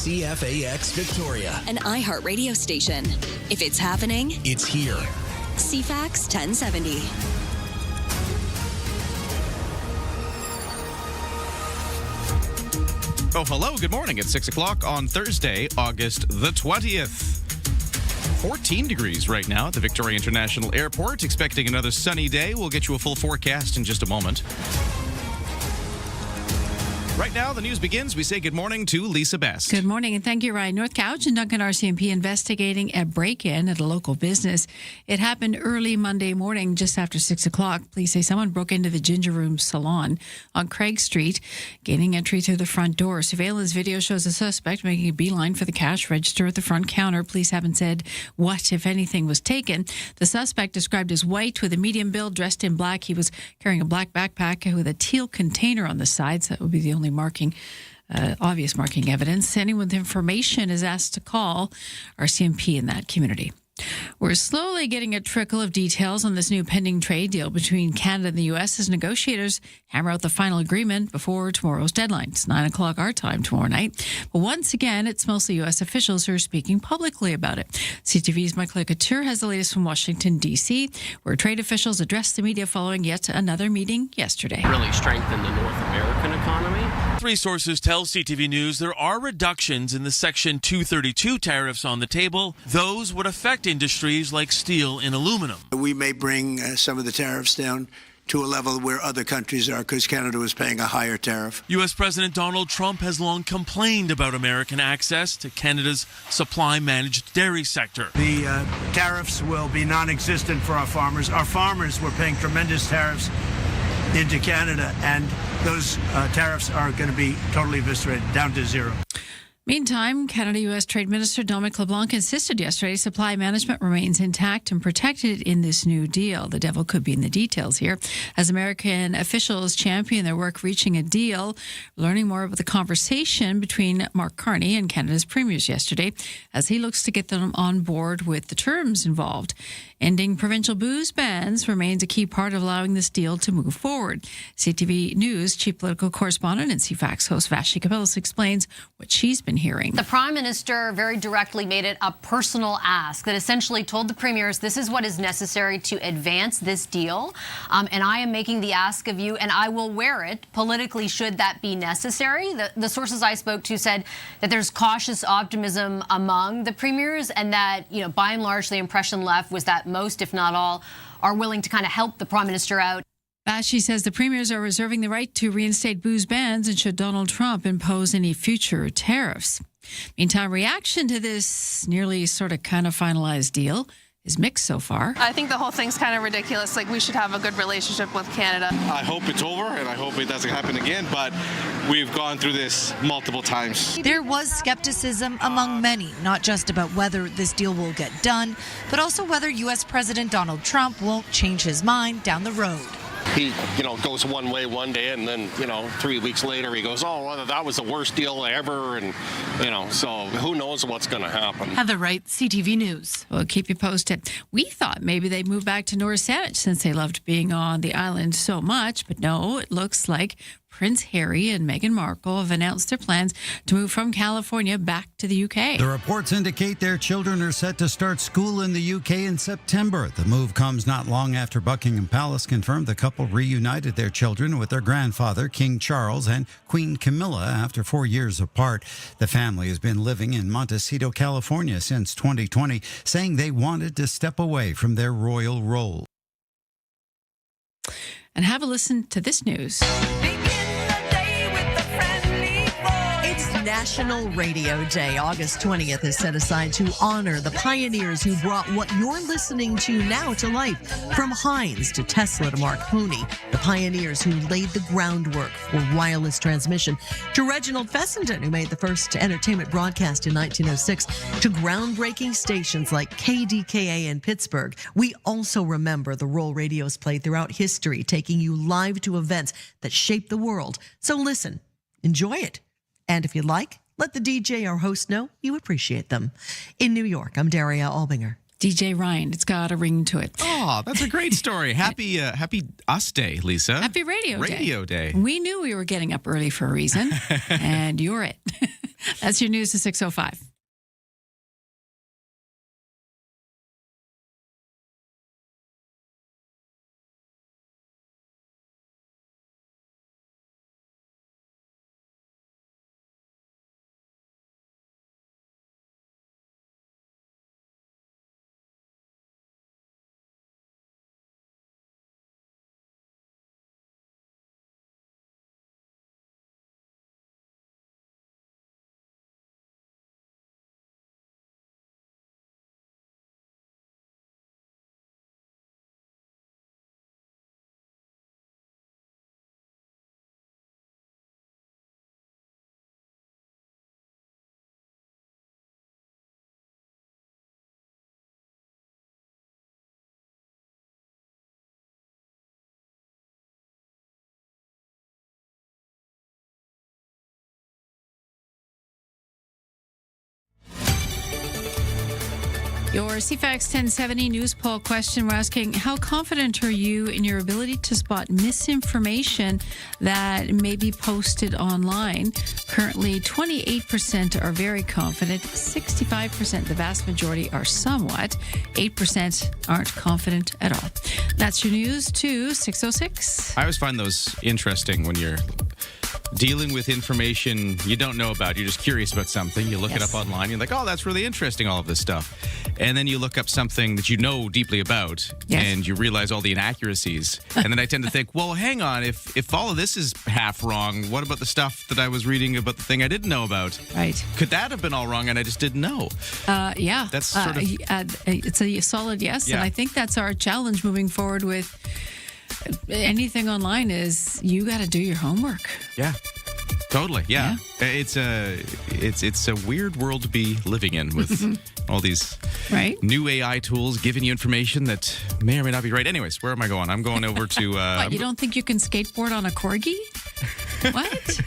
CFAX Victoria. An iHeart radio station. If it's happening, It's here. CFAX 1070. Oh, hello. Good morning. It's 6 o'clock on Thursday, August the 20th. 14 degrees right now at the Victoria International Airport. Expecting another sunny day. We'll get you a full forecast in just a moment. Right now, the news begins. We say good morning to Lisa Best. Good morning, and thank you, Ryan. North Couch and Duncan RCMP investigating a break-in at a local business. It happened early Monday morning, just after 6 o'clock. Police say someone broke into the Ginger Room Salon on Craig Street, gaining entry through the front door. Surveillance video shows a suspect making a beeline for the cash register at the front counter. Police haven't said what, if anything, was taken. The suspect, described as white with a medium build, dressed in black. He was carrying a black backpack with a teal container on the sides. That would be the only obvious marking evidence. Anyone with information is asked to call RCMP in that community. We're slowly getting a trickle of details on this new pending trade deal between Canada and the U.S. as negotiators hammer out the final agreement before tomorrow's deadline. It's 9 o'clock our time tomorrow night. But once again, it's mostly U.S. officials who are speaking publicly about it. CTV's Michael Couture has the latest from Washington, D.C., where trade officials addressed the media following yet another meeting yesterday. Really strengthen the North American economy. Three sources tell CTV News there are reductions in the Section 232 tariffs on the table. Those would affect industries like steel and aluminum. We may bring some of the tariffs down to a level where other countries are, because Canada was paying a higher tariff. U.S. President Donald Trump has long complained about American access to Canada's supply-managed dairy sector. The tariffs will be non-existent for our farmers. Our farmers were paying tremendous tariffs into Canada, and those tariffs are going to be totally eviscerated, down to zero. Meantime, Canada-U.S. Trade Minister Dominic LeBlanc insisted yesterday supply management remains intact and protected in this new deal. The devil could be in the details here. As American officials champion their work reaching a deal, learning more about the conversation between Mark Carney and Canada's premiers yesterday as he looks to get them on board with the terms involved. Ending provincial booze bans remains a key part of allowing this deal to move forward. CTV News chief political correspondent and CFAX host Vassy Kapelos explains what she's been hearing. The Prime Minister very directly made it a personal ask that essentially told the premiers this is what is necessary to advance this deal. And I am making the ask of you, and I will wear it politically should that be necessary. The sources I spoke to said that there's cautious optimism among the premiers, and that, you know, by and large, the impression left was that most, if not all, are willing to kind of help the Prime Minister out. She says the premiers are reserving the right to reinstate booze bans and should Donald Trump impose any future tariffs. Meantime, reaction to this nearly sort of kind of finalized deal is mixed so far. I think the whole thing's kind of ridiculous. Like, we should have a good relationship with Canada. I hope it's over, and I hope it doesn't happen again, but we've gone through this multiple times. There was skepticism among many, not just about whether this deal will get done, but also whether U.S. President Donald Trump won't change his mind down the road. He, goes one way one day, and then, 3 weeks later he goes, oh, well, that was the worst deal ever, and, so who knows what's going to happen. Heather Wright, CTV News. We'll keep you posted. We thought maybe they'd move back to North Saanich since they loved being on the island so much, but no, it looks like Prince Harry and Meghan Markle have announced their plans to move from California back to the UK. The reports indicate their children are set to start school in the UK in September. The move comes not long after Buckingham Palace confirmed the couple reunited their children with their grandfather, King Charles, and Queen Camilla after 4 years apart. The family has been living in Montecito, California since 2020, saying they wanted to step away from their royal role. And have a listen to this news. National Radio Day. August 20th is set aside to honor the pioneers who brought what you're listening to now to life. From Heinz to Tesla to Marconi, the pioneers who laid the groundwork for wireless transmission, to Reginald Fessenden, who made the first entertainment broadcast in 1906, to groundbreaking stations like KDKA in Pittsburgh. We also remember the role radios played throughout history, taking you live to events that shaped the world. So listen, enjoy it. And if you'd like, let the DJ or host know you appreciate them. In New York, I'm Daria Albinger. DJ Ryan, it's got a ring to it. Oh, that's a great story. Happy Us Day, Lisa. Happy Radio Day. Radio Day. We knew we were getting up early for a reason, and you're it. That's your news at 6:05. Your CFAX 1070 news poll question, we're asking, how confident are you in your ability to spot misinformation that may be posted online? Currently, 28% are very confident, 65%, the vast majority, are somewhat, 8% aren't confident at all. That's your news to 6:06. I always find those interesting when you're dealing with information you don't know about. You're just curious about something. You look it up online. You're like, oh, that's really interesting, all of this stuff. And then you look up something that you know deeply about, and you realize all the inaccuracies. And then I tend to think, well, hang on. If all of this is half wrong, what about the stuff that I was reading about the thing I didn't know about? Right. Could that have been all wrong and I just didn't know? Yeah. That's sort of... it's a solid yes. Yeah. And I think that's our challenge moving forward with anything online is you got to do your homework. Yeah. Totally. Yeah. It's a weird world to be living in with all these new AI tools giving you information that may or may not be right. Anyways, where am I going? I'm going over to... What, you don't think you can skateboard on a corgi? What?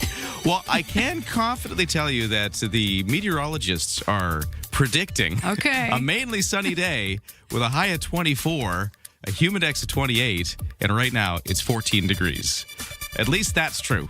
Well, I can confidently tell you that the meteorologists are predicting a mainly sunny day with a high of 24, a humidex of 28, and right now it's 14 degrees. At least that's true.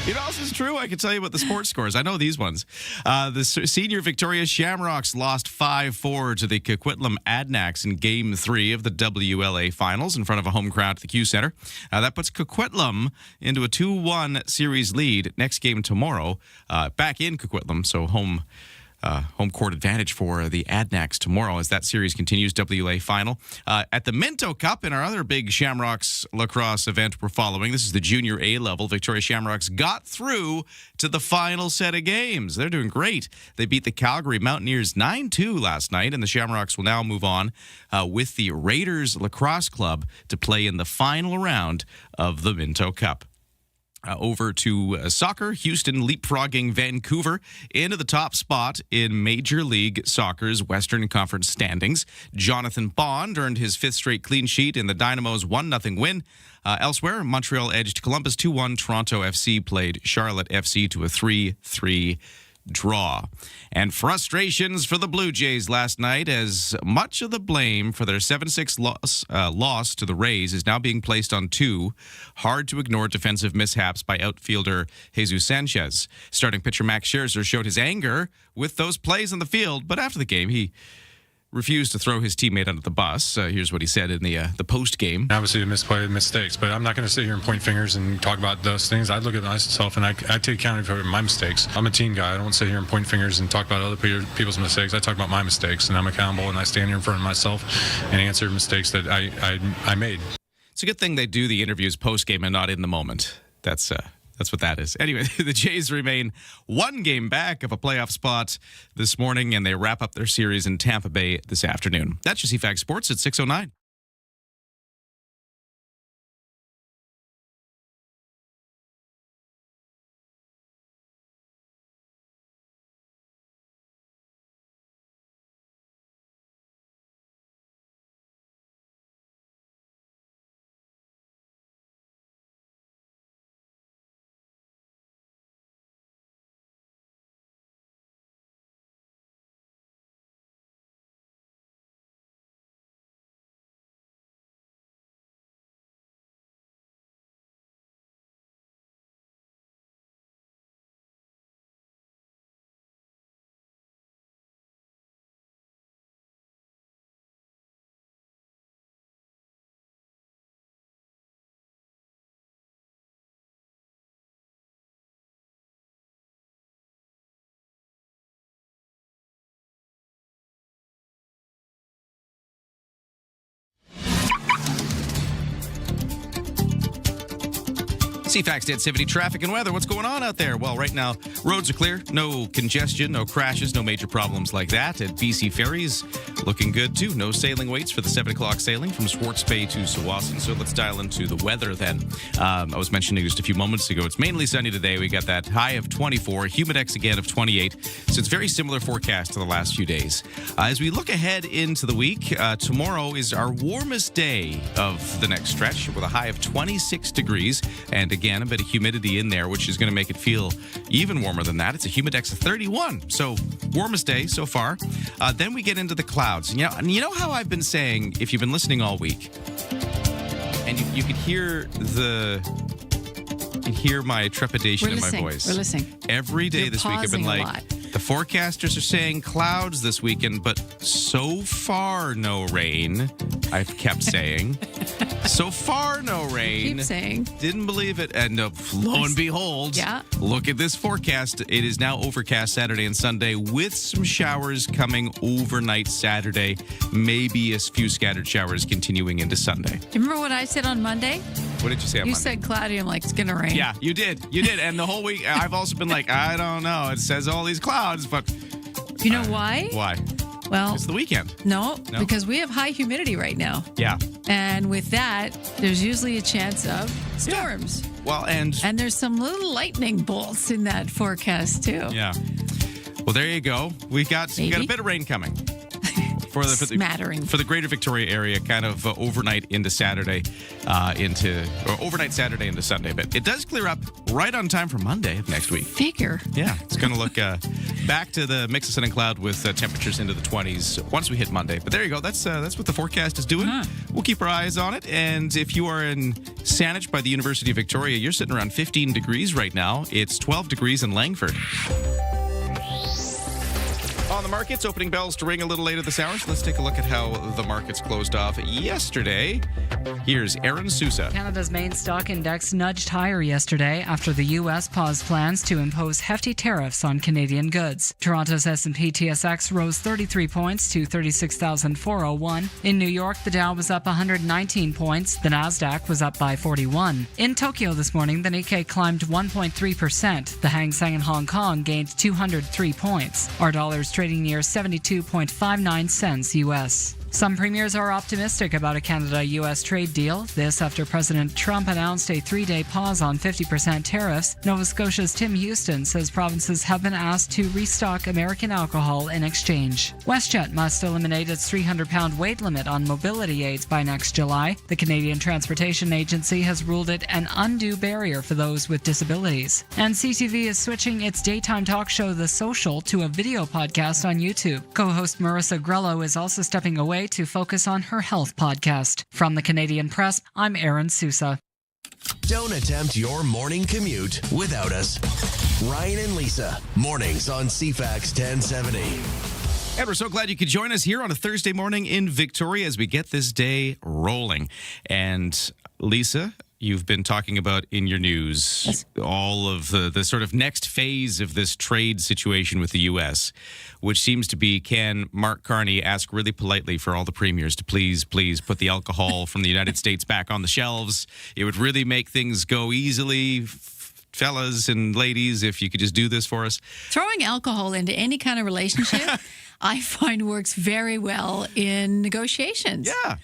You know what else is true? I can tell you about the sports scores. I know these ones. The senior Victoria Shamrocks lost 5-4 to the Coquitlam Adnacks in Game 3 of the WLA Finals in front of a home crowd at the Q Center. That puts Coquitlam into a 2-1 series lead. Next game tomorrow, back in Coquitlam, so home court advantage for the Adnacks tomorrow as that series continues. WLA final. At the Minto Cup, in our other big Shamrocks lacrosse event we're following, this is the junior A level. Victoria Shamrocks got through to the final set of games. They're doing great. They beat the Calgary Mountaineers 9-2 last night, and the Shamrocks will now move on with the Raiders Lacrosse Club to play in the final round of the Minto Cup. Over to soccer, Houston leapfrogging Vancouver into the top spot in Major League Soccer's Western Conference standings. Jonathan Bond earned his fifth straight clean sheet in the Dynamo's 1-0 win. Elsewhere, Montreal edged Columbus 2-1. Toronto FC played Charlotte FC to a 3-3 draw. And frustrations for the Blue Jays last night, as much of the blame for their 7-6 loss to the Rays is now being placed on two hard-to-ignore defensive mishaps by outfielder Jesus Sanchez. Starting pitcher Max Scherzer showed his anger with those plays on the field, but after the game, he refused to throw his teammate under the bus. Here's what he said in the post-game. Obviously, a misplay, mistakes, but I'm not going to sit here and point fingers and talk about those things. I look at myself and I take accountability for my mistakes. I'm a team guy. I don't sit here and point fingers and talk about other people's mistakes. I talk about my mistakes, and I'm accountable, and I stand here in front of myself and answer mistakes that I made. It's a good thing they do the interviews post-game and not in the moment. That's what that is. Anyway, the Jays remain one game back of a playoff spot this morning, and they wrap up their series in Tampa Bay this afternoon. That's your CFAX Sports at 6:09. CFAX 1070 traffic and weather. What's going on out there? Well, right now, roads are clear. No congestion, no crashes, no major problems like that. At BC Ferries, looking good too. No sailing waits for the 7 o'clock sailing from Swartz Bay to Tsawwassen. So let's dial into the weather then. I was mentioning just a few moments ago, it's mainly sunny today. We got that high of 24, humidex again of 28. So it's very similar forecast to the last few days. As we look ahead into the week, tomorrow is our warmest day of the next stretch with a high of 26 degrees. And again, a bit of humidity in there, which is going to make it feel even warmer than that. It's a humidex of 31. So warmest day so far. Then we get into the clouds. And you know how I've been saying, if you've been listening all week, and you could hear my trepidation in my voice. We're listening. Every day You're this week I've been pausing a like, lot. the forecasters are saying clouds this weekend, but so far no rain. I've kept saying. So far no rain. Keep saying. Didn't believe it. And lo and behold, look at this forecast. It is now overcast Saturday and Sunday with some showers coming overnight Saturday. Maybe a few scattered showers continuing into Sunday. Do you remember what I said on Monday? What did you say on You Monday? said cloudy. I'm like, it's going to rain. Yeah, you did. You did. And the whole week, I've also been like, I don't know. It says all these clouds, but... You know why? Why? Well, it's the weekend. No, No? because we have high humidity right now. Yeah. And with that, there's usually a chance of storms. Well, and there's some little lightning bolts in that forecast, too. Yeah. Well, there you go. We got a bit of rain coming. For the Smattering. For the greater Victoria area, kind of overnight into Saturday, overnight Saturday into Sunday. But it does clear up right on time for Monday of next week. Figure. Yeah, it's going to look back to the mix of sun and cloud with temperatures into the 20s once we hit Monday. But there you go. That's what the forecast is doing. We'll keep our eyes on it. And if you are in Saanich by the University of Victoria, you're sitting around 15 degrees right now. It's 12 degrees in Langford. On the markets, opening bells to ring a little later this hour, so let's take a look at how the markets closed off yesterday. Here's Aaron Sousa. Canada's main stock index nudged higher yesterday after the U.S. paused plans to impose hefty tariffs on Canadian goods. Toronto's S&P TSX rose 33 points to 36,401. In New York, the Dow was up 119 points. The Nasdaq was up by 41. In Tokyo this morning, the Nikkei climbed 1.3%. The Hang Seng in Hong Kong gained 203 points. Our dollar's trading near 72.59 cents U.S. Some premiers are optimistic about a Canada-U.S. trade deal. This after President Trump announced a 3-day pause on 50% tariffs. Nova Scotia's Tim Houston says provinces have been asked to restock American alcohol in exchange. WestJet must eliminate its 300-pound weight limit on mobility aids by next July. The Canadian Transportation Agency has ruled it an undue barrier for those with disabilities. And CTV is switching its daytime talk show The Social to a video podcast on YouTube. Co-host Marissa Grello is also stepping away to focus on her health podcast. From the Canadian Press, I'm Aaron Sousa. Don't attempt your morning commute without us. Ryan and Lisa, mornings on CFAX 1070. And we're so glad you could join us here on a Thursday morning in Victoria as we get this day rolling. And Lisa, you've been talking about in your news all of the sort of next phase of this trade situation with the U.S., which seems to be, can Mark Carney ask really politely for all the premiers to please put the alcohol from the United States back on the shelves? It would really make things go easily, fellas and ladies, if you could just do this for us. Throwing alcohol into any kind of relationship, I find works very well in negotiations. Yeah.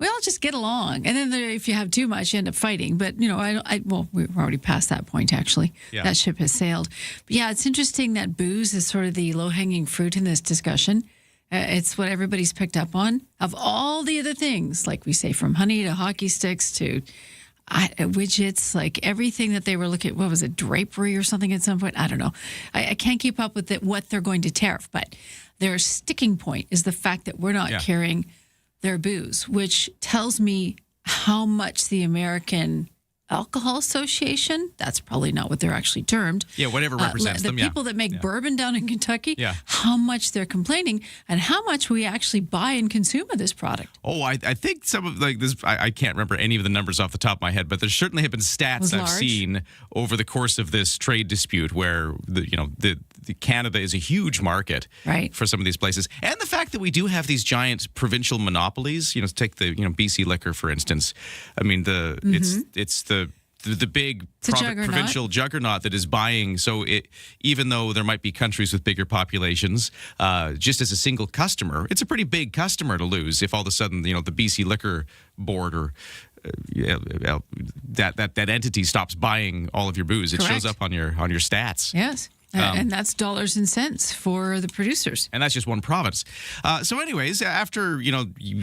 We all just get along. And then if you have too much, you end up fighting. But, well, we're already past that point, actually. Yeah. That ship has sailed. But, yeah, it's interesting that booze is sort of the low-hanging fruit in this discussion. It's what everybody's picked up on. Of all the other things, like we say, from honey to hockey sticks to widgets, like everything that they were looking at, what was it, drapery or something at some point? I don't know. I can't keep up with what they're going to tariff. But their sticking point is the fact that we're not carrying their booze, which tells me how much the American Alcohol Association, that's probably not what they're actually termed. Yeah, whatever represents them, The people that make bourbon down in Kentucky, how much they're complaining and how much we actually buy and consume of this product. Oh, I think some of this, I can't remember any of the numbers off the top of my head, but there certainly have been stats I've seen over the course of this trade dispute where the Canada is a huge market for some of these places. And the fact that we do have these giant provincial monopolies, take the BC Liquor, for instance. I mean, it's the the big It's a juggernaut. provincial juggernaut that is buying. So even though there might be countries with bigger populations, just as a single customer, it's a pretty big customer to lose if all of a sudden, the BC Liquor Board or that entity stops buying all of your booze. It shows up on your stats. Yes. And that's dollars and cents for the producers. And that's just one province. So anyways, after,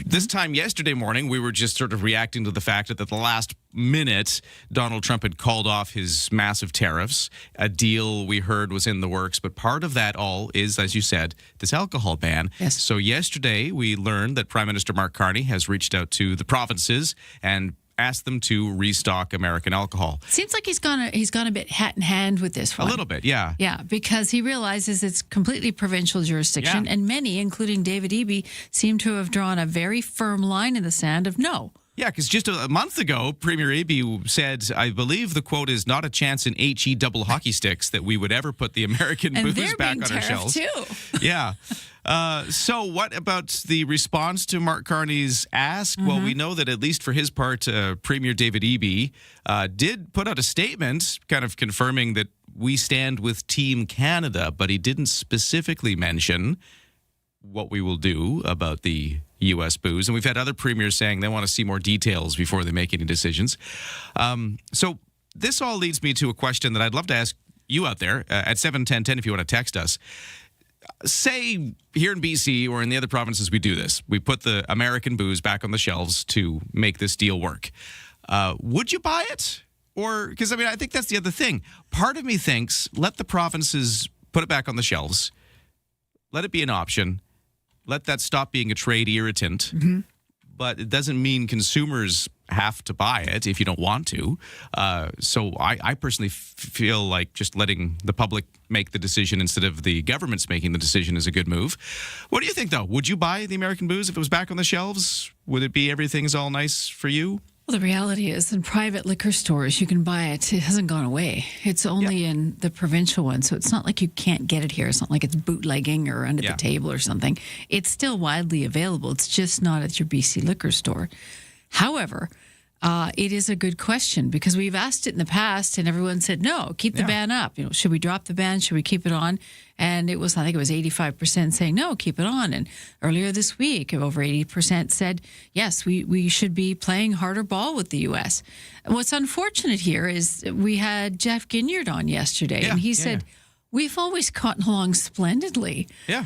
this time yesterday morning, we were just sort of reacting to the fact that at the last minute, Donald Trump had called off his massive tariffs. A deal we heard was in the works. But part of that all is, as you said, this alcohol ban. Yes. So yesterday, we learned that Prime Minister Mark Carney has reached out to the provinces and asked them to restock American alcohol. Seems like he's gone a bit hat in hand with this one. A little bit, yeah. Yeah, because he realizes it's completely provincial jurisdiction, and many, including David Eby, seem to have drawn a very firm line in the sand of no. Yeah, because just a month ago, Premier Eby said, I believe the quote is not a chance in HE double hockey sticks that we would ever put the American booze back on our shelves. Too. Yeah. So what about the response to Mark Carney's ask? Well, we know that at least for his part, Premier David Eby did put out a statement kind of confirming that we stand with Team Canada, but he didn't specifically mention what we will do about the U.S. booze. And we've had other premiers saying they want to see more details before they make any decisions. So this all leads me to a question that I'd love to ask you out there at 71010 if you want to text us. Say here in BC or in the other provinces we do this. We put the American booze back on the shelves to make this deal work. Would you buy it? Or, because I think that's the other thing. Part of me thinks let the provinces put it back on the shelves. Let it be an option. Let that stop being a trade irritant. But it doesn't mean consumers have to buy it if you don't want to. So I personally feel like just letting the public make the decision instead of the government's making the decision is a good move. What do you think, though? Would you buy the American booze if it was back on the shelves? Would it be everything's all nice for you? Well, the reality is in private liquor stores, you can buy it. It hasn't gone away. It's only in the provincial one. So it's not like you can't get it here. It's not like it's bootlegging or under the table or something. It's still widely available. It's just not at your BC liquor store. However, it is a good question because we've asked it in the past and everyone said, no, keep the ban up. Should we drop the ban? Should we keep it on? And I think it was 85% saying, no, keep it on. And earlier this week, over 80% said, yes, we should be playing harder ball with the U.S. What's unfortunate here is we had Jeff Ginyard on yesterday, and he said, we've always gotten along splendidly. Yeah.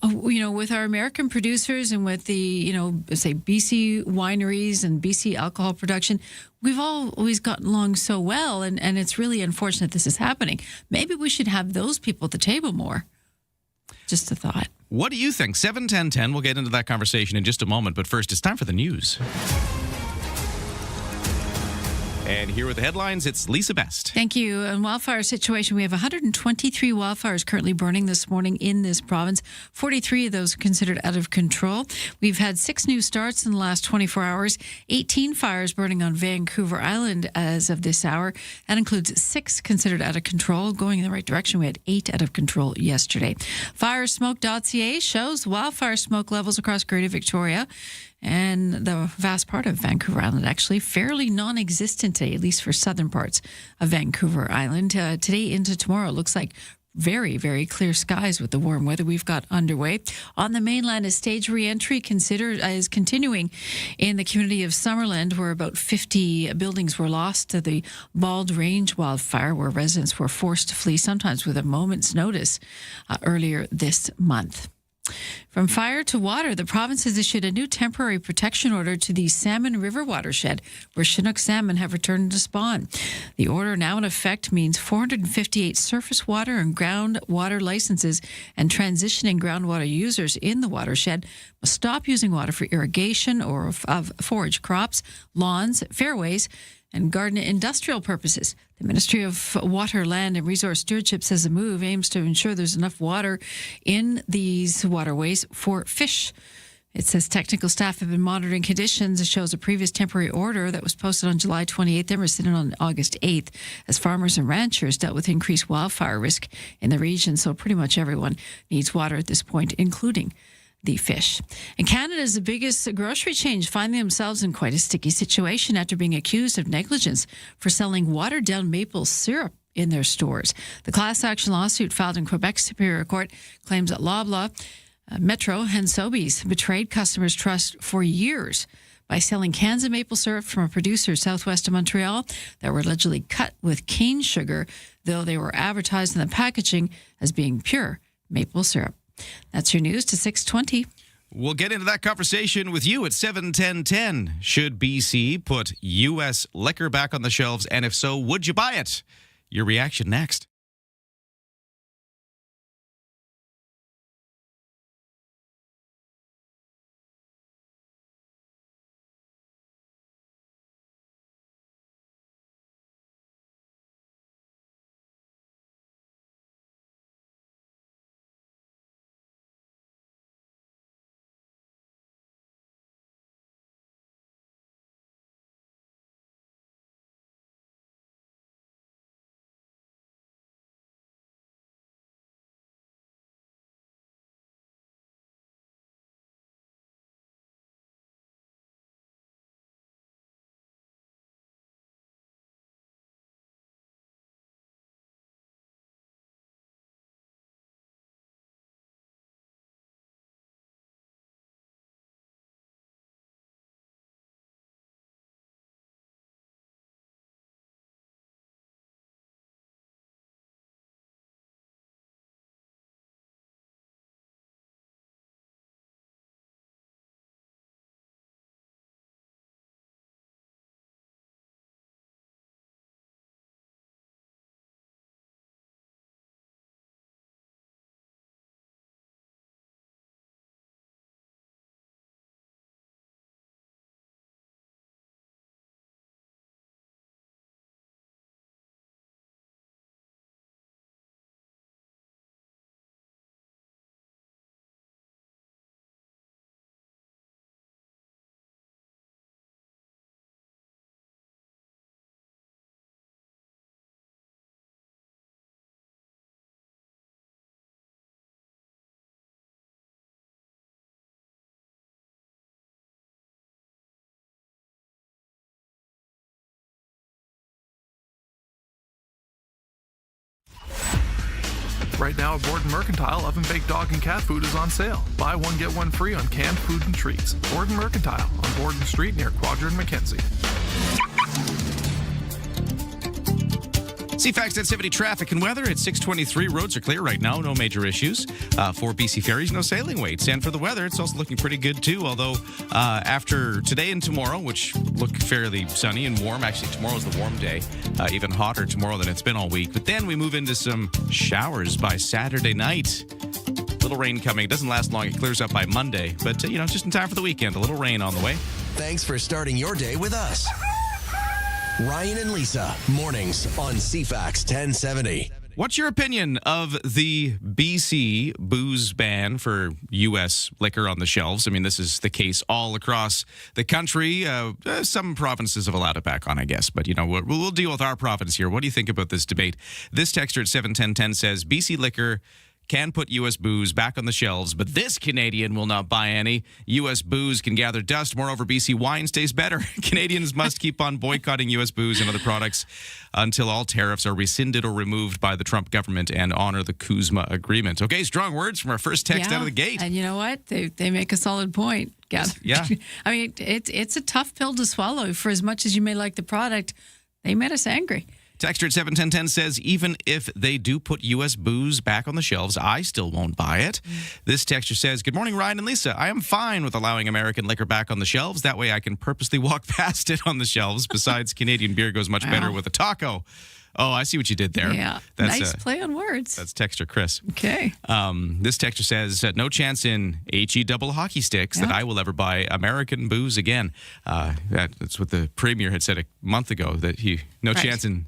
With our American producers and with the, say BC wineries and BC alcohol production, we've always gotten along so well. And it's really unfortunate this is happening. Maybe we should have those people at the table more. Just a thought. What do you think? 71010. We'll get into that conversation in just a moment. But first, it's time for the news. And here with the headlines, it's Lisa Best. Thank you. And wildfire situation, we have 123 wildfires currently burning this morning in this province. 43 of those are considered out of control. We've had 6 new starts in the last 24 hours, 18 fires burning on Vancouver Island as of this hour. That includes 6 considered out of control, going in the right direction. We had 8 out of control yesterday. Firesmoke.ca shows wildfire smoke levels across Greater Victoria and the vast part of Vancouver Island, actually fairly non-existent today, at least for southern parts of Vancouver Island. Today into tomorrow, it looks like very, very clear skies with the warm weather we've got underway. On the mainland, a stage re-entry is continuing in the community of Summerland, where about 50 buildings were lost to the Bald Range wildfire, where residents were forced to flee, sometimes with a moment's notice, earlier this month. From fire to water, the province has issued a new temporary protection order to the Salmon River watershed, where Chinook salmon have returned to spawn. The order, now in effect, means 458 surface water and groundwater licenses and transitioning groundwater users in the watershed must stop using water for irrigation or of forage crops, lawns, fairways, and garden industrial purposes. The Ministry of Water, Land and Resource Stewardship says the move aims to ensure there's enough water in these waterways for fish. It says technical staff have been monitoring conditions. It shows a previous temporary order that was posted on July 28th, then rescinded on August 8th, as farmers and ranchers dealt with increased wildfire risk in the region. So pretty much everyone needs water at this point, including the fish. And Canada's biggest grocery chains find themselves in quite a sticky situation after being accused of negligence for selling watered-down maple syrup in their stores. The class action lawsuit filed in Quebec's Superior Court claims that Loblaw, Metro, and Sobeys betrayed customers' trust for years by selling cans of maple syrup from a producer southwest of Montreal that were allegedly cut with cane sugar, though they were advertised in the packaging as being pure maple syrup. That's your news to 6:20. We'll get into that conversation with you at 7:10. Should BC put U.S. liquor back on the shelves? And if so, would you buy it? Your reaction next. Right now at Borden Mercantile, oven-baked dog and cat food is on sale. Buy one, get one free on canned food and treats. Borden Mercantile on Borden Street near Quadra and Mackenzie. CFAX 1070 traffic and weather at 6:23. Roads are clear right now. No major issues. For BC Ferries, no sailing waits. And for the weather, it's also looking pretty good too. Although after today and tomorrow, which look fairly sunny and warm. Actually, tomorrow's the warm day. Even hotter tomorrow than it's been all week. But then we move into some showers by Saturday night. Little rain coming. It doesn't last long. It clears up by Monday. But, just in time for the weekend. A little rain on the way. Thanks for starting your day with us. Ryan and Lisa, mornings on CFAX 1070. What's your opinion of the BC booze ban for U.S. liquor on the shelves? I mean, this is the case all across the country. Some provinces have allowed it back on, I guess. But, we'll deal with our province here. What do you think about this debate? This texter at 71010 says, BC liquor can put U.S. booze back on the shelves, but this Canadian will not buy any. U.S. booze can gather dust. Moreover, BC wine stays better. Canadians must keep on boycotting U.S. booze and other products until all tariffs are rescinded or removed by the Trump government and honor the CUSMA agreement. Okay, strong words from our first text out of the gate. And you know what? They make a solid point. Yeah. I mean, it's a tough pill to swallow. For as much as you may like the product, they made us angry. Texter at 71010 says, even if they do put U.S. booze back on the shelves, I still won't buy it. This texter says, good morning, Ryan and Lisa. I am fine with allowing American liquor back on the shelves. That way I can purposely walk past it on the shelves. Besides, Canadian beer goes much better with a taco. Oh, I see what you did there. Yeah, nice play on words. That's texter Chris. Okay. This texter says, no chance in HE double hockey sticks that I will ever buy American booze again. That's what the Premier had said a month ago, that chance in...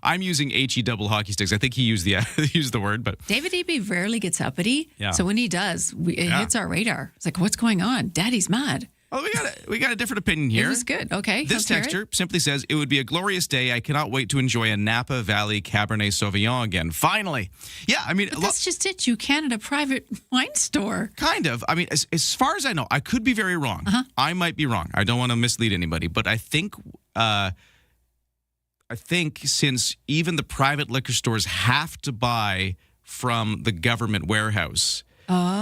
I'm using HE double hockey sticks. I think he used the word, but David Eby rarely gets uppity. Yeah. So when he does, it hits our radar. It's like, what's going on? Daddy's mad. Well, we got a different opinion here. It was good. Okay. This texture simply says, it would be a glorious day. I cannot wait to enjoy a Napa Valley Cabernet Sauvignon again. Finally. Yeah, I mean... But that's just it. You can at a private wine store. Kind of. I mean, as far as I know, I could be very wrong. I might be wrong. I don't want to mislead anybody. But I think since even the private liquor stores have to buy from the government warehouse...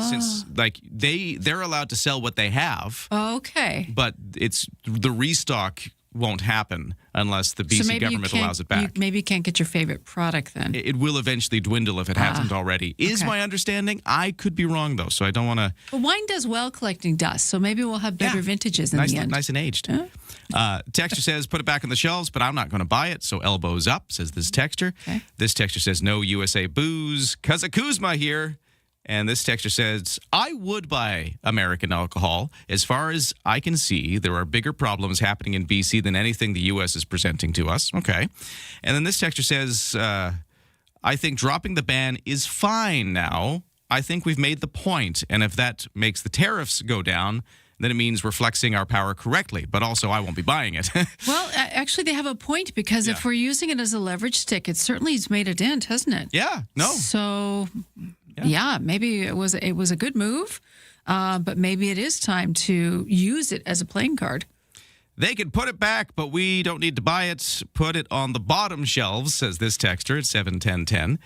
Since they're allowed to sell what they have. Okay. But it's the restock won't happen unless the BC government allows it back. Maybe you can't get your favorite product then. It will eventually dwindle if it hasn't already. Is my understanding. I could be wrong though, so I don't want to. But wine does well collecting dust, so maybe we'll have better vintages in the end. Nice and aged. Texture says, put it back on the shelves, but I'm not going to buy it, so elbows up, says this texture. Okay. This texture says, no USA booze, 'cause of Kuzma here. And this texture says, I would buy American alcohol. As far as I can see, there are bigger problems happening in BC than anything the U.S. is presenting to us. Okay. And then this texture says, I think dropping the ban is fine now. I think we've made the point. And if that makes the tariffs go down, then it means we're flexing our power correctly. But also, I won't be buying it. Well, actually, they have a point because if we're using it as a leverage stick, it certainly has made a dent, hasn't it? Yeah. No. So... Yeah, maybe it was a good move, but maybe it is time to use it as a playing card. They can put it back, but we don't need to buy it. Put it on the bottom shelves, says this texter at 71010.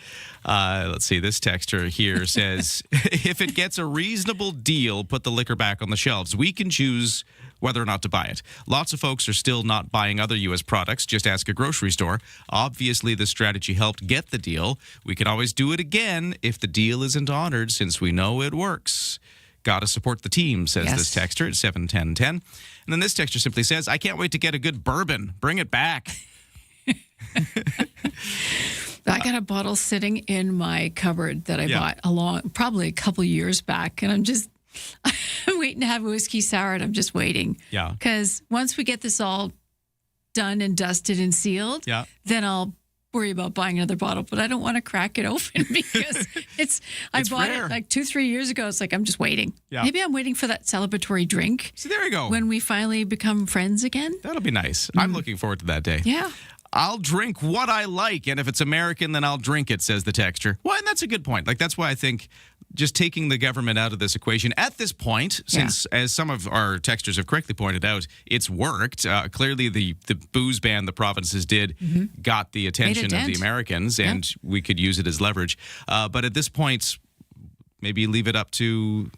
Let's see, this texter here says, if it gets a reasonable deal, put the liquor back on the shelves. We can choose whether or not to buy it. Lots of folks are still not buying other U.S. products. Just ask a grocery store. Obviously, this strategy helped get the deal. We can always do it again if the deal isn't honored, since we know it works. Gotta support the team, says this texter at 71010. And then this texter simply says, I can't wait to get a good bourbon. Bring it back. I got a bottle sitting in my cupboard that I bought probably a couple years back, and I'm waiting to have a whiskey sour, and I'm just waiting. Yeah. Because once we get this all done and dusted and sealed, then I'll worry about buying another bottle. But I don't want to crack it open because I bought rare. it like 2-3 years ago. It's like I'm just waiting. Yeah. Maybe I'm waiting for that celebratory drink. So there you go. When we finally become friends again. That'll be nice. I'm looking forward to that day. Yeah. I'll drink what I like, and if it's American, then I'll drink it, says the texture. Well, and that's a good point. Like, that's why I think just taking the government out of this equation at this point, since, as some of our texters have correctly pointed out, it's worked. Clearly, the booze ban the provinces did got the attention of the Americans, and we could use it as leverage. But at this point, maybe leave it up to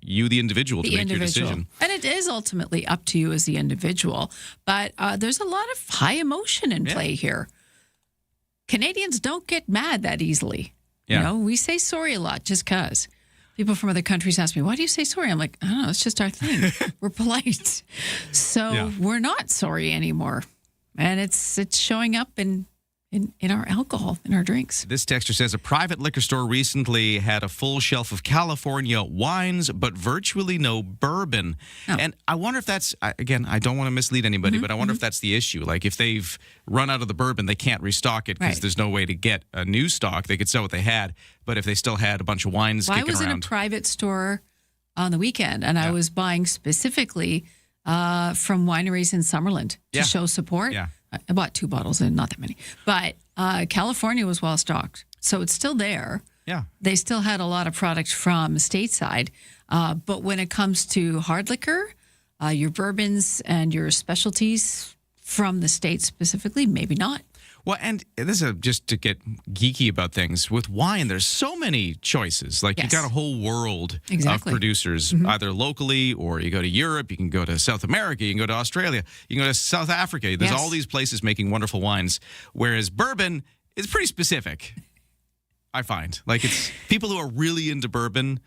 you, the individual, to make your decision. And it is ultimately up to you as the individual. But there's a lot of high emotion in play here. Canadians don't get mad that easily. Yeah. You know, we say sorry a lot just because. People from other countries ask me, why do you say sorry? I'm like, I don't know, it's just our thing. We're polite. So we're not sorry anymore. And it's showing up in our alcohol, in our drinks. This texter says a private liquor store recently had a full shelf of California wines, but virtually no bourbon. Oh. And I wonder if that's, again, I don't want to mislead anybody, but I wonder if that's the issue. Like, if they've run out of the bourbon, they can't restock it because there's no way to get a new stock. They could sell what they had, but if they still had a bunch of wines kicking around. I was in a private store on the weekend, and I was buying specifically from wineries in Summerland to show support. Yeah. I bought 2 bottles and not that many. But California was well stocked. So it's still there. Yeah. They still had a lot of product from stateside. But when it comes to hard liquor, your bourbons and your specialties from the States specifically, maybe not. Well, and this is just to get geeky about things. With wine, there's so many choices. Like, you've got a whole world of producers, either locally, or you go to Europe, you can go to South America, you can go to Australia, you can go to South Africa. There's all these places making wonderful wines, whereas bourbon is pretty specific, I find. Like, it's people who are really into bourbon,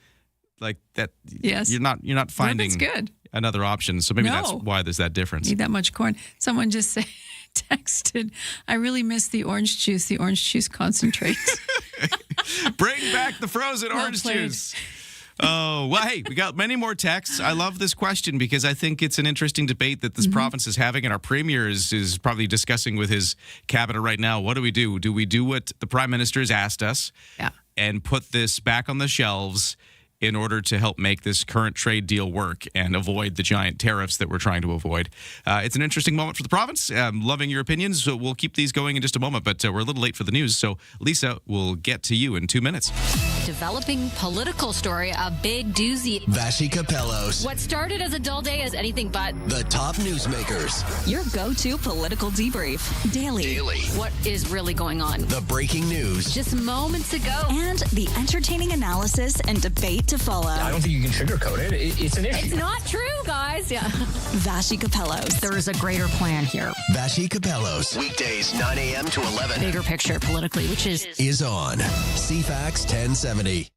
like that. Yes. You're not finding good. Another option. So maybe that's why there's that difference. Need that much corn. Someone just texted, I really miss the orange juice concentrates. Bring back the frozen orange juice. Oh, well, hey, we got many more texts. I love this question because I think it's an interesting debate that this province is having, and our premier is probably discussing with his cabinet right now. What do we do? Do we do what the prime minister has asked us and put this back on the shelves in order to help make this current trade deal work and avoid the giant tariffs that we're trying to avoid. It's an interesting moment for the province. Loving your opinions. So we'll keep these going in just a moment, but we're a little late for the news. So, Lisa, we'll get to you in 2 minutes. Developing political story, a big doozy. Vashi Capellos. What started as a dull day is anything but. The top newsmakers. Your go-to political debrief. Daily. What is really going on? The breaking news. Just moments ago. And the entertaining analysis and debate to follow. I don't think you can sugarcoat it. It's an issue. It's not true, guys. Yeah. Vashi Capellos. There is a greater plan here. Vashi Capellos. Weekdays, 9 a.m. to 11. Bigger picture politically, which is on CFAX 1070.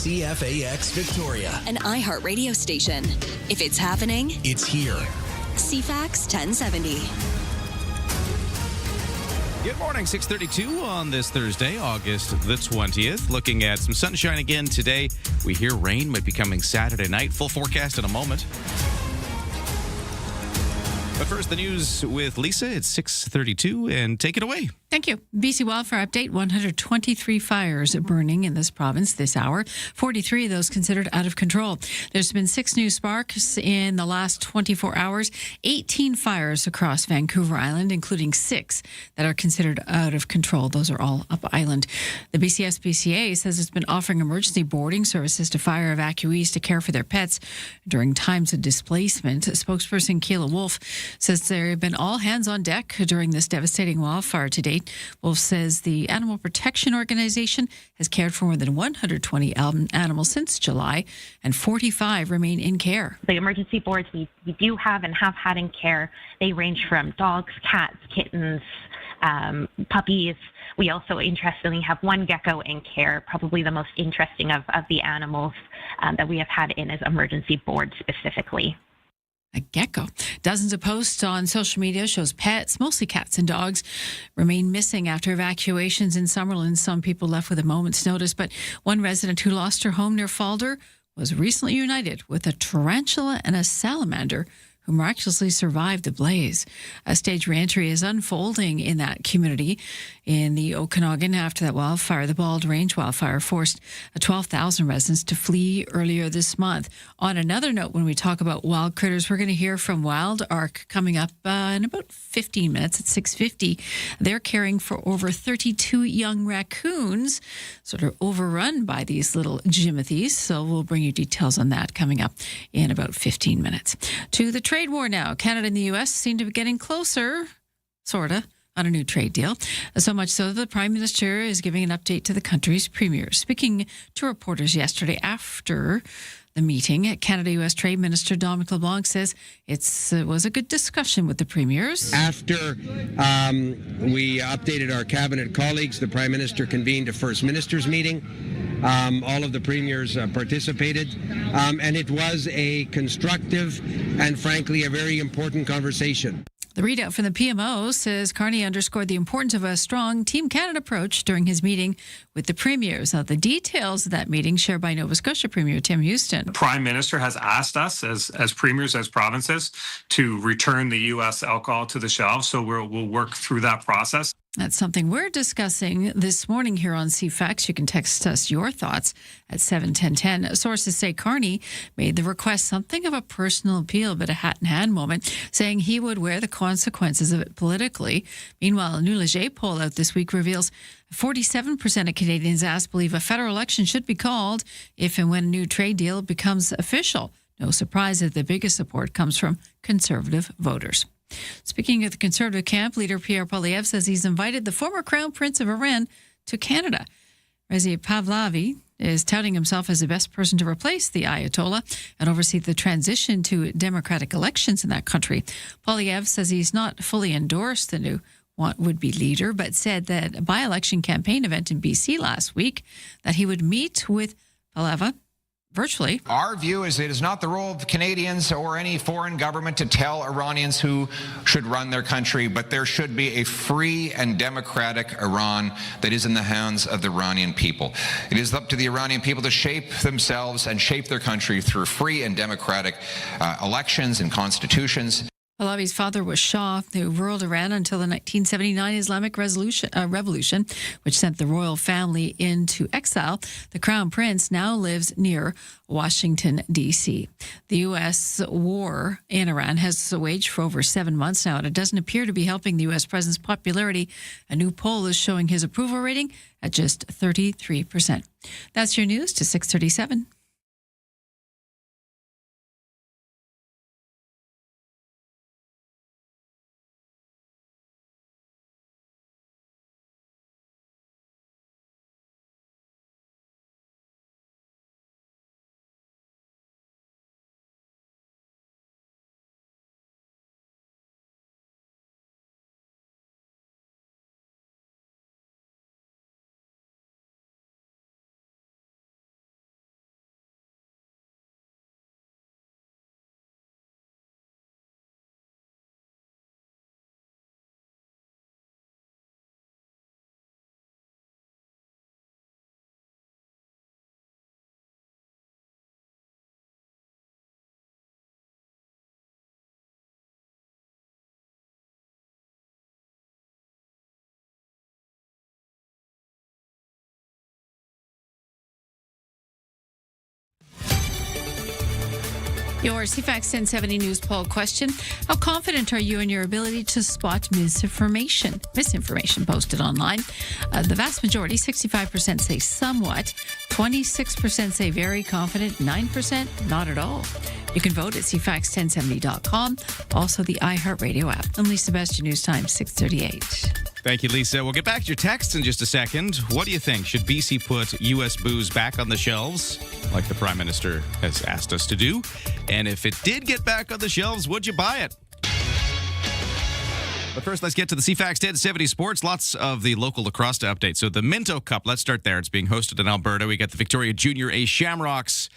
CFAX Victoria. An iHeart radio station. If it's happening, it's here. CFAX 1070. Good morning, 6:32 on this Thursday, August the 20th. Looking at some sunshine again today. We hear rain might be coming Saturday night. Full forecast in a moment. But first, the news with Lisa. It's 6:32, and take it away. Thank you. BC wildfire update, 123 fires burning in this province this hour, 43 of those considered out of control. There's been 6 new sparks in the last 24 hours, 18 fires across Vancouver Island, including 6 that are considered out of control. Those are all up island. The BCSPCA says it's been offering emergency boarding services to fire evacuees to care for their pets during times of displacement. Spokesperson Keila Wolf says there have been all hands on deck during this devastating wildfire to date. Wolf says the Animal Protection Organization has cared for more than 120 animals since July, and 45 remain in care. The emergency boards we do have and have had in care, they range from dogs, cats, kittens, puppies. We also, interestingly, have one gecko in care, probably the most interesting of the animals that we have had in as emergency board specifically. A gecko. Dozens of posts on social media shows pets, mostly cats and dogs, remain missing after evacuations in Summerland. Some people left with a moment's notice, but one resident who lost her home near Falder was recently united with a tarantula and a salamander who miraculously survived the blaze. A stage reentry is unfolding in that community in the Okanagan after that wildfire. The Bald Range wildfire forced 12,000 residents to flee earlier this month. On another note, when we talk about wild critters, we're going to hear from Wild Ark coming up in about 15 minutes at 6:50. They're caring for over 32 young raccoons, sort of overrun by these little jimothies. So we'll bring you details on that coming up in about 15 minutes. To the trade war now. Canada and the U.S. seem to be getting closer, sort of, on a new trade deal. So much so that the Prime Minister is giving an update to the country's premier. Speaking to reporters yesterday after the meeting, Canada-U.S. Trade Minister Dominic LeBlanc says it was a good discussion with the premiers. After we updated our cabinet colleagues, the Prime Minister convened a First Ministers meeting. All of the premiers participated, and it was a constructive and, frankly, a very important conversation. The readout from the PMO says Carney underscored the importance of a strong Team Canada approach during his meeting with the premiers. Now, the details of that meeting shared by Nova Scotia Premier Tim Houston. The Prime Minister has asked us as premiers, as provinces, to return the U.S. alcohol to the shelves. So we'll work through that process. That's something we're discussing this morning here on CFAX. You can text us your thoughts at 71010. Sources say Carney made the request something of a personal appeal, but a hat-in-hand moment, saying he would wear the consequences of it politically. Meanwhile, a new Leger poll out this week reveals 47% of Canadians asked believe a federal election should be called if and when a new trade deal becomes official. No surprise that the biggest support comes from Conservative voters. Speaking of the Conservative camp, leader Pierre Poilievre says he's invited the former Crown Prince of Iran to Canada. Reza Pahlavi is touting himself as the best person to replace the Ayatollah and oversee the transition to democratic elections in that country. Poilievre says he's not fully endorsed the new would-be leader, but said that a by-election campaign event in BC last week that he would meet with Pahlavi virtually. Our view is it is not the role of Canadians or any foreign government to tell Iranians who should run their country, but there should be a free and democratic Iran that is in the hands of the Iranian people. It is up to the Iranian people to shape themselves and shape their country through free and democratic elections and constitutions. Pahlavi's father was Shah, who ruled Iran until the 1979 Islamic Revolution, which sent the royal family into exile. The Crown Prince now lives near Washington, D.C. The U.S. war in Iran has waged for over 7 months now, and it doesn't appear to be helping the U.S. president's popularity. A new poll is showing his approval rating at just 33%. That's your news to 637. Your CFAX 1070 News poll question: how confident are you in your ability to spot misinformation posted online? The vast majority, 65%, say somewhat, 26% say very confident, 9% not at all. You can vote at CFAX1070.com, also the iHeartRadio app. I'm Lisa Best, your news time, 6:38. Thank you, Lisa. We'll get back to your texts in just a second. What do you think? Should BC put U.S. booze back on the shelves, like the Prime Minister has asked us to do? And if it did get back on the shelves, would you buy it? But first, let's get to the CFAX 1070 sports. Lots of the local lacrosse to update. So the Minto Cup, let's start there. It's being hosted in Alberta. We got the Victoria Junior A Shamrocks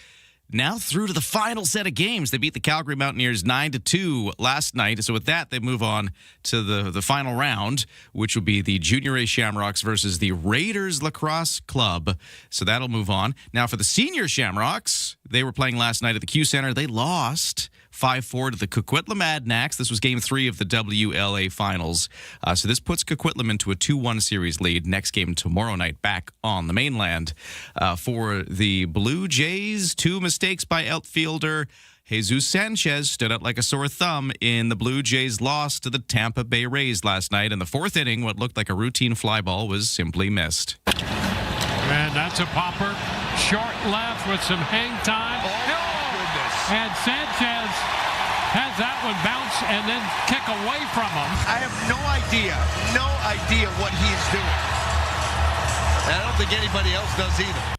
now through to the final set of games. They beat the Calgary Mountaineers 9-2 last night. So with that, they move on to the final round, which will be the Junior A Shamrocks versus the Raiders Lacrosse Club. So that'll move on. Now for the Senior Shamrocks, they were playing last night at the Q Center. They lost 5-4 to the Coquitlam Adnax. This was Game 3 of the WLA Finals. So this puts Coquitlam into a 2-1 series lead. Next game tomorrow night back on the mainland. For the Blue Jays, 2 mistakes by outfielder Jesus Sanchez stood out like a sore thumb in the Blue Jays' loss to the Tampa Bay Rays last night. In the fourth inning, what looked like a routine fly ball was simply missed. And that's a popper. Short left with some hang time. And Sanchez has that one bounce and then kick away from him. I have no idea what he is doing. And I don't think anybody else does either.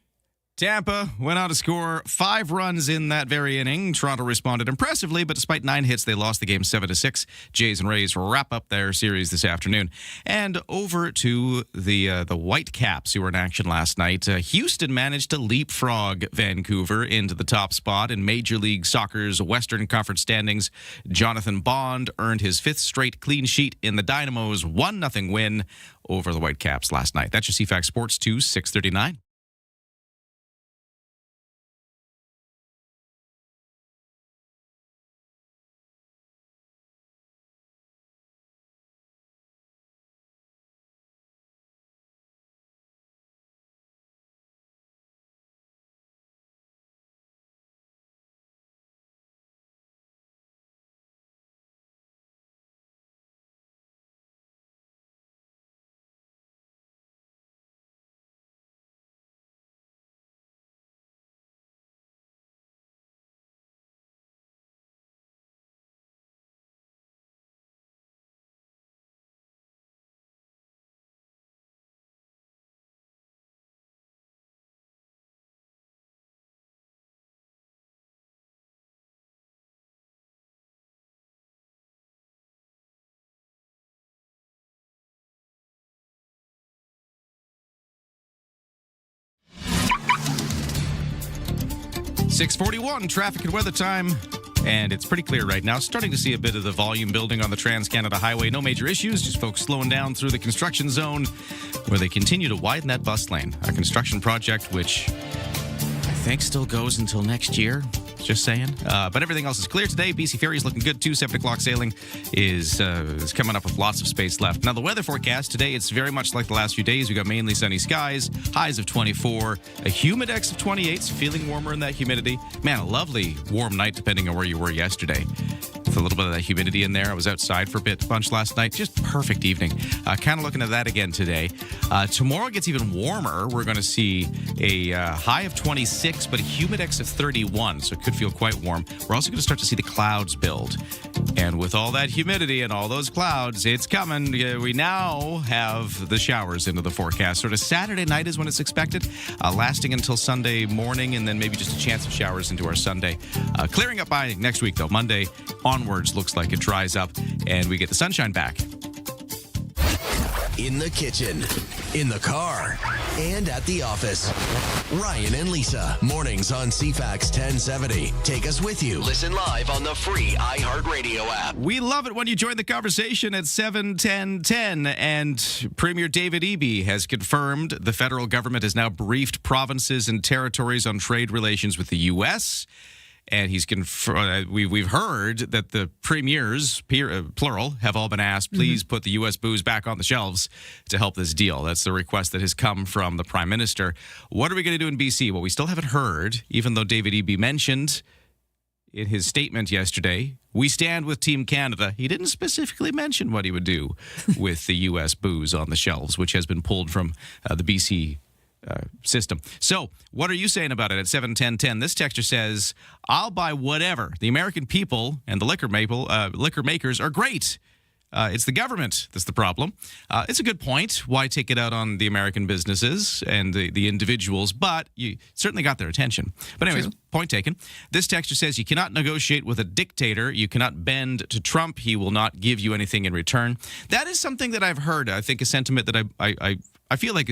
Tampa went on to score 5 runs in that very inning. Toronto responded impressively, but despite 9 hits, they lost the game 7-6. Jays and Rays wrap up their series this afternoon. And over to the Whitecaps, who were in action last night. Houston managed to leapfrog Vancouver into the top spot in Major League Soccer's Western Conference standings. Jonathan Bond earned his 5th straight clean sheet in the Dynamo's 1-0 win over the Whitecaps last night. That's your CFAX Sports 2, 639. .641 traffic and weather time. And it's pretty clear right now. Starting to see a bit of the volume building on the Trans-Canada Highway. No major issues, just folks slowing down through the construction zone where they continue to widen that bus lane. A construction project which I think still goes until next year. Just saying. But everything else is clear today. BC Ferry is looking good too. 7 o'clock sailing is coming up with lots of space left. Now, the weather forecast today, it's very much like the last few days. We got mainly sunny skies, highs of 24, a humidex of 28, so feeling warmer in that humidity. Man, a lovely warm night depending on where you were yesterday. With a little bit of that humidity in there. I was outside for a bunch last night. Just perfect evening. Kind of looking at that again today. Tomorrow gets even warmer. We're going to see a high of 26, but a humidex of 31, so it could feel quite warm. We're also going to start to see the clouds build. And with all that humidity and all those clouds, it's coming. We now have the showers into the forecast. Sort of Saturday night is when it's expected, lasting until Sunday morning, and then maybe just a chance of showers into our Sunday. Clearing up by next week, though. Monday onwards looks like it dries up, and we get the sunshine back. In the kitchen, in the car, and at the office. Ryan and Lisa, mornings on CFAX 1070. Take us with you. Listen live on the free iHeartRadio app. We love it when you join the conversation at 7-10-10. And Premier David Eby has confirmed the federal government has now briefed provinces and territories on trade relations with the U.S., and he's we've heard that the premiers, plural, have all been asked, please put the U.S. booze back on the shelves to help this deal. That's the request that has come from the Prime Minister. What are we going to do in B.C.? Well, we still haven't heard, even though David Eby mentioned in his statement yesterday, we stand with Team Canada. He didn't specifically mention what he would do with the U.S. booze on the shelves, which has been pulled from the B.C. System. So, what are you saying about it at 7-10-10? This texter says, I'll buy whatever. The American people and the liquor makers are great. It's the government that's the problem. It's a good point. Why take it out on the American businesses and the individuals? But you certainly got their attention. But anyways, point taken. This texter says you cannot negotiate with a dictator. You cannot bend to Trump. He will not give you anything in return. That is something that I've heard. I think a sentiment that I feel like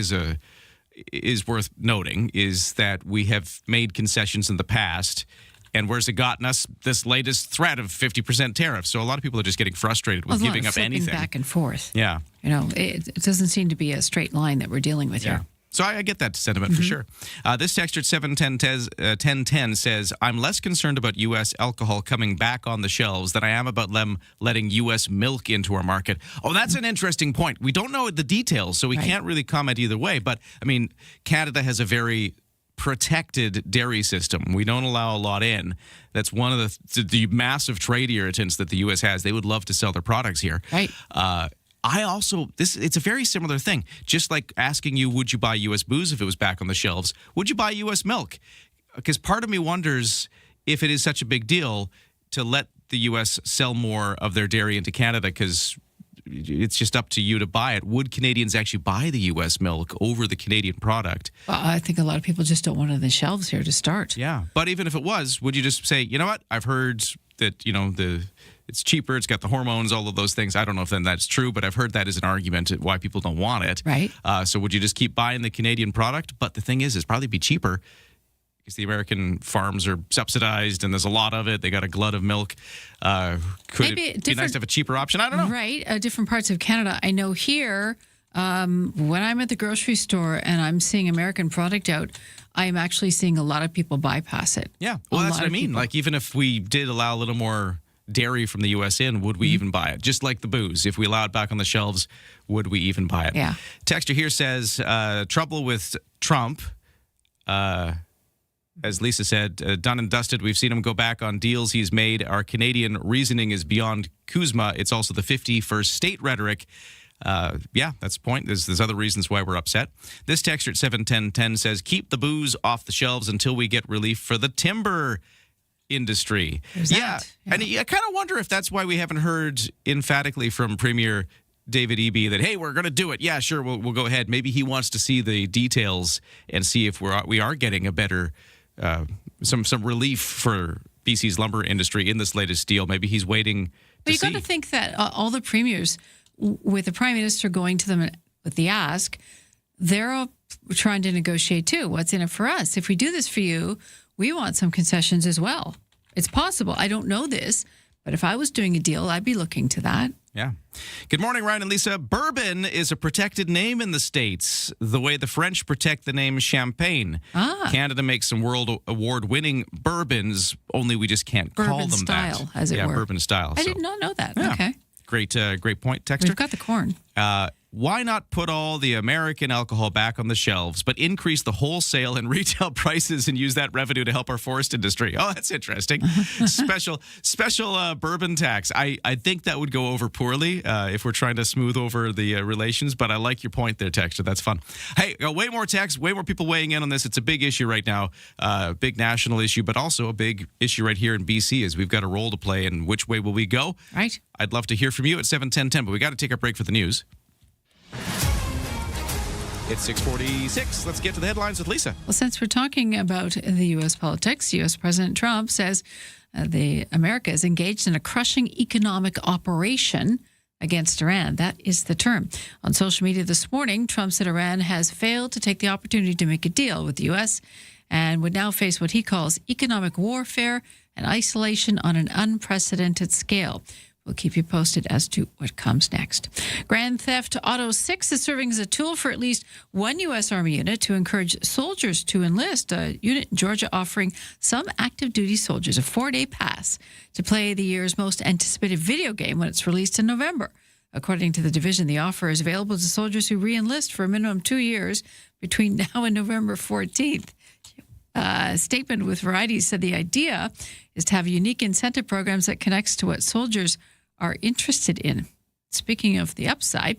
is worth noting is that we have made concessions in the past, and where's it gotten us? This latest threat of 50% tariffs. So a lot of people are just getting frustrated with giving up anything. Back and forth. Yeah. You know, it doesn't seem to be a straight line that we're dealing with here. So I get that sentiment for sure. This texter at 7-10-10 says, I'm less concerned about U.S. alcohol coming back on the shelves than I am about them letting U.S. milk into our market. Oh, that's an interesting point. We don't know the details, so we can't really comment either way. But, I mean, Canada has a very protected dairy system. We don't allow a lot in. That's one of the massive trade irritants that the U.S. has. They would love to sell their products here. Right. It's a very similar thing. Just like asking you, would you buy U.S. booze if it was back on the shelves? Would you buy U.S. milk? Because part of me wonders if it is such a big deal to let the U.S. sell more of their dairy into Canada, because it's just up to you to buy it. Would Canadians actually buy the U.S. milk over the Canadian product? Well, I think a lot of people just don't want it on the shelves here to start. Yeah. But even if it was, would you just say, you know what? I've heard that, it's cheaper, it's got the hormones, all of those things. I don't know if then that's true, but I've heard that as an argument why people don't want it. Right. So would you just keep buying the Canadian product? But the thing is, it's probably be cheaper because the American farms are subsidized and there's a lot of it. They got a glut of milk. Could it be nice to have a cheaper option? I don't know. Right. Different parts of Canada. I know here, when I'm at the grocery store and I'm seeing American product out, I am actually seeing a lot of people bypass it. Yeah. Well, that's what I mean. Like, even if we did allow a little more dairy from the U.S. in, would we even buy it? Just like the booze. If we allow it back on the shelves, would we even buy it? Yeah. Texter here says, trouble with Trump. As Lisa said, done and dusted. We've seen him go back on deals he's made. Our Canadian reasoning is beyond Kuzma. It's also the 51st state rhetoric. Yeah, that's the point. There's other reasons why we're upset. This texter at 71010 says, keep the booze off the shelves until we get relief for the timber industry. Yeah. And I kind of wonder if that's why we haven't heard emphatically from Premier David Eby that, hey, we're going to do it. Yeah, sure, we'll go ahead. Maybe he wants to see the details and see if we are getting a better, some relief for BC's lumber industry in this latest deal. Maybe he's waiting But you got to think that all the premiers, with the Prime Minister going to them with the ask, they're all trying to negotiate too. What's in it for us? If we do this for you, we want some concessions as well. It's possible. I don't know this, but if I was doing a deal, I'd be looking to that. Yeah. Good morning, Ryan and Lisa. Bourbon is a protected name in the States, the way the French protect the name champagne. Canada makes some world award-winning bourbons, only we just can't call them style, that. As it were. Bourbon style. I did not know that. Yeah. Okay. Great point, texter. We've got the corn. Why not put all the American alcohol back on the shelves, but increase the wholesale and retail prices and use that revenue to help our forest industry? Oh, that's interesting. Special bourbon tax. I think that would go over poorly if we're trying to smooth over the relations, but I like your point there, texter. That's fun. Hey, way more text, way more people weighing in on this. It's a big issue right now, big national issue, but also a big issue right here in BC as we've got a role to play, and which way will we go? Right. I'd love to hear from you at 71010, but we got to take a break for the news. It's 6:46. Let's get to the headlines with Lisa. Well, since we're talking about the U.S. politics, U.S. President Trump says America is engaged in a crushing economic operation against Iran. That is the term. On social media this morning, Trump said Iran has failed to take the opportunity to make a deal with the U.S. and would now face what he calls economic warfare and isolation on an unprecedented scale. We'll keep you posted as to what comes next. Grand Theft Auto 6 is serving as a tool for at least one U.S. Army unit to encourage soldiers to enlist. A unit in Georgia offering some active duty soldiers a 4-day pass to play the year's most anticipated video game when it's released in November. According to the division, the offer is available to soldiers who re-enlist for a minimum 2 years between now and November 14th. A statement with Variety said the idea is to have unique incentive programs that connects to what soldiers are interested in. Speaking of the upside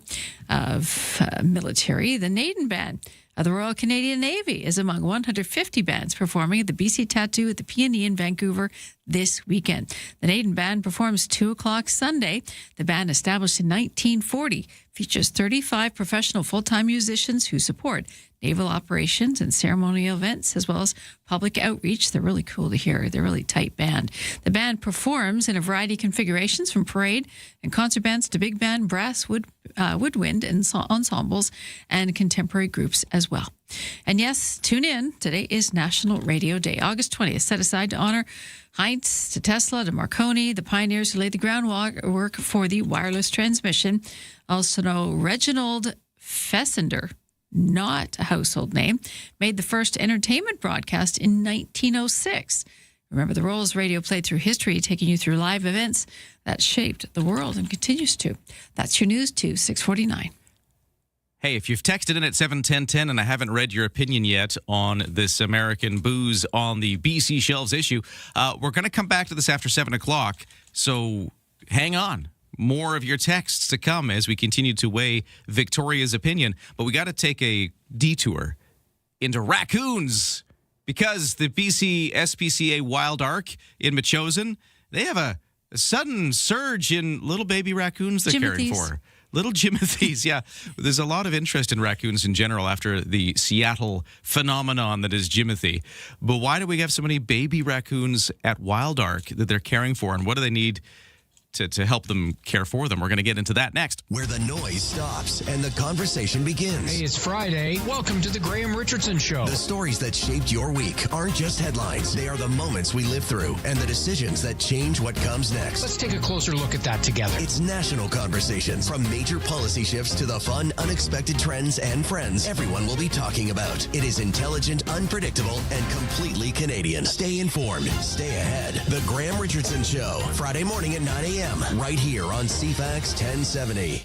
of military, the Naden Band of the Royal Canadian Navy is among 150 bands performing at the BC Tattoo at the PNE in Vancouver this weekend. The Naden Band performs 2 o'clock Sunday. The band, established in 1940, features 35 professional full-time musicians who support naval operations and ceremonial events, as well as public outreach. They're really cool to hear. They're a really tight band. The band performs in a variety of configurations, from parade and concert bands to big band, brass, woodwind and ensembles, and contemporary groups as well. And yes, tune in. Today is National Radio Day, August 20th, set aside to honor Heinz, to Tesla, to Marconi, the pioneers who laid the groundwork for the wireless transmission. Also know Reginald Fessender, not a household name, made the first entertainment broadcast in 1906. Remember, the roles radio played through history, taking you through live events that shaped the world and continues to. That's your news to 649. Hey, if you've texted in at 71010 and I haven't read your opinion yet on this American booze on the BC shelves issue, we're going to come back to this after 7 o'clock, so hang on. More of your texts to come as we continue to weigh Victoria's opinion. But we got to take a detour into raccoons, because the BC SPCA Wild Ark in Metchosin, they have a sudden surge in little baby raccoons they're caring for. Little Jimothys, yeah. There's a lot of interest in raccoons in general after the Seattle phenomenon that is Jimothy. But why do we have so many baby raccoons at Wild Ark that they're caring for, and what do they need to help them care for them? We're going to get into that next. Where the noise stops and the conversation begins. Hey, it's Friday. Welcome to the Graham Richardson Show. The stories that shaped your week aren't just headlines. They are the moments we live through and the decisions that change what comes next. Let's take a closer look at that together. It's national conversations. From major policy shifts to the fun, unexpected trends and friends everyone will be talking about. It is intelligent, unpredictable, and completely Canadian. Stay informed. Stay ahead. The Graham Richardson Show. Friday morning at 9 a.m. right here on CFAX 1070.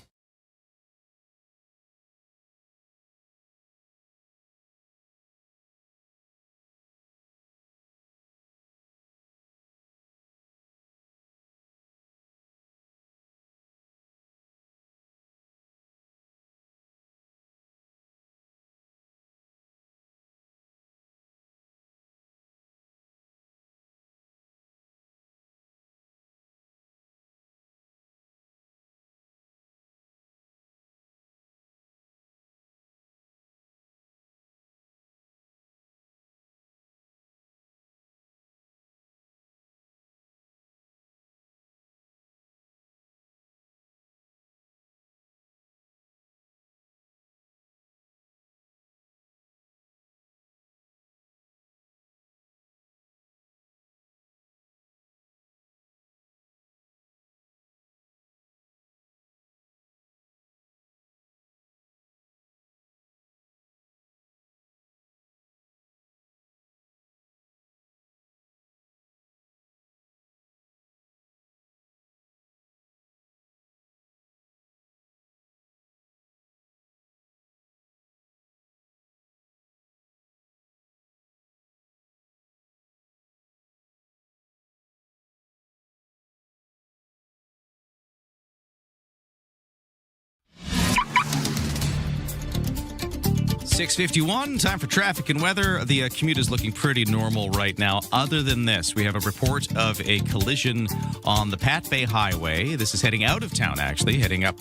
.651, time for traffic and weather. The commute is looking pretty normal right now. Other than this, we have a report of a collision on the Pat Bay Highway. This is heading out of town, actually, heading up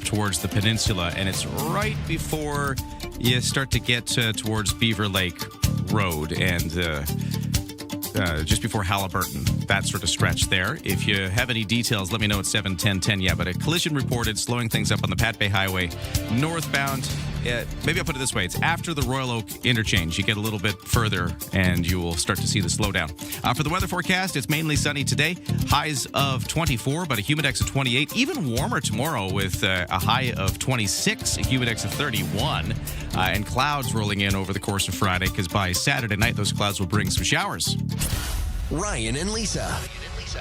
towards the peninsula, and it's right before you start to get towards Beaver Lake Road and just before Halliburton, that sort of stretch there. If you have any details, let me know at 71010. Yeah, but a collision reported, slowing things up on the Pat Bay Highway northbound. Maybe I'll put it this way. It's after the Royal Oak interchange. You get a little bit further, and you will start to see the slowdown. For the weather forecast, it's mainly sunny today. Highs of 24, but a humidex of 28. Even warmer tomorrow with a high of 26, a humidex of 31. And clouds rolling in over the course of Friday, because by Saturday night, those clouds will bring some showers. Ryan and Lisa.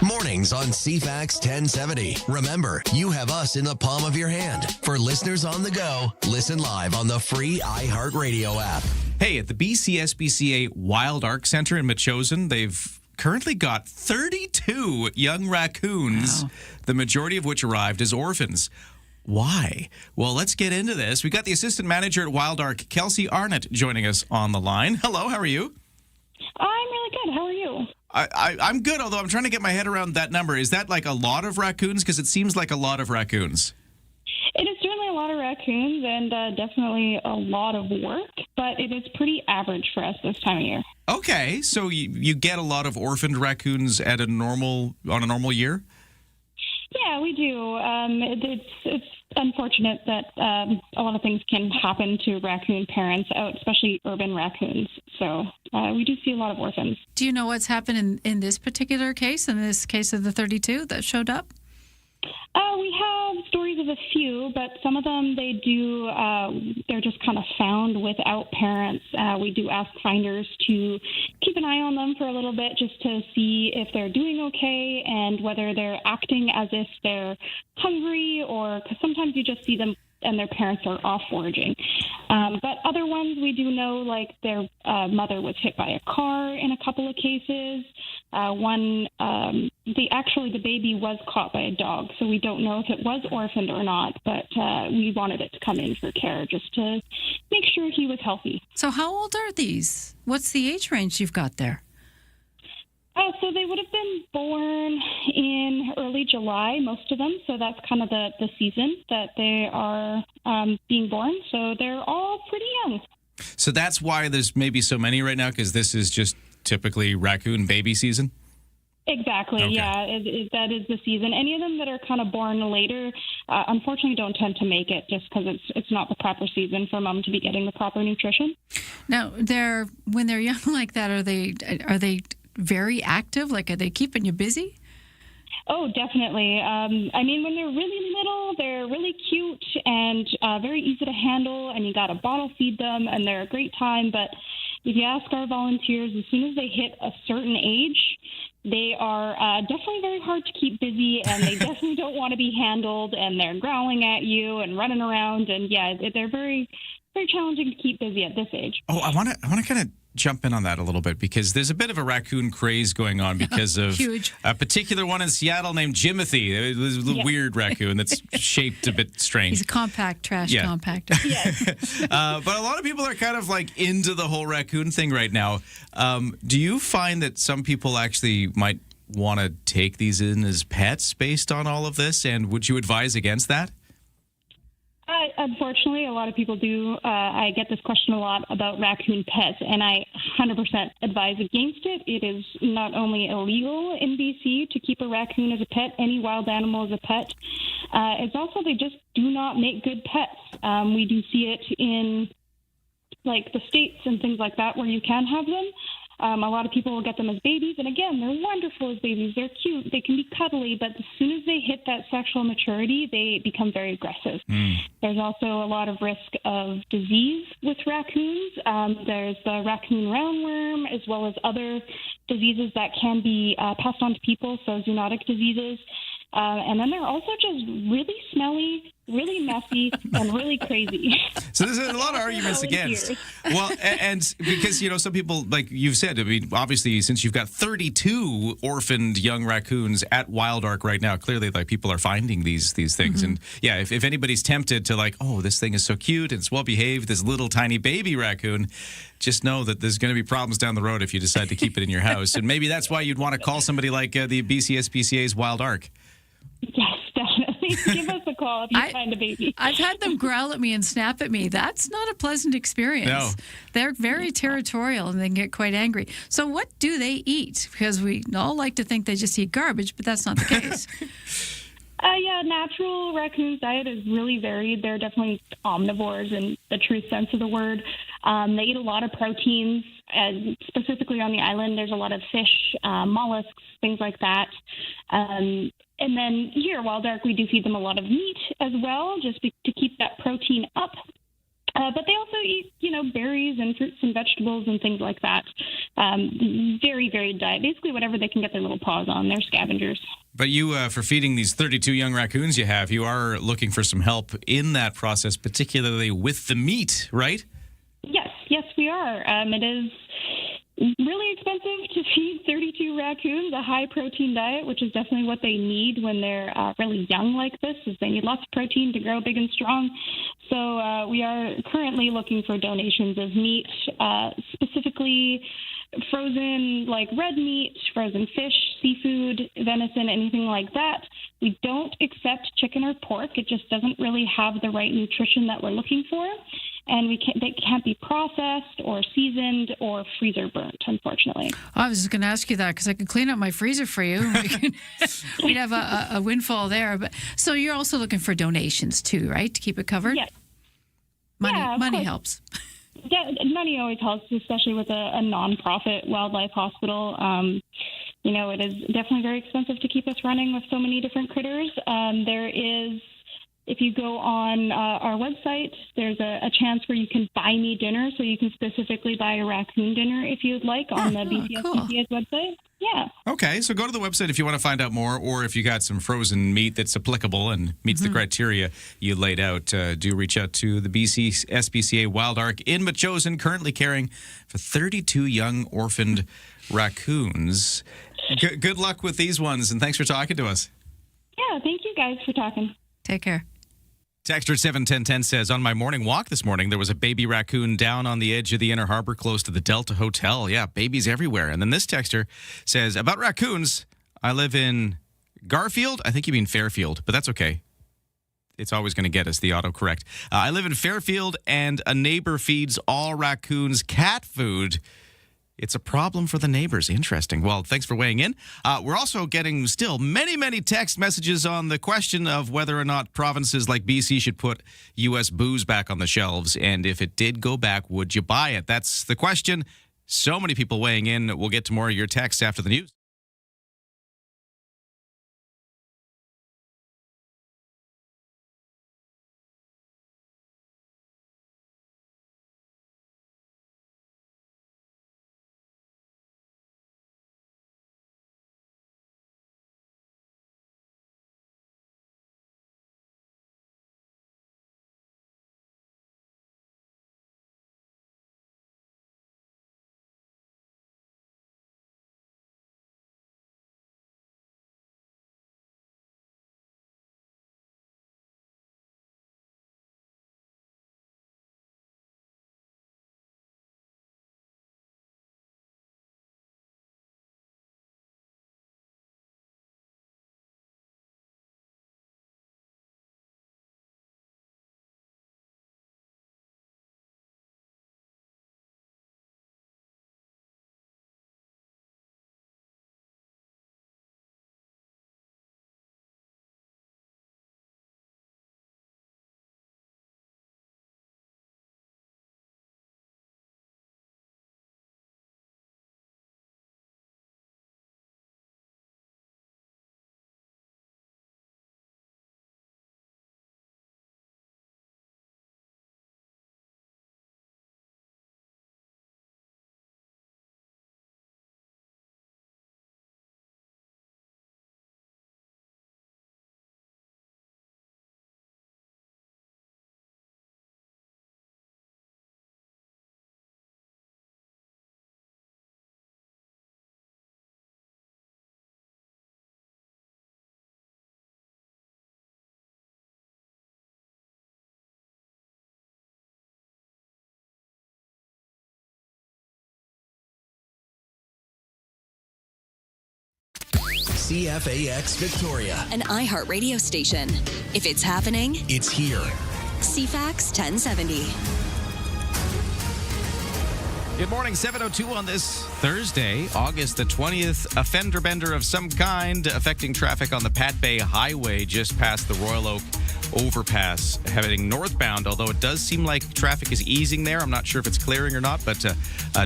Mornings on CFAX 1070. Remember, you have us in the palm of your hand. For listeners on the go, listen live on the free iHeartRadio app. Hey, at the BCSBCA Wild Ark Center in Metchosin, they've currently got 32 young raccoons, the majority of which arrived as orphans. Why? Well, let's get into this. We got the assistant manager at Wild Ark, Kelsey Arnott, joining us on the line. Hello, how are you? I'm really good. How are you? I'm good, although I'm trying to get my head around that number. Is that like a lot of raccoons? Because it seems like a lot of raccoons. It is certainly a lot of raccoons and definitely a lot of work, but it is pretty average for us this time of year. Okay, so you get a lot of orphaned raccoons on a normal year? Yeah, we do. It's unfortunate that a lot of things can happen to raccoon parents out, especially urban raccoons. So we do see a lot of orphans. Do you know what's happened in this particular case, in this case of the 32 that showed up? We have stories of a few, but some of them they're just kind of found without parents. We do ask finders to keep an eye on them for a little bit just to see if they're doing okay and whether they're acting as if they're hungry, or because sometimes you just see them and their parents are off foraging. But other ones we do know, like their mother was hit by a car in a couple of cases. The baby was caught by a dog, so we don't know if it was orphaned or not, but we wanted it to come in for care just to make sure he was healthy. So how old are these? What's the age range you've got there? So they would have been born in early July, most of them. So that's kind of the season that they are being born. So they're all pretty young. So that's why there's maybe so many right now, because this is just typically raccoon baby season? Exactly, Okay. yeah. That is the season. Any of them that are kind of born later, unfortunately, don't tend to make it just because it's not the proper season for mom to be getting the proper nutrition. Now, when they're young like that, are they very active? Like, are they keeping you busy? Oh, definitely. I mean, when they're really little, they're really cute and very easy to handle, and you got to bottle feed them, and they're a great time. But if you ask our volunteers, as soon as they hit a certain age, they are definitely very hard to keep busy, and they definitely don't want to be handled, and they're growling at you and running around, and yeah, they're very, very challenging to keep busy at this age. Oh, I want to kind of jump in on that a little bit, because there's a bit of a raccoon craze going on because of Huge. a particular one in Seattle named Jimothy. It was a little weird raccoon that's shaped a bit strange. He's a compact trash compactor. But a lot of people are kind of like into the whole raccoon thing right now. Do you find that some people actually might want to take these in as pets based on all of this? And would you advise against that? Unfortunately, a lot of people do. I get this question a lot about raccoon pets, and I 100% advise against it. It is not only illegal in BC to keep a raccoon as a pet, any wild animal as a pet. It's also they just do not make good pets. We do see it in like the States and things like that where you can have them. A lot of people will get them as babies, and again, they're wonderful as babies. They're cute. They can be cuddly, but as soon as they hit that sexual maturity, they become very aggressive. There's also a lot of risk of disease with raccoons. There's the raccoon roundworm, as well as other diseases that can be passed on to people, so zoonotic diseases. And then they're also just really smelly, really messy, and really crazy. So there's a lot of arguments against. Well, and because, you know, some people, like you've said, I mean, obviously, since you've got 32 orphaned young raccoons at Wild Ark right now, clearly, like, people are finding these things. And yeah, if anybody's tempted to like, oh, this thing is so cute, it's well behaved, this little tiny baby raccoon, just know that there's going to be problems down the road if you decide to keep it in your house. And maybe that's why you'd want to call somebody like the BC SPCA's Wild Ark. Yes, definitely. Give us a call if you find a baby. I've had them growl at me and snap at me. That's not a pleasant experience. No. They're very territorial and they can get quite angry. So what do they eat? Because we all like to think they just eat garbage, but that's not the case. Yeah, natural raccoons' diet is really varied. They're definitely omnivores in the true sense of the word. They eat a lot of proteins, and specifically on the island, there's a lot of fish, mollusks, things like that. And then here at Wild Ark, we do feed them a lot of meat as well, just to keep that protein up. But they also eat, you know, berries and fruits and vegetables and things like that. Very varied diet. Basically, whatever they can get their little paws on. They're scavengers. But you, for feeding these 32 young raccoons you have, you are looking for some help in that process, particularly with the meat, right? Yes, we are. It is really expensive to feed 32 raccoons a high-protein diet, which is definitely what they need when they're really young like this, is they need lots of protein to grow big and strong. So we are currently looking for donations of meat, specifically frozen, like red meat, frozen fish, seafood, venison, anything like that. We don't accept chicken or pork. It just doesn't really have the right nutrition that we're looking for. And they can't be processed or seasoned or freezer burnt, unfortunately. I was just going to ask you that because I could clean up my freezer for you. We'd have a windfall there. But so you're also looking for donations too, right, to keep it covered? Yes. Money helps. Yeah, money always helps, especially with a nonprofit wildlife hospital. You know, it is definitely very expensive to keep us running with so many different critters. There is, if you go on our website, there's a chance where you can buy me dinner, so you can specifically buy a raccoon dinner if you'd like on the BCSPCA's website. Yeah. Okay, so go to the website if you want to find out more, or if you got some frozen meat that's applicable and meets the criteria you laid out, do reach out to the BC SPCA Wild Ark in Metchosin, currently caring for 32 young orphaned raccoons. Good luck with these ones, and thanks for talking to us. Yeah, thank you guys for talking. Take care. Texter 71010 says, on my morning walk this morning, there was a baby raccoon down on the edge of the Inner Harbor close to the Delta Hotel. Yeah, babies everywhere. And then this texter says, about raccoons, I live in Garfield. I think you mean Fairfield, but that's okay. It's always going to get us the autocorrect. I live in Fairfield, and a neighbor feeds all raccoons cat food. It's a problem for the neighbors. Interesting. Well, thanks for weighing in. We're also getting still many, many text messages on the question of whether or not provinces like BC should put U.S. booze back on the shelves. And if it did go back, would you buy it? That's the question. So many people weighing in. We'll get to more of your texts after the news. CFAX Victoria, An iHeart radio station. If it's happening, it's here. CFAX 1070. Good morning, 7:02 on this Thursday, August the 20th. A fender bender of some kind affecting traffic on the Pat Bay Highway just past the Royal Oak overpass heading northbound, although it does seem like traffic is easing there. I'm not sure if it's clearing or not, but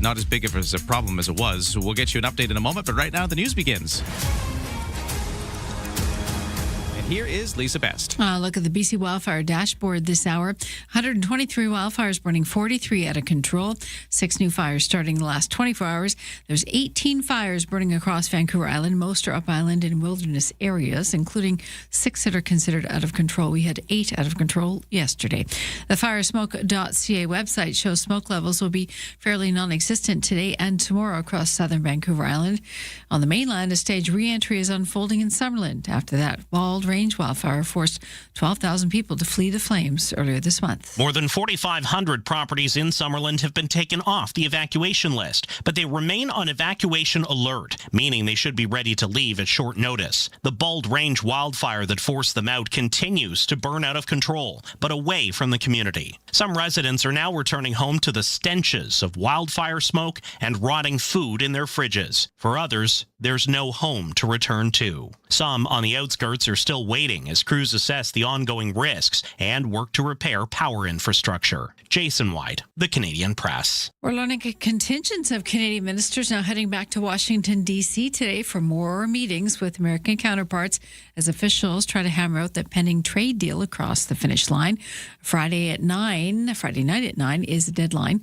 not as big of a problem as it was. So we'll get you an update in a moment, but right now the news begins. Here is Lisa Best. Look at the BC wildfire dashboard this hour. 123 wildfires burning, 43 out of control. 6 new fires starting the last 24 hours. There's 18 fires burning across Vancouver Island. Most are up island and wilderness areas, including 6 that are considered out of control. We had 8 out of control yesterday. The firesmoke.ca website shows smoke levels will be fairly non-existent today and tomorrow across southern Vancouver Island. On the mainland, a staged re-entry is unfolding in Summerland. After that, Bald Range wildfire forced 12,000 people to flee the flames earlier this month. More than 4,500 properties in Summerland have been taken off the evacuation list, but they remain on evacuation alert, meaning they should be ready to leave at short notice. The Bald Range wildfire that forced them out continues to burn out of control, but away from the community. Some residents are now returning home to the stenches of wildfire smoke and rotting food in their fridges. For others, there's no home to return to. Some on the outskirts are still waiting as crews assess the ongoing risks and work to repair power infrastructure. Jason White, The Canadian Press. We're learning a contingent of Canadian ministers now heading back to Washington, D.C. today for more meetings with American counterparts as officials try to hammer out the pending trade deal across the finish line. Friday night at 9 is the deadline.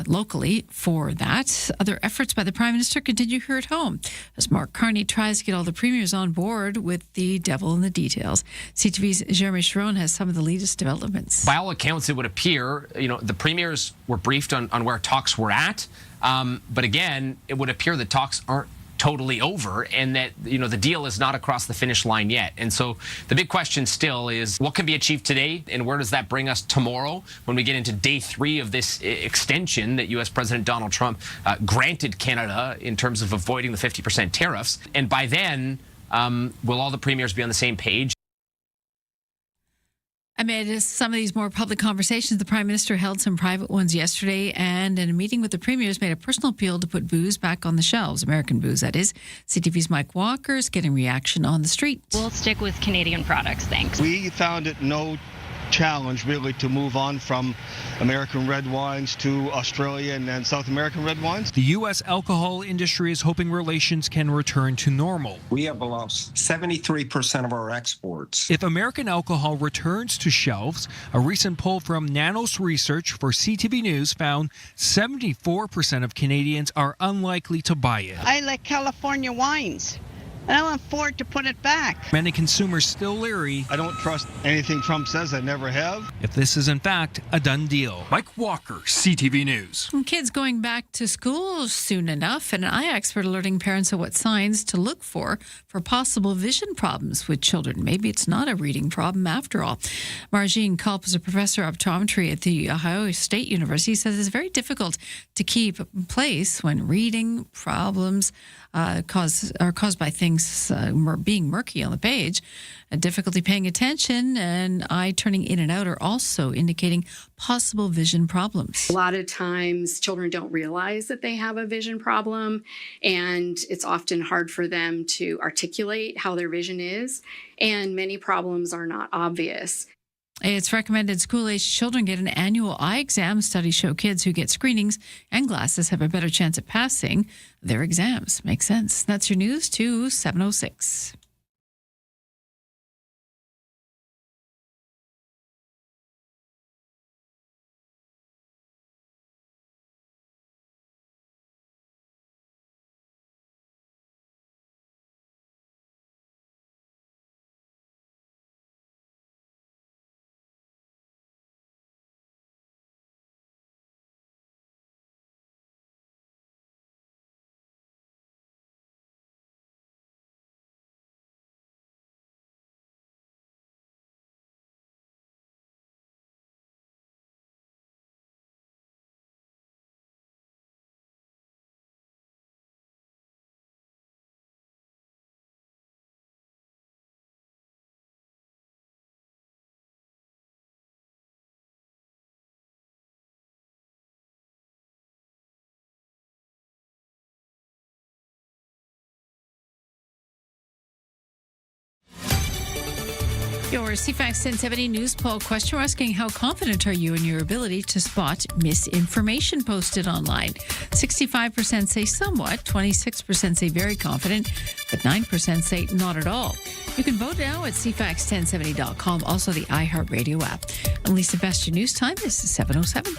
Locally for that. Other efforts by the Prime Minister continue here at home as Mark Carney tries to get all the premiers on board with the devil in the details. CTV's Jeremy Sharon has some of the latest developments. By all accounts, it would appear, the premiers were briefed on where talks were at. But again, it would appear that talks aren't totally over, and that the deal is not across the finish line yet. And so the big question still is what can be achieved today, and where does that bring us tomorrow when we get into day 3 of this extension that U.S. President Donald Trump granted Canada in terms of avoiding the 50% tariffs. And by then, will all the premiers be on the same page? Amid some of these more public conversations, the Prime Minister held some private ones yesterday, and in a meeting with the premiers made a personal appeal to put booze back on the shelves, American booze, that is. CTV's Mike Walker's getting reaction on the street. We'll stick with Canadian products, thanks. We found it no challenge really to move on from American red wines to Australian and South American red wines. The U.S. alcohol industry is hoping relations can return to normal. We have lost 73% of our exports. If American alcohol returns to shelves, a recent poll from Nanos Research for CTV News found 74% of Canadians are unlikely to buy it. I like California wines, and I want Ford to put it back. Many consumers still leery. I don't trust anything Trump says. I never have. If this is in fact a done deal. Mike Walker, CTV News. Kids going back to school soon enough, and an eye expert alerting parents of what signs to look for possible vision problems with children. Maybe it's not a reading problem after all. Margine Culp is a professor of optometry at the Ohio State University. Says it's very difficult to keep place when reading problems are caused by things being murky on the page. Difficulty paying attention and eye turning in and out are also indicating possible vision problems. A lot of times children don't realize that they have a vision problem, and it's often hard for them to articulate how their vision is, and many problems are not obvious. It's recommended school-aged children get an annual eye exam. Studies show kids who get screenings and glasses have a better chance at passing their exams. Makes sense. That's your news to 7:06. Your CFAX 1070 news poll question. We're asking, how confident are you in your ability to spot misinformation posted online? 65% say somewhat, 26% say very confident, but 9% say not at all. You can vote now at cfax1070.com, also the iHeartRadio app. And Lisa Best, your news time is 7:07.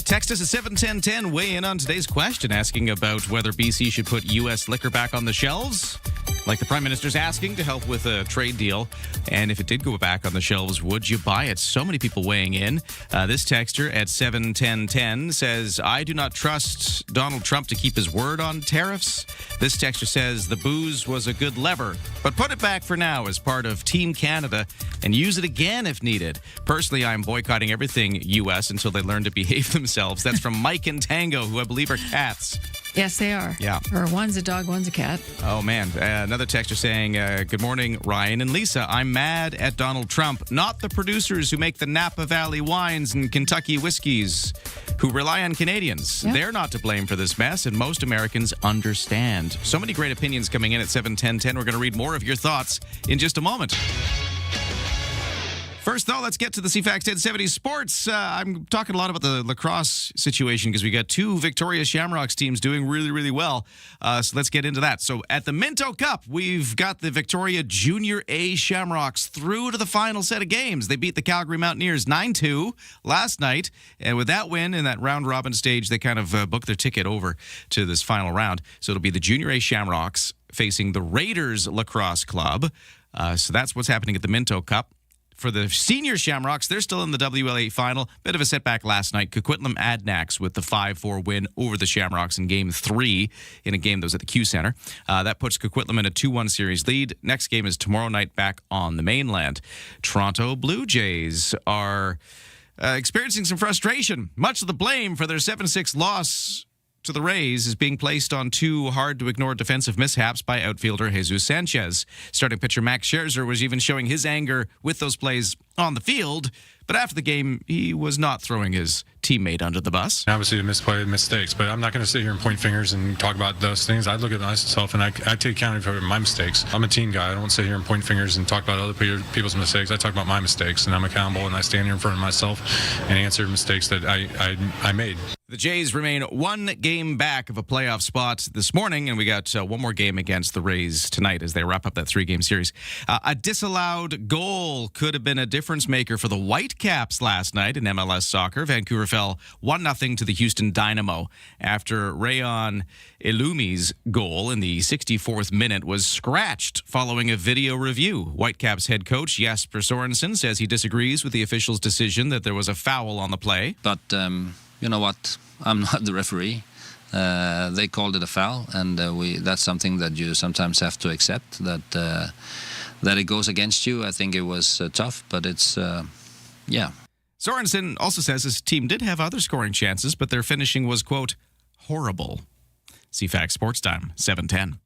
Text us at 71010. Weigh in on today's question, asking about whether BC should put U.S. liquor back on the shelves, like the Prime Minister's asking, to help with a trade deal. And if it did go back on the shelves, would you buy it? So many people weighing in. This texter at 71010 says, I do not trust Donald Trump to keep his word on tariffs. This texter says, the booze was a good lever, but put it back for now as part of Team Canada and use it again if needed. Personally, I'm boycotting everything U.S. until they learn to behave themselves. That's from Mike and Tango, who I believe are cats. Yes, they are. Yeah. Or one's a dog, one's a cat. Oh, man. Another texter saying, good morning, Ryan and Lisa. I'm mad at Donald Trump, not the producers who make the Napa Valley wines and Kentucky whiskeys, who rely on Canadians. Yep. They're not to blame for this mess, and most Americans understand. So many great opinions coming in at 71010. We're going to read more of your thoughts in just a moment. First, though, let's get to the CFAX 1070 sports. I'm talking a lot about the lacrosse situation because we got two Victoria Shamrocks teams doing really, really well. So let's get into that. So at the Minto Cup, we've got the Victoria Junior A Shamrocks through to the final set of games. They beat the Calgary Mountaineers 9-2 last night. And with that win in that round-robin stage, they kind of booked their ticket over to this final round. So it'll be the Junior A Shamrocks facing the Raiders Lacrosse Club. So that's what's happening at the Minto Cup. For the senior Shamrocks, they're still in the WLA final. Bit of a setback last night. Coquitlam Adnax with the 5-4 win over the Shamrocks in Game 3 in a game that was at the Q Center. That puts Coquitlam in a 2-1 series lead. Next game is tomorrow night back on the mainland. Toronto Blue Jays are experiencing some frustration. Much of the blame for their 7-6 loss to the Rays is being placed on two hard-to-ignore defensive mishaps by outfielder Jesus Sanchez. Starting pitcher Max Scherzer was even showing his anger with those plays on the field, but after the game, he was not throwing his teammate under the bus. Obviously, a misplay, mistakes, but I'm not going to sit here and point fingers and talk about those things. I look at myself and I take accountability for my mistakes. I'm a team guy. I don't sit here and point fingers and talk about other people's mistakes. I talk about my mistakes, and I'm accountable, and I stand here in front of myself and answer mistakes that I made. The Jays remain one game back of a playoff spot this morning, and we got one more game against the Rays tonight as they wrap up that 3-game series. A disallowed goal could have been a difference maker for the Whitecaps last night in MLS soccer. Vancouver fell 1-0 to the Houston Dynamo after Rayon Elumi's goal in the 64th minute was scratched following a video review. Whitecaps head coach Jesper Sorensen says he disagrees with the official's decision that there was a foul on the play. But you know what? I'm not the referee. They called it a foul, and that's something that you sometimes have to accept, that it goes against you. I think it was tough, but it's, yeah. Sorensen also says his team did have other scoring chances, but their finishing was, quote, horrible. CFAX Sports Time, 7:10.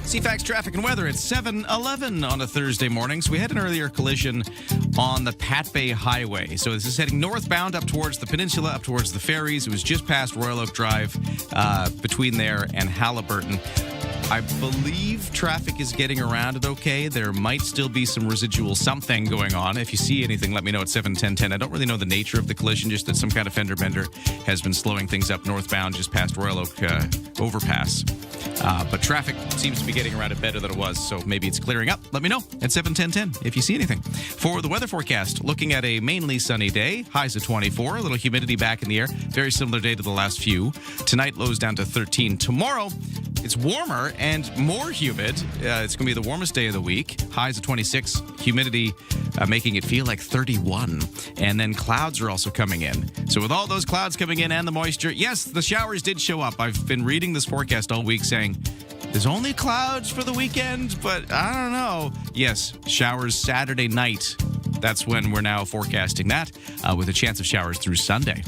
CFAX traffic and weather at 7:11 on a Thursday morning. So we had an earlier collision on the Pat Bay Highway. So this is heading northbound up towards the peninsula, up towards the ferries. It was just past Royal Oak Drive, between there and Halliburton. I believe traffic is getting around it okay. There might still be some residual something going on. If you see anything, let me know at 7:10:10. I don't really know the nature of the collision, just that some kind of fender bender has been slowing things up northbound just past Royal Oak overpass. But traffic seems to be getting around it better than it was, so maybe it's clearing up. Let me know at 7:10:10 if you see anything. For the weather forecast, looking at a mainly sunny day, highs of 24, a little humidity back in the air, very similar day to the last few. Tonight, lows down to 13. Tomorrow, it's warmer and more humid. It's going to be the warmest day of the week. Highs of 26, humidity making it feel like 31. And then clouds are also coming in. So with all those clouds coming in and the moisture, yes, the showers did show up. I've been reading this forecast all week saying, there's only clouds for the weekend, but I don't know. Yes, showers Saturday night. That's when we're now forecasting that, with a chance of showers through Sunday.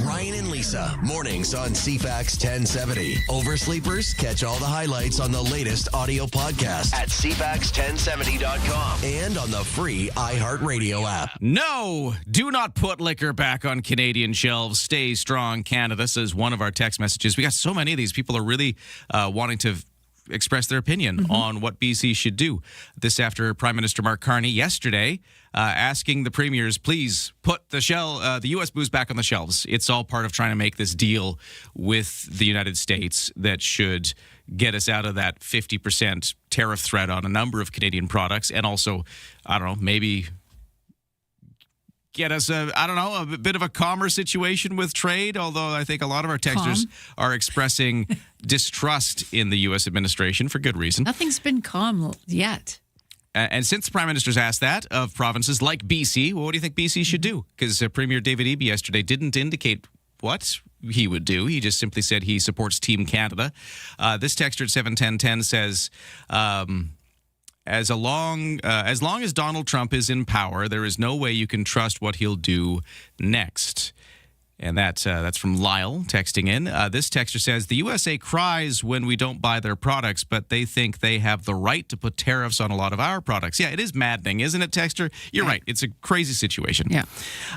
Ryan and Lisa, mornings on CFAX 1070. Oversleepers, catch all the highlights on the latest audio podcast at CFAX1070.com and on the free iHeartRadio app. No, do not put liquor back on Canadian shelves. Stay strong, Canada, says one of our text messages. We got so many of these. People are really wanting to express their opinion on what BC should do. This after Prime Minister Mark Carney yesterday asking the premiers, please put the U.S. booze back on the shelves. It's all part of trying to make this deal with the United States that should get us out of that 50% tariff threat on a number of Canadian products, and also, I don't know, maybe get us a bit of a calmer situation with trade, although I think a lot of our texters are expressing distrust in the U.S. administration for good reason. Nothing's been calm yet. And since the Prime Minister's asked that of provinces like BC, well, what do you think BC should do? Because Premier David Eby yesterday didn't indicate what he would do. He just simply said he supports Team Canada. This texter at 71010 says, as long as Donald Trump is in power, there is no way you can trust what he'll do next. And that's from Lyle texting in. This texter says, the USA cries when we don't buy their products, but they think they have the right to put tariffs on a lot of our products. Yeah, it is maddening, isn't it, texter? You're right. It's a crazy situation. Yeah.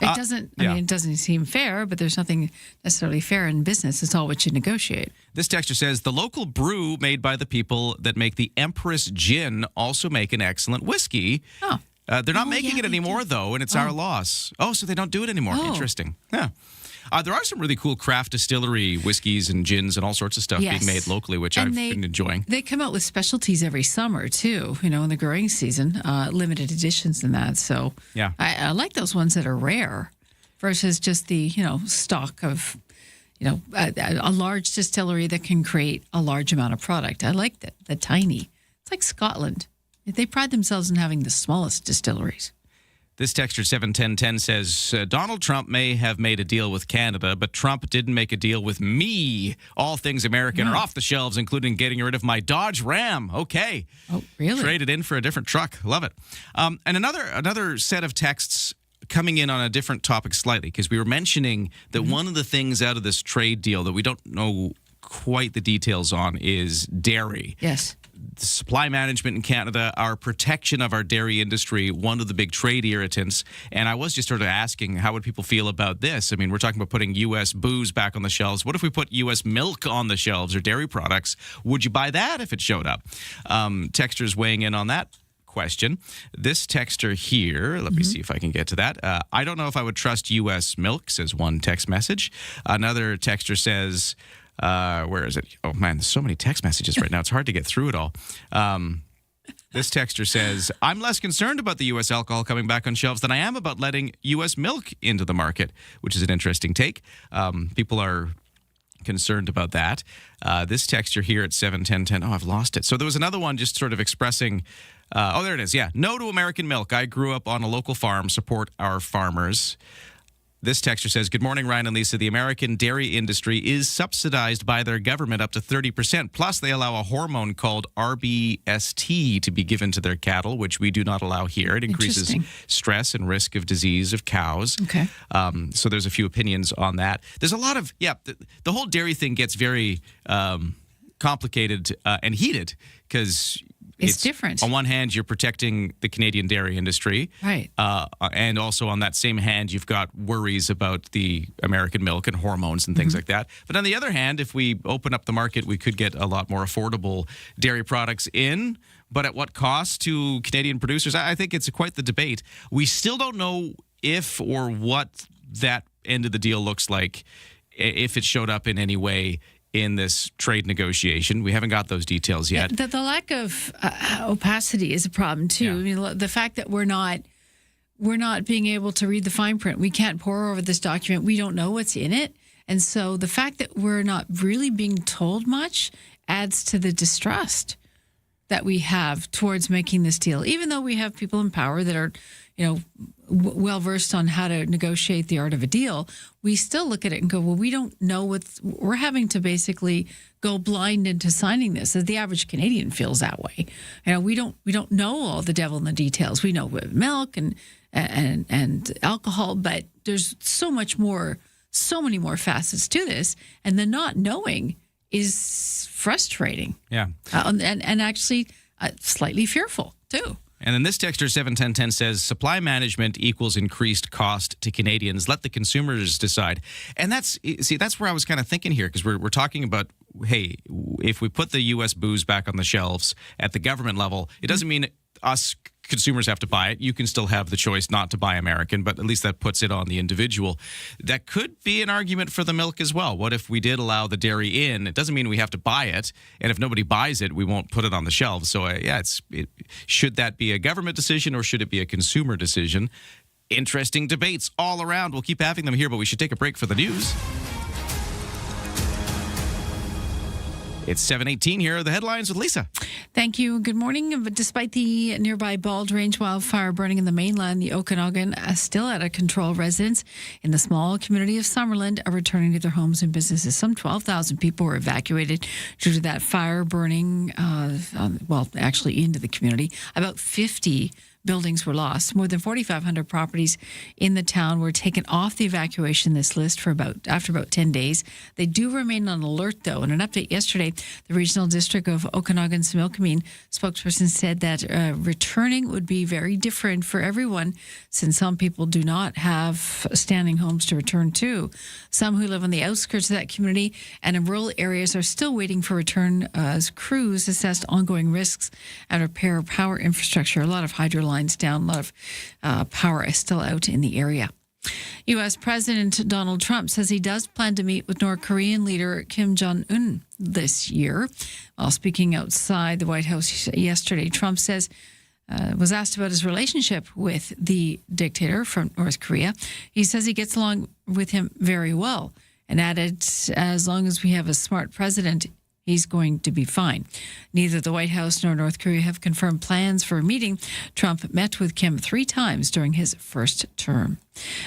It doesn't, I mean, it doesn't seem fair, but there's nothing necessarily fair in business. It's all what you negotiate. This texter says, the local brew made by the people that make the Empress Gin also make an excellent whiskey. Oh. They're not making it anymore, though, and it's our loss. Oh, so they don't do it anymore. Interesting. Yeah. There are some really cool craft distillery whiskeys and gins and all sorts of stuff being made locally, which I've been enjoying. They come out with specialties every summer, too, in the growing season, limited editions and that. So yeah, I like those ones that are rare versus just the, stock of, a large distillery that can create a large amount of product. I like the tiny. It's like Scotland. They pride themselves in having the smallest distilleries. This texter 71010 says, Donald Trump may have made a deal with Canada, but Trump didn't make a deal with me. All things American are off the shelves, including getting rid of my Dodge Ram. Okay. Oh, really? Traded in for a different truck. Love it. And another set of texts coming in on a different topic slightly, because we were mentioning that one of the things out of this trade deal that we don't know quite the details on is dairy. Yes. The supply management in Canada, our protection of our dairy industry, one of the big trade irritants. And I was just sort of asking, how would people feel about this? I mean, we're talking about putting U.S. booze back on the shelves. What if we put U.S. milk on the shelves or dairy products? Would you buy that if it showed up? Texters weighing in on that question. This texter here, let me see if I can get to that. I don't know if I would trust U.S. milk, says one text message. Another texter says... where is it? Oh, man, there's so many text messages right now. It's hard to get through it all. This texter says, I'm less concerned about the U.S. alcohol coming back on shelves than I am about letting U.S. milk into the market, which is an interesting take. People are concerned about that. This texter here at 71010, oh, I've lost it. So there was another one just sort of expressing, there it is. Yeah, no to American milk. I grew up on a local farm, support our farmers. This texter says, good morning, Ryan and Lisa. The American dairy industry is subsidized by their government up to 30%. Plus, they allow a hormone called RBST to be given to their cattle, which we do not allow here. It increases stress and risk of disease of cows. Okay. So there's a few opinions on that. There's a lot of, the whole dairy thing gets very complicated and heated because... It's different. On one hand, you're protecting the Canadian dairy industry. Right. And also on that same hand, you've got worries about the American milk and hormones and things like that. But on the other hand, if we open up the market, we could get a lot more affordable dairy products in. But at what cost to Canadian producers? I think it's quite the debate. We still don't know if or what that end of the deal looks like, if it showed up in any way in this trade negotiation. We haven't got those details yet. The lack of opacity is a problem too. Yeah. I mean, the fact that we're not being able to read the fine print. We can't pore over this document. We don't know what's in it. And so the fact that we're not really being told much adds to the distrust that we have towards making this deal. Even though we have people in power that are, well versed on how to negotiate the art of a deal, we still look at it and go, well, we don't know we're having to basically go blind into signing this. As the average Canadian feels that way. We don't know all the devil in the details. We know milk and alcohol, but there's so many more facets to this, and the not knowing is frustrating. Yeah. And actually slightly fearful too. And then this texter 71010 says, supply management equals increased cost to Canadians. Let the consumers decide. And that's where I was kind of thinking here, because we're talking about, hey, if we put the U.S. booze back on the shelves at the government level, it doesn't mean us consumers have to buy it. You can still have the choice not to buy American, but at least that puts it on the individual. That could be an argument for the milk as well. What if we did allow the dairy in? It doesn't mean we have to buy it, and if nobody buys it, we won't put it on the shelves. So should that be a government decision or should it be a consumer decision? Interesting debates all around. We'll keep having them here, but we should take a break for the news. It's 7:18. Here are the headlines with Lisa. Thank you. Good morning. Despite the nearby Bald Range wildfire burning in the mainland, the Okanagan is still out of control. Residents in the small community of Summerland are returning to their homes and businesses. Some 12,000 people were evacuated due to that fire burning, actually into the community. About 50 buildings were lost. More than 4,500 properties in the town were taken off the evacuation list after about 10 days. They do remain on alert, though. In an update yesterday, the Regional District of Okanagan-Similkameen spokesperson said that returning would be very different for everyone, since some people do not have standing homes to return to. Some who live on the outskirts of that community and in rural areas are still waiting for return as crews assessed ongoing risks and repair power infrastructure. A lot of hydro lines down, a lot of power is still out in the area. U.S. President Donald Trump says he does plan to meet with North Korean leader Kim Jong-un this year. While speaking outside the White House yesterday, Trump was asked about his relationship with the dictator from North Korea. He says he gets along with him very well and added, as long as we have a smart president, he's going to be fine. Neither the White House nor North Korea have confirmed plans for a meeting. Trump met with Kim 3 times during his first term.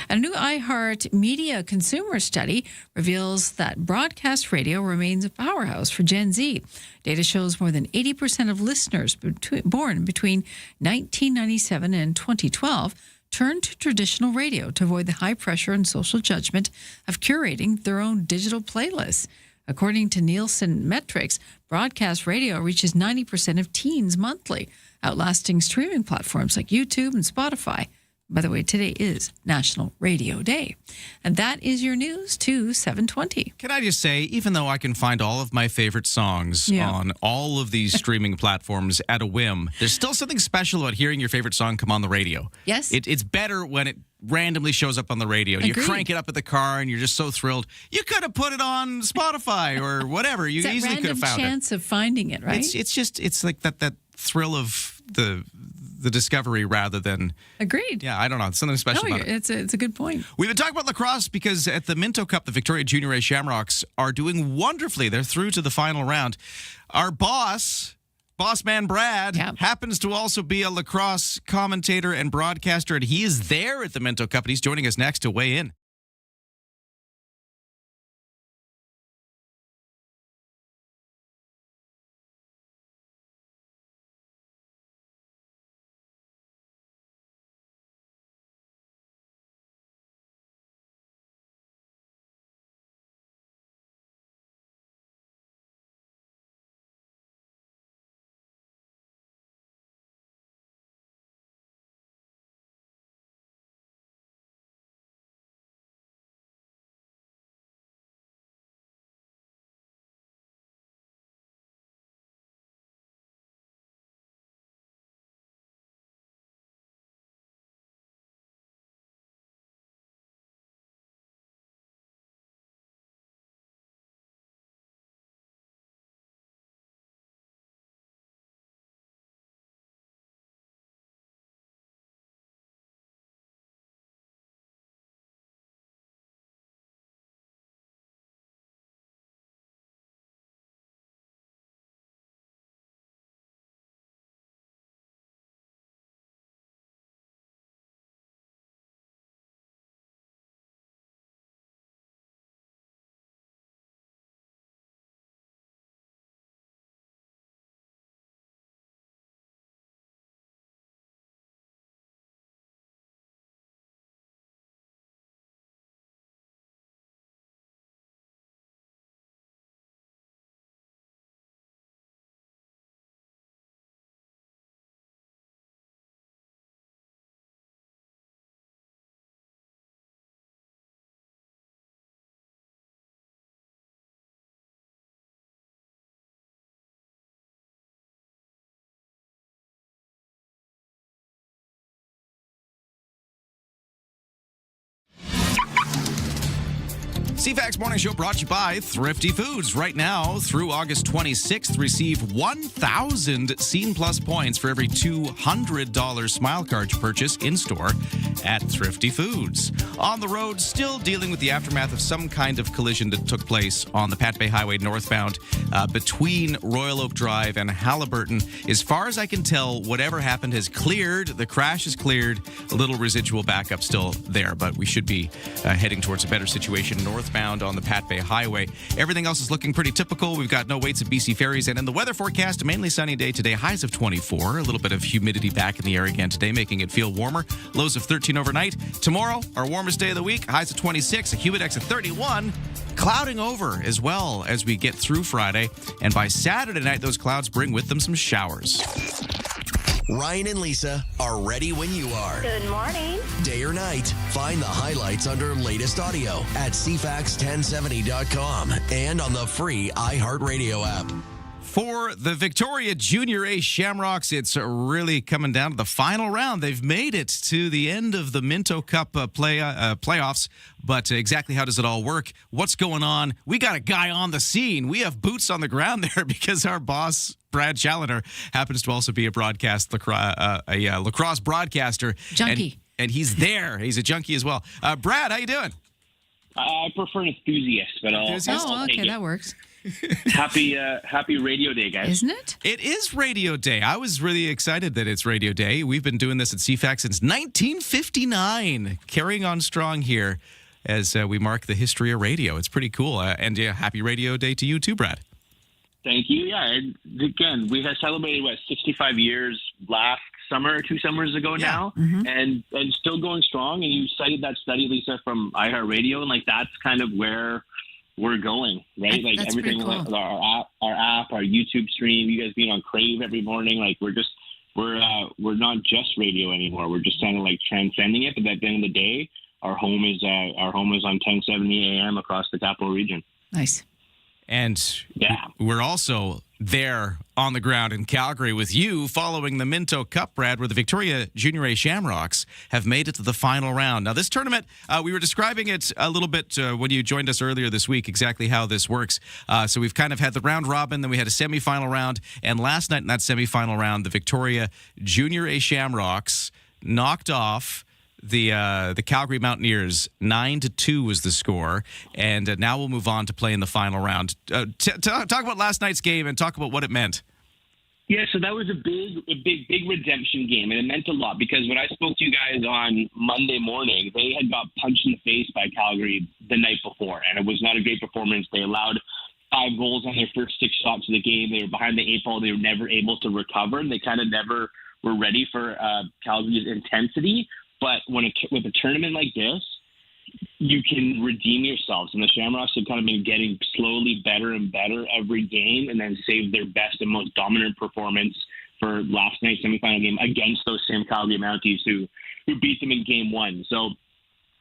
A new iHeart Media consumer study reveals that broadcast radio remains a powerhouse for Gen Z. Data shows more than 80% of listeners born between 1997 and 2012 turned to traditional radio to avoid the high pressure and social judgment of curating their own digital playlists. According to Nielsen metrics, broadcast radio reaches 90% of teens monthly, outlasting streaming platforms like YouTube and Spotify. By the way, today is National Radio Day. And that is your news to 720. Can I just say, even though I can find all of my favorite songs on all of these streaming platforms at a whim, there's still something special about hearing your favorite song come on the radio. Yes. It's better when it randomly shows up on the radio. Agreed. You crank it up at the car and you're just so thrilled. You could have put it on Spotify or whatever. You easily could have found it. Random chance of finding it, right? It's like that thrill of the discovery rather than... Agreed. Yeah, I don't know. It's something special about it. It's a good point. We've been talking about lacrosse because at the Minto Cup, the Victoria Junior A Shamrocks are doing wonderfully. They're through to the final round. Our boss man Brad, happens to also be a lacrosse commentator and broadcaster, and he is there at the Minto Cup, and he's joining us next to weigh in. CFAX Morning Show brought to you by Thrifty Foods. Right now, through August 26th, receive 1,000 Scene Plus points for every $200 Smile Card purchase in-store at Thrifty Foods. On the road, still dealing with the aftermath of some kind of collision that took place on the Pat Bay Highway northbound between Royal Oak Drive and Halliburton. As far as I can tell, whatever happened has cleared. The crash is cleared. A little residual backup still there, but we should be heading towards a better situation northbound on the Pat Bay Highway. Everything else is looking pretty typical. We've got no waits at BC Ferries. And in the weather forecast, a mainly sunny day today, highs of 24. A little bit of humidity back in the air again today, making it feel warmer. Lows of 13 overnight. Tomorrow, our warmest day of the week, highs of 26, a humidex of 31. Clouding over as well as we get through Friday. And by Saturday night, those clouds bring with them some showers. Ryan and Lisa are ready when you are. Good morning. Day or night, find the highlights under latest audio at cfax1070.com and on the free iHeartRadio app. For the Victoria Junior A Shamrocks, it's really coming down to the final round. They've made it to the end of the Minto Cup playoffs, but exactly how does it all work? What's going on? We got a guy on the scene. We have boots on the ground there because our boss, Brad Challoner, happens to also be a lacrosse broadcaster. Junkie. And he's there. He's a junkie as well. Brad, how you doing? I prefer an enthusiast, but I'll take it. That works. Happy Radio Day, guys. Isn't it? It is Radio Day. I was really excited that it's Radio Day. We've been doing this at CFAX since 1959, carrying on strong here as we mark the history of radio. It's pretty cool. And happy Radio Day to you too, Brad. Thank you. Yeah, and again, we have celebrated, 65 years last summer, 2 summers ago now, and still going strong. And you cited that study, Lisa, from iHeartRadio, and that's kind of where we're going, right? Like That's everything, pretty cool. our app, our YouTube stream, you guys being on Crave every morning, we're not just radio anymore. We're just kind of transcending it. But at the end of the day, our home is on 1070 AM across the capital region. Nice. And we're also there on the ground in Calgary with you following the Minto Cup, Brad, where the Victoria Junior A Shamrocks have made it to the final round. Now, this tournament, we were describing it a little bit when you joined us earlier this week, exactly how this works. So we've kind of had the round robin, then we had a semifinal round, and last night in that semifinal round, the Victoria Junior A Shamrocks knocked off the Calgary Mountaineers. 9-2 was the score, and now we'll move on to play in the final round. Talk about last night's game and talk about what it meant. Yeah, so that was a big redemption game, and it meant a lot because when I spoke to you guys on Monday morning, they had got punched in the face by Calgary the night before, and it was not a great performance. They allowed 5 goals on their first 6 shots of the game. They were behind the 8 ball. They were never able to recover, and they kind of never were ready for Calgary's intensity. But with a tournament like this, you can redeem yourselves. And the Shamrocks have kind of been getting slowly better and better every game and then saved their best and most dominant performance for last night's semifinal game against those same Calgary Mounties who beat them in game 1. So,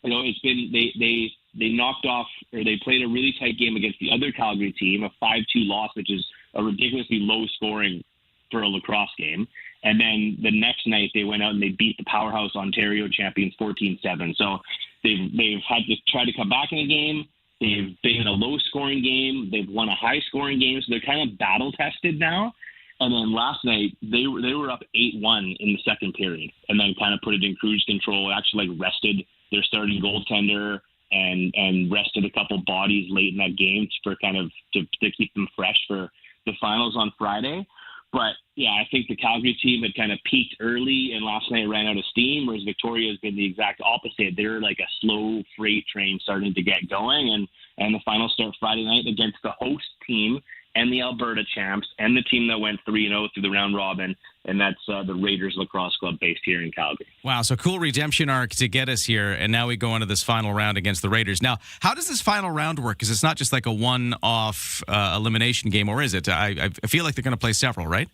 it's been they knocked off, or they played a really tight game against the other Calgary team, a 5-2 loss, which is a ridiculously low scoring for a lacrosse game. And then the next night they went out and they beat the powerhouse Ontario champions 14-7. So they've had to try to come back in the game. They've been in a low-scoring game. They've won a high-scoring game. So they're kind of battle-tested now. And then last night they were up 8-1 in the second period, and then kind of put it in cruise control. Actually, rested their starting goaltender and rested a couple bodies late in that game for kind of to keep them fresh for the finals on Friday. But, yeah, I think the Calgary team had kind of peaked early, and last night ran out of steam, whereas Victoria has been the exact opposite. They're like a slow freight train starting to get going, and the finals start Friday night against the host team and the Alberta champs and the team that went 3-0 through the round robin, and that's the Raiders Lacrosse Club based here in Calgary. Wow, so cool redemption arc to get us here, and now we go into this final round against the Raiders. Now, how does this final round work? Because it's not just like a one-off elimination game, or is it? I feel like they're going to play several, right?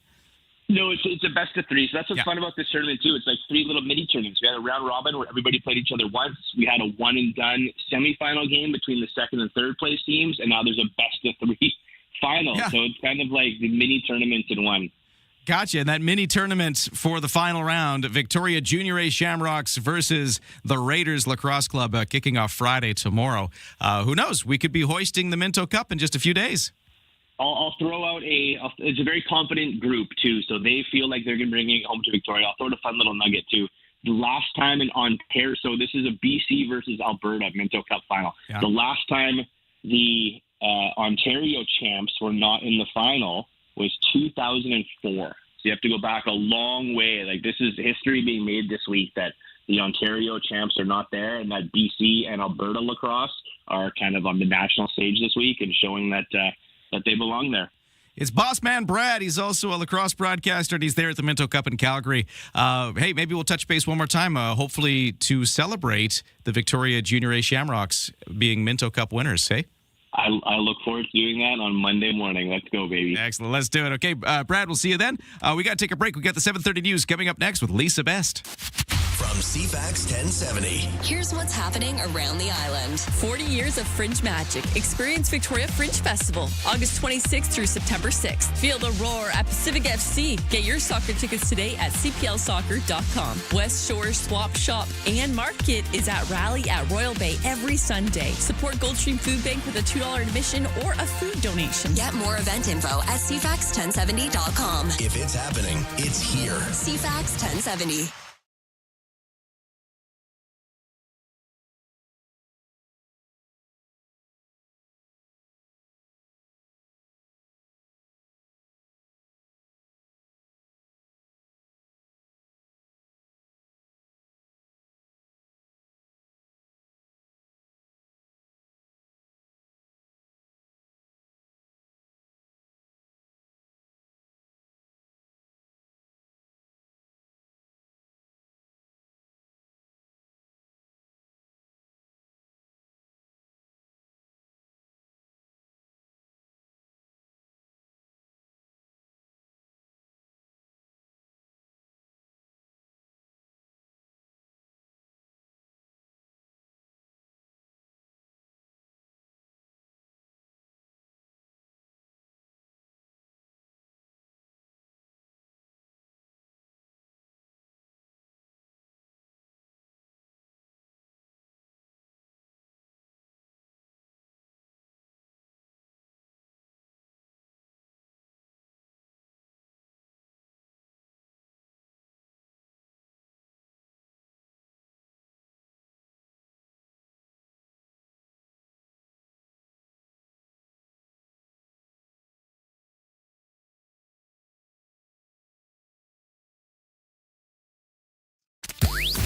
No, it's a best of 3. So that's what's fun about this tournament, too. It's like 3 little mini tournaments. We had a round robin where everybody played each other once. We had a one-and-done semifinal game between the second and third place teams, and now there's a best of 3 final. Yeah. So it's kind of like the mini tournaments in one. Gotcha. And that mini tournament for the final round, Victoria Junior A Shamrocks versus the Raiders Lacrosse Club, kicking off Friday tomorrow. Who knows? We could be hoisting the Minto Cup in just a few days. I'll throw out it's a very confident group, too, so they feel like they're going to bring it home to Victoria. I'll throw out a fun little nugget, too. The last time in Ontario, so this is a BC versus Alberta Minto Cup final. Yeah. The last time the Ontario champs were not in the final was 2004. So you have to go back a long way. Like, this is history being made this week that the Ontario champs are not there, and that BC and Alberta lacrosse are kind of on the national stage this week and showing that they belong there. It's Boss Man Brad. He's also a lacrosse broadcaster, and he's there at the Minto Cup in Calgary. Hey, maybe we'll touch base one more time, hopefully to celebrate the Victoria Junior A Shamrocks being Minto Cup winners, hey? I look forward to doing that on Monday morning. Let's go, baby. Excellent. Let's do it. Okay, Brad, we'll see you then. We got to take a break. We got the 7:30 news coming up next with Lisa Best. From CFAX 1070. Here's what's happening around the island. 40 years of Fringe magic. Experience Victoria Fringe Festival, August 26th through September 6th. Feel the roar at Pacific FC. Get your soccer tickets today at cplsoccer.com. West Shore Swap Shop and Market is at Rally at Royal Bay every Sunday. Support Goldstream Food Bank with a $2 admission or a food donation. Get more event info at cfax1070.com. If it's happening, it's here. CFAX 1070.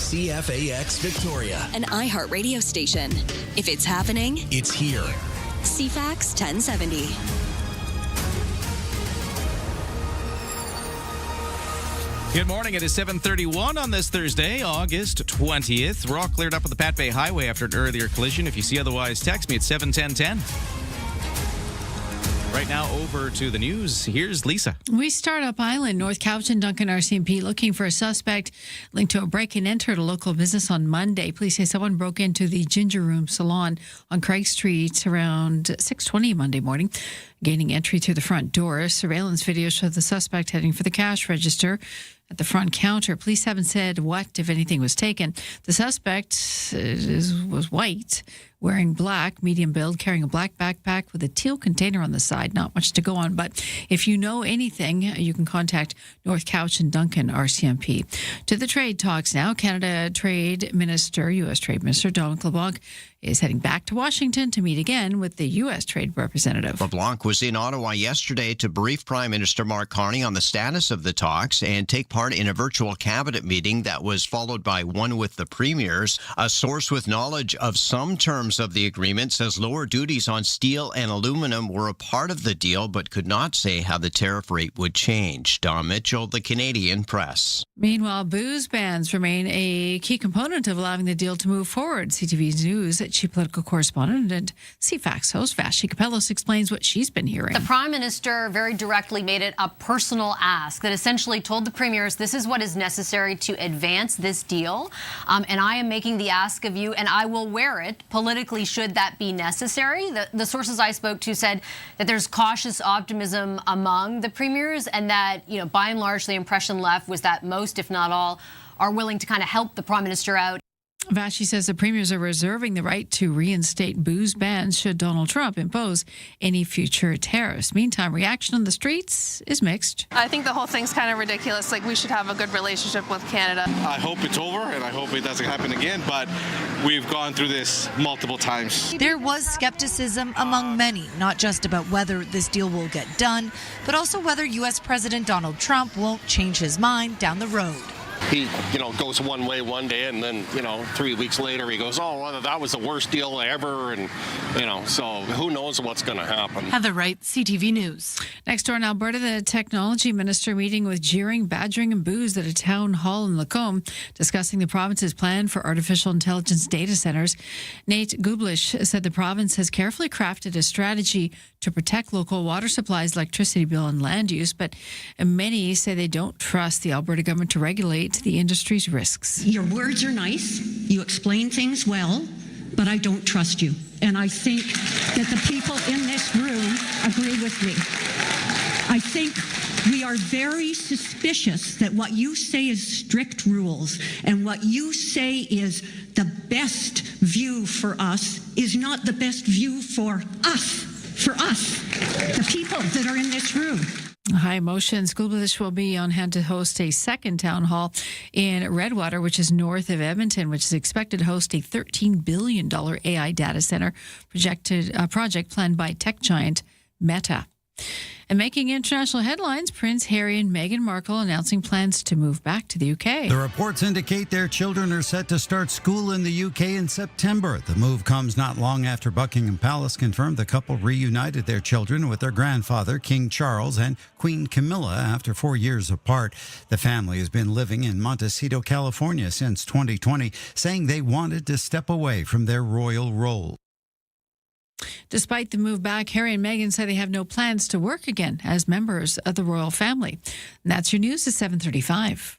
CFAX Victoria. An iHeart radio station. If it's happening, it's here. CFAX 1070. Good morning. It is 7:31 on this Thursday, August 20th. We're all cleared up on the Pat Bay Highway after an earlier collision. If you see otherwise, text me at 71010. Right now, over to the news. Here's Lisa. We start up Island. North Cowichan Duncan RCMP looking for a suspect linked to a break and enter at a local business on Monday. Police say someone broke into the Ginger Room Salon on Craig Street around 6:20 Monday morning, gaining entry through the front door. Surveillance video showed the suspect heading for the cash register at the front counter. Police haven't said what, if anything, was taken. The suspect was white, wearing black, medium build, carrying a black backpack with a teal container on the side. Not much to go on, but if you know anything, you can contact North Cowichan Duncan RCMP. To the trade talks now. Canada Trade Minister, U.S. Trade Minister Dominic LeBlanc is heading back to Washington to meet again with the U.S. Trade Representative. LeBlanc was in Ottawa yesterday to brief Prime Minister Mark Carney on the status of the talks and take part in a virtual cabinet meeting that was followed by one with the premiers. A source with knowledge of some terms of the agreement says lower duties on steel and aluminum were a part of the deal, but could not say how the tariff rate would change. Don Mitchell, the Canadian Press. Meanwhile, booze bans remain a key component of allowing the deal to move forward. CTV News chief political correspondent and CFAX host Vashti Kapellos explains what she's been hearing. The Prime Minister very directly made it a personal ask that essentially told the premiers this is what is necessary to advance this deal. And I am making the ask of you, and I will wear it politically politically, should that be necessary? The sources I spoke to said that there's cautious optimism among the premiers, and that, by and large, the impression left was that most, if not all, are willing to kind of help the Prime Minister out. Vashi says the premiers are reserving the right to reinstate booze bans should Donald Trump impose any future tariffs. Meantime, reaction on the streets is mixed. I think the whole thing's kind of ridiculous. Like, we should have a good relationship with Canada. I hope it's over, and I hope it doesn't happen again, but we've gone through this multiple times. There was skepticism among many, not just about whether this deal will get done, but also whether U.S. President Donald Trump won't change his mind down the road. He, goes one way one day, and then, 3 weeks later he goes, oh, well, that was the worst deal ever, and, so who knows what's going to happen. Heather Wright, CTV News. Next door in Alberta, the technology minister meeting with jeering, badgering, and booze at a town hall in Lacombe, discussing the province's plan for artificial intelligence data centers. Nate Gublish said the province has carefully crafted a strategy to protect local water supplies, electricity bill, and land use, but many say they don't trust the Alberta government to regulate the industry's risks. Your words are nice, you explain things well, but I don't trust you. And I think that the people in this room agree with me. I think we are very suspicious that what you say is strict rules and what you say is the best view for us is not the best view for us, the people that are in this room. High emotions. Gublish will be on hand to host a second town hall in Redwater, which is north of Edmonton, which is expected to host a $13 billion AI data center project planned by tech giant Meta. And making international headlines, Prince Harry and Meghan Markle announcing plans to move back to the UK. The reports indicate their children are set to start school in the UK in September. The move comes not long after Buckingham Palace confirmed the couple reunited their children with their grandfather, King Charles, and Queen Camilla after 4 years apart. The family has been living in Montecito, California since 2020, saying they wanted to step away from their royal role. Despite the move back, Harry and Meghan say they have no plans to work again as members of the royal family. And that's your news at 7:35.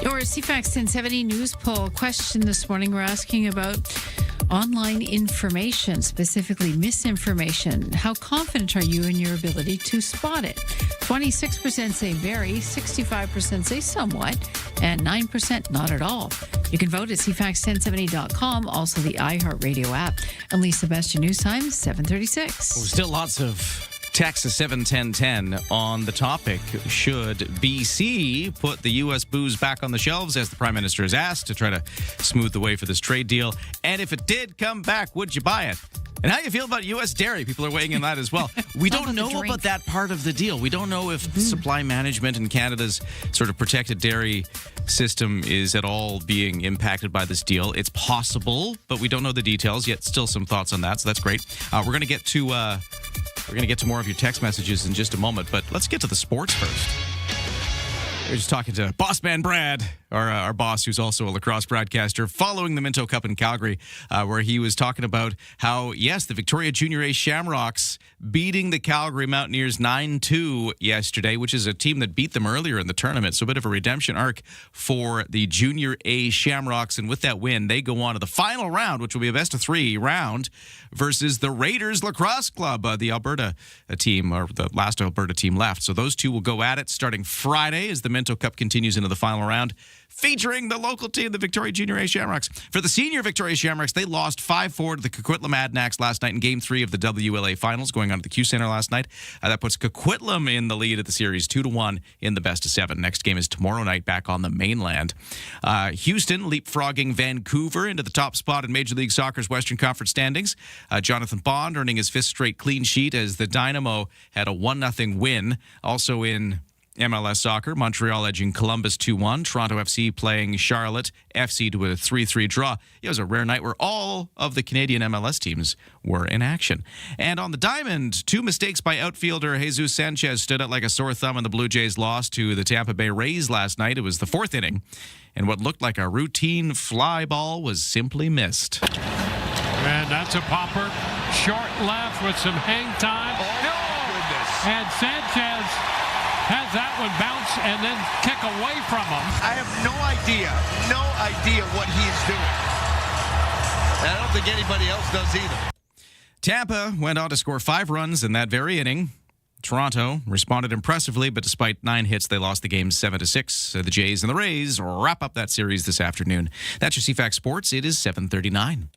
Your CFAX 1070 news poll question this morning. We're asking about online information, specifically misinformation. How confident are you in your ability to spot it? 26% say very, 65% say somewhat, and 9% not at all. You can vote at cfax1070.com, also the iHeartRadio app. And Lisa, best your news time, 7:36. Well, still lots of text 71010 on the topic. Should BC put the U.S. booze back on the shelves, as the Prime Minister has asked, to try to smooth the way for this trade deal? And if it did come back, would you buy it? And how you feel about U.S. dairy? People are weighing in that as well. We don't know about that part of the deal. We don't know if supply management in Canada's sort of protected dairy system is at all being impacted by this deal. It's possible, but we don't know the details yet. Still some thoughts on that, so that's great. We're going to get to more of your text messages in just a moment, but let's get to the sports first. We're just talking to Boss Man Brad, our boss, who's also a lacrosse broadcaster, following the Minto Cup in Calgary, where he was talking about how, yes, the Victoria Junior A Shamrocks beating the Calgary Mountaineers 9-2 yesterday, which is a team that beat them earlier in the tournament. So a bit of a redemption arc for the Junior A Shamrocks. And with that win, they go on to the final round, which will be a best-of-3 round, versus the Raiders Lacrosse Club, the Alberta team, or the last Alberta team left. So those two will go at it starting Friday as the Minto Cup continues into the final round. featuring the local team, the Victoria Junior A Shamrocks. For the senior Victoria Shamrocks, they lost 5-4 to the Coquitlam Adnax last night in Game 3 of the WLA Finals, going on at the Q Center last night. That puts Coquitlam in the lead of the series, 2-1 in the best of 7. Next game is tomorrow night back on the mainland. Houston leapfrogging Vancouver into the top spot in Major League Soccer's Western Conference standings. Jonathan Bond earning his 5th straight clean sheet as the Dynamo had a 1-0 win. Also in MLS Soccer, Montreal edging Columbus 2-1. Toronto FC playing Charlotte FC to a 3-3 draw. It was a rare night where all of the Canadian MLS teams were in action. And on the diamond, 2 mistakes by outfielder Jesus Sanchez stood out like a sore thumb, and the Blue Jays lost to the Tampa Bay Rays last night. It was the 4th inning, and what looked like a routine fly ball was simply missed. And that's a popper. Short left with some hang time. And Sanchez has that one bounce and then kick away from him. I have no idea what he's doing. And I don't think anybody else does either. Tampa went on to score 5 runs in that very inning. Toronto responded impressively, but despite 9 hits, they lost the game 7-6. The Jays and the Rays wrap up that series this afternoon. That's your CFAX Sports. It is 7:39.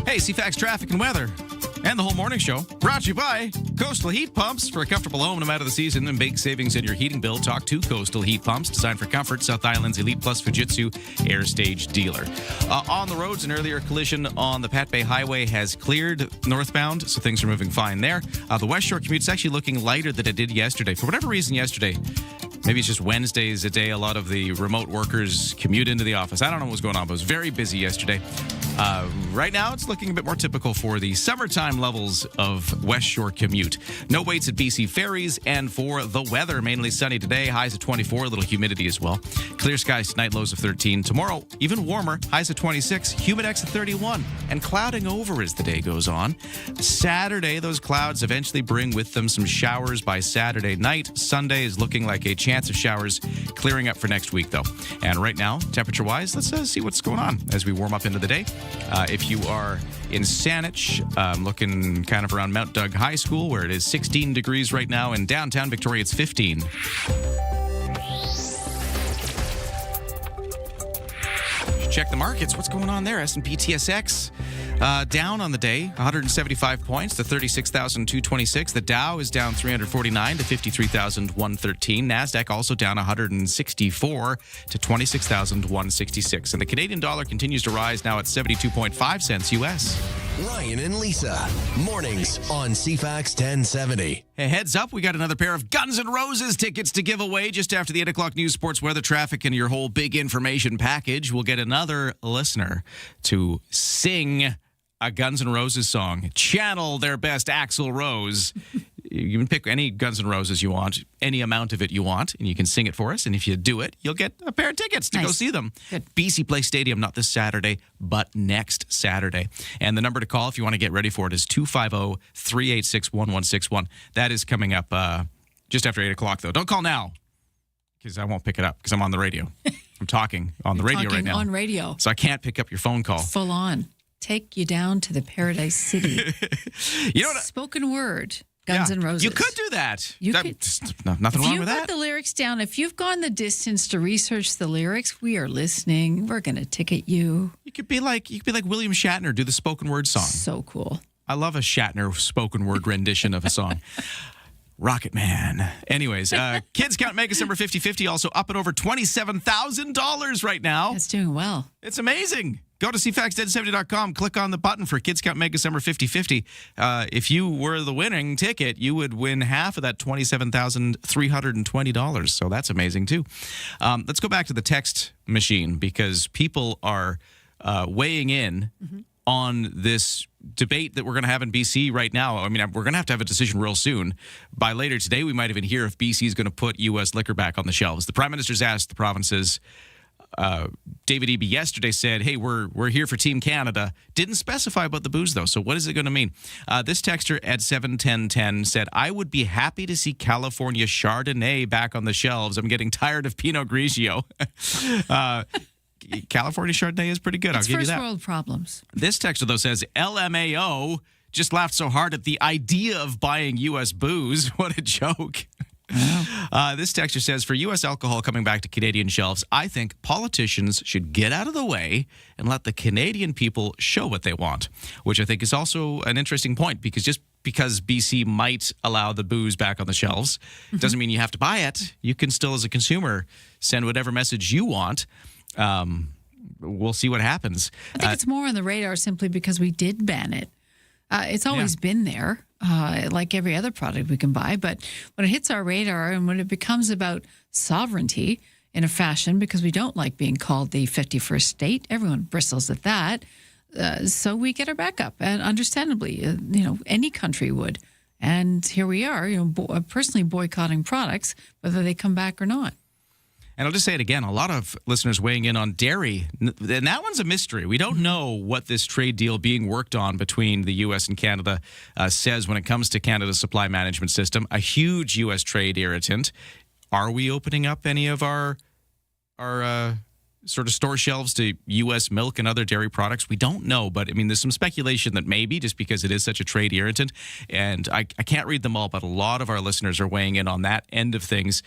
Hey, CFAX traffic and weather and the whole morning show brought to you by Coastal Heat Pumps. For a comfortable home no matter the season and big savings in your heating bill, talk to Coastal Heat Pumps, designed for comfort. South Island's Elite Plus Fujitsu Air Stage dealer. On the roads, an earlier collision on the Pat Bay Highway has cleared northbound, so things are moving fine there. The West Shore commute is actually looking lighter than it did yesterday. For whatever reason yesterday, maybe it's just Wednesday is a day a lot of the remote workers commute into the office. I don't know what's going on, but it was very busy yesterday. Right now, it's looking a bit more typical for the summertime levels of West Shore commute. No waits at BC Ferries, and for the weather, mainly sunny today, highs of 24, a little humidity as well. Clear skies tonight, lows of 13. Tomorrow, even warmer, highs of 26, humidex of 31, and clouding over as the day goes on. Saturday, those clouds eventually bring with them some showers by Saturday night. Sunday is looking like a chance of showers, clearing up for next week, though. And right now, temperature-wise, let's see what's going on as we warm up into the day. If you are in Saanich, looking kind of around Mount Doug High School, where it is 16 degrees right now. In downtown Victoria, it's 15. Check the markets. What's going on there? S&P TSX down on the day, 175 points to 36,226. The Dow is down 349 to 53,113. NASDAQ also down 164 to 26,166. And the Canadian dollar continues to rise, now at 72.5 cents U.S. Ryan and Lisa, mornings on CFAX 1070. Hey, heads up, we got another pair of Guns N' Roses tickets to give away just after the 8 o'clock news, sports, weather, traffic, and your whole big information package. We'll get another listener to sing a Guns N' Roses song, channel their best Axl Rose. You can pick any Guns N' Roses you want, any amount of it you want, and you can sing it for us. And if you do it, you'll get a pair of tickets to go see them. Good. BC Place Stadium, not this Saturday, but next Saturday. And the number to call if you want to get ready for it is 250-386-1161. That is coming up just after 8 o'clock, though. Don't call now, because I won't pick it up, because I'm on the radio. I'm talking on the radio right now. On radio. So I can't pick up your phone call. Full on. Take you down to the Paradise City. You know what? Spoken word. Guns N' Roses. You could do that. You could. Nothing wrong with that. If you put the lyrics down, if you've gone the distance to research the lyrics, we are listening. We're going to ticket you. You could be like William Shatner, do the spoken word song. So cool. I love a Shatner spoken word rendition of a song. Rocket Man. Anyways, Kids Count Mega Summer 50/50 also up at over $27,000 right now. That's doing well. It's amazing. Go to cfax1070.com, click on the button for Kids Count Mega Summer 50/50. If you were the winning ticket, you would win half of that $27,320. So that's amazing, too. Let's go back to the text machine because people are weighing in on this debate that we're going to have in BC right now. I mean, we're going to have a decision real soon. By later today, we might even hear if BC is going to put U.S. liquor back on the shelves. The Prime Minister's asked the provinces. David Eby yesterday said, hey, we're here for Team Canada. Didn't specify about the booze, though. So what is it going to mean? This texter at 71010 said, I would be happy to see California Chardonnay back on the shelves. I'm getting tired of Pinot Grigio. California Chardonnay is pretty good. I'll give you that. First world problems. This texter, though, says, LMAO just laughed so hard at the idea of buying U.S. booze. What a joke. This texter says, for U.S. alcohol coming back to Canadian shelves, I think politicians should get out of the way and let the Canadian people show what they want, which I think is also an interesting point because just because BC might allow the booze back on the shelves doesn't mean you have to buy it. You can still, as a consumer, send whatever message you want. We'll see what happens. I think it's more on the radar simply because we did ban it. It's always been there, like every other product we can buy. But when it hits our radar and when it becomes about sovereignty in a fashion, because we don't like being called the 51st state, everyone bristles at that. So we get our back up, and understandably, any country would. And here we are, personally boycotting products, whether they come back or not. And I'll just say it again, a lot of listeners weighing in on dairy, and that one's a mystery. We don't know what this trade deal being worked on between the U.S. and Canada says when it comes to Canada's supply management system, a huge U.S. trade irritant. Are we opening up any of our sort of store shelves to U.S. milk and other dairy products? We don't know, but I mean, there's some speculation that maybe just because it is such a trade irritant, and I can't read them all, but a lot of our listeners are weighing in on that end of things.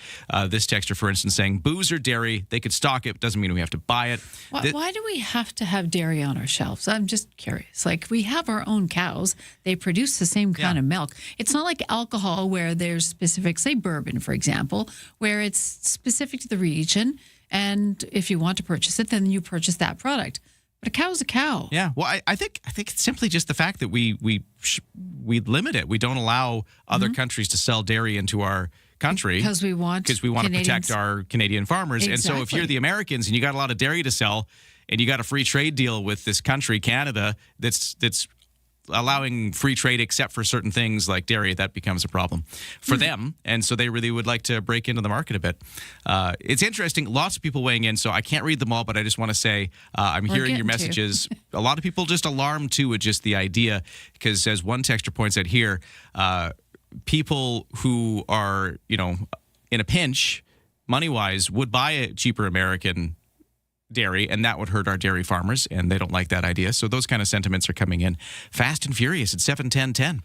This texter, for instance, saying booze or dairy, they could stock it, doesn't mean we have to buy it. Why do we have to have dairy on our shelves? I'm just curious. Like, we have our own cows. They produce the same kind of milk. It's not like alcohol where there's specific, say bourbon, for example, where it's specific to the region. And if you want to purchase it, then you purchase that product. But a cow is a cow. Yeah. Well, I think it's simply just the fact that we limit it. We don't allow other countries to sell dairy into our country because we want to protect our Canadian farmers. Exactly. And so if you're the Americans and you got a lot of dairy to sell, and you got a free trade deal with this country, Canada, that's allowing free trade except for certain things like dairy, that becomes a problem for them. And so they really would like to break into the market a bit. It's interesting. Lots of people weighing in, so I can't read them all, but I just want to say I'm hearing your messages. A lot of people just alarmed, too, with just the idea, because as one texter points out here, people who are, in a pinch, money-wise, would buy a cheaper American dairy, and that would hurt our dairy farmers, and they don't like that idea. So those kind of sentiments are coming in fast and furious at 7:10:10.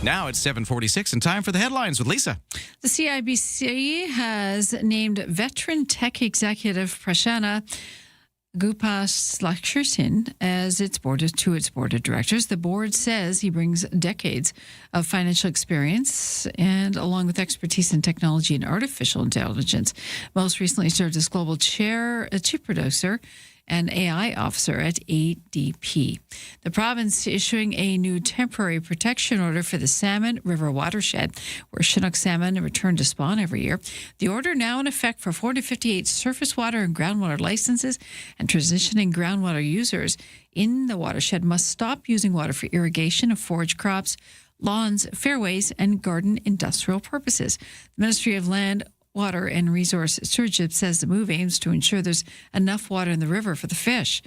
Now it's 7:46 and time for the headlines with Lisa. The CIBC has named veteran tech executive Prasanna Gopalakrishnan as its board of directors. The board says he brings decades of financial experience and along with expertise in technology and artificial intelligence. Most recently served as global chief producer and AI officer at ADP. The province issuing a new temporary protection order for the Salmon River watershed, where Chinook salmon return to spawn every year. The order now in effect for 458 surface water and groundwater licenses, and transitioning groundwater users in the watershed must stop using water for irrigation of forage crops, lawns, fairways, and garden industrial purposes. The Ministry of Land, Water and Resource Stewardship says the move aims to ensure there's enough water in the river for the fish.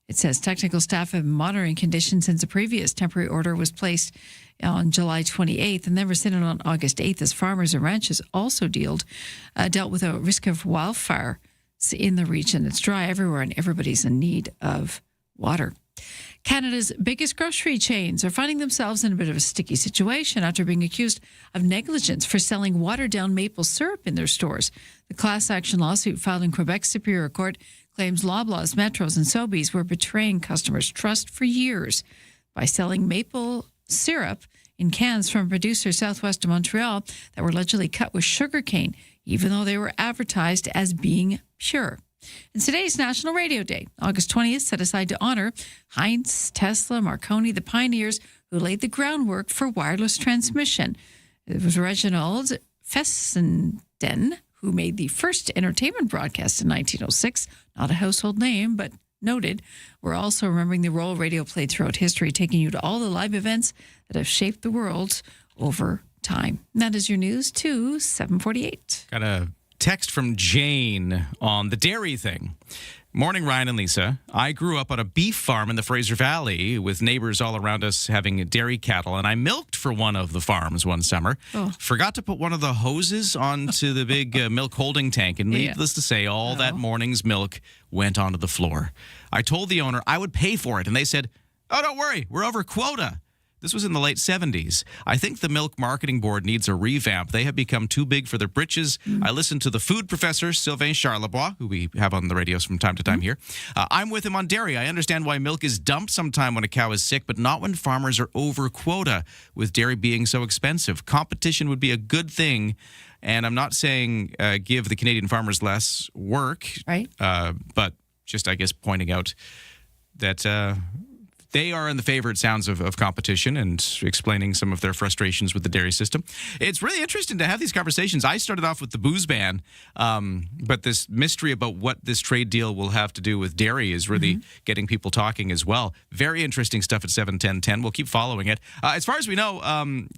It says technical staff have been monitoring conditions since the previous temporary order was placed on July 28th and then rescinded on August 8th as farmers and ranchers also dealt with a risk of wildfire in the region. It's dry everywhere and everybody's in need of water. Canada's biggest grocery chains are finding themselves in a bit of a sticky situation after being accused of negligence for selling watered-down maple syrup in their stores. The class action lawsuit filed in Quebec's Superior Court claims Loblaws, Metros, and Sobeys were betraying customers' trust for years by selling maple syrup in cans from producers southwest of Montreal that were allegedly cut with sugarcane, even though they were advertised as being pure. And today's National Radio Day, August 20th, set aside to honor Heinz, Tesla, Marconi, the pioneers who laid the groundwork for wireless transmission. It was Reginald Fessenden who made the first entertainment broadcast in 1906. Not a household name, but noted. We're also remembering the role radio played throughout history, taking you to all the live events that have shaped the world over time. And that is your news to 748. Got a text from Jane on the dairy thing. Morning, Ryan and Lisa. I grew up on a beef farm in the Fraser Valley with neighbors all around us having dairy cattle, and I milked for one of the farms one summer. Forgot to put one of the hoses onto the big milk holding tank, and needless to say, all that morning's milk went onto the floor. I told the owner I would pay for it, and they said, "Oh, don't worry, we're over quota." This was in the late 70s. I think the Milk Marketing Board needs a revamp. They have become too big for their britches. I listened to the food professor, Sylvain Charlebois, who we have on the radios from time to time here. I'm with him on dairy. I understand why milk is dumped sometime when a cow is sick, but not when farmers are over quota, with dairy being so expensive. Competition would be a good thing. And I'm not saying give the Canadian farmers less work, right? But just, I guess, pointing out that they are in the favor, it sounds, of competition and explaining some of their frustrations with the dairy system. It's really interesting to have these conversations. I started off with the booze ban, but this mystery about what this trade deal will have to do with dairy is really getting people talking as well. Very interesting stuff at 7:10:10. We'll keep following it. As far as we know,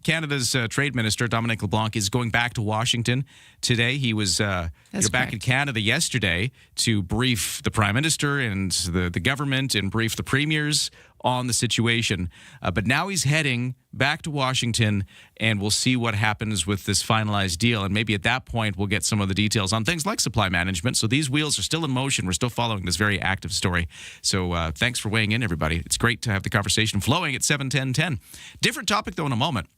Canada's Trade Minister, Dominic LeBlanc, is going back to Washington today. He was back in Canada yesterday to brief the Prime Minister and the government and brief the premiers on the situation. But now he's heading back to Washington, and we'll see what happens with this finalized deal. And maybe at that point, we'll get some of the details on things like supply management. So these wheels are still in motion. We're still following this very active story. So thanks for weighing in, everybody. It's great to have the conversation flowing at 7:10:10. Different topic, though, in a moment.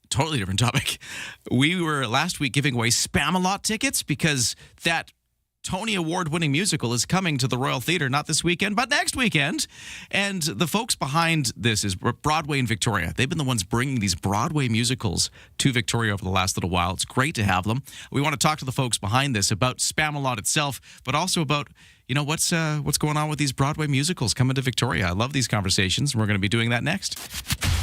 Totally different topic. We were last week giving away Spam-A-Lot tickets because that Tony Award-winning musical is coming to the Royal Theatre, not this weekend, but next weekend. And the folks behind this is Broadway in Victoria. They've been the ones bringing these Broadway musicals to Victoria over the last little while. It's great to have them. We want to talk to the folks behind this about Spam-A-Lot itself, but also about, you know, what's going on with these Broadway musicals coming to Victoria. I love these conversations, and we're going to be doing that next.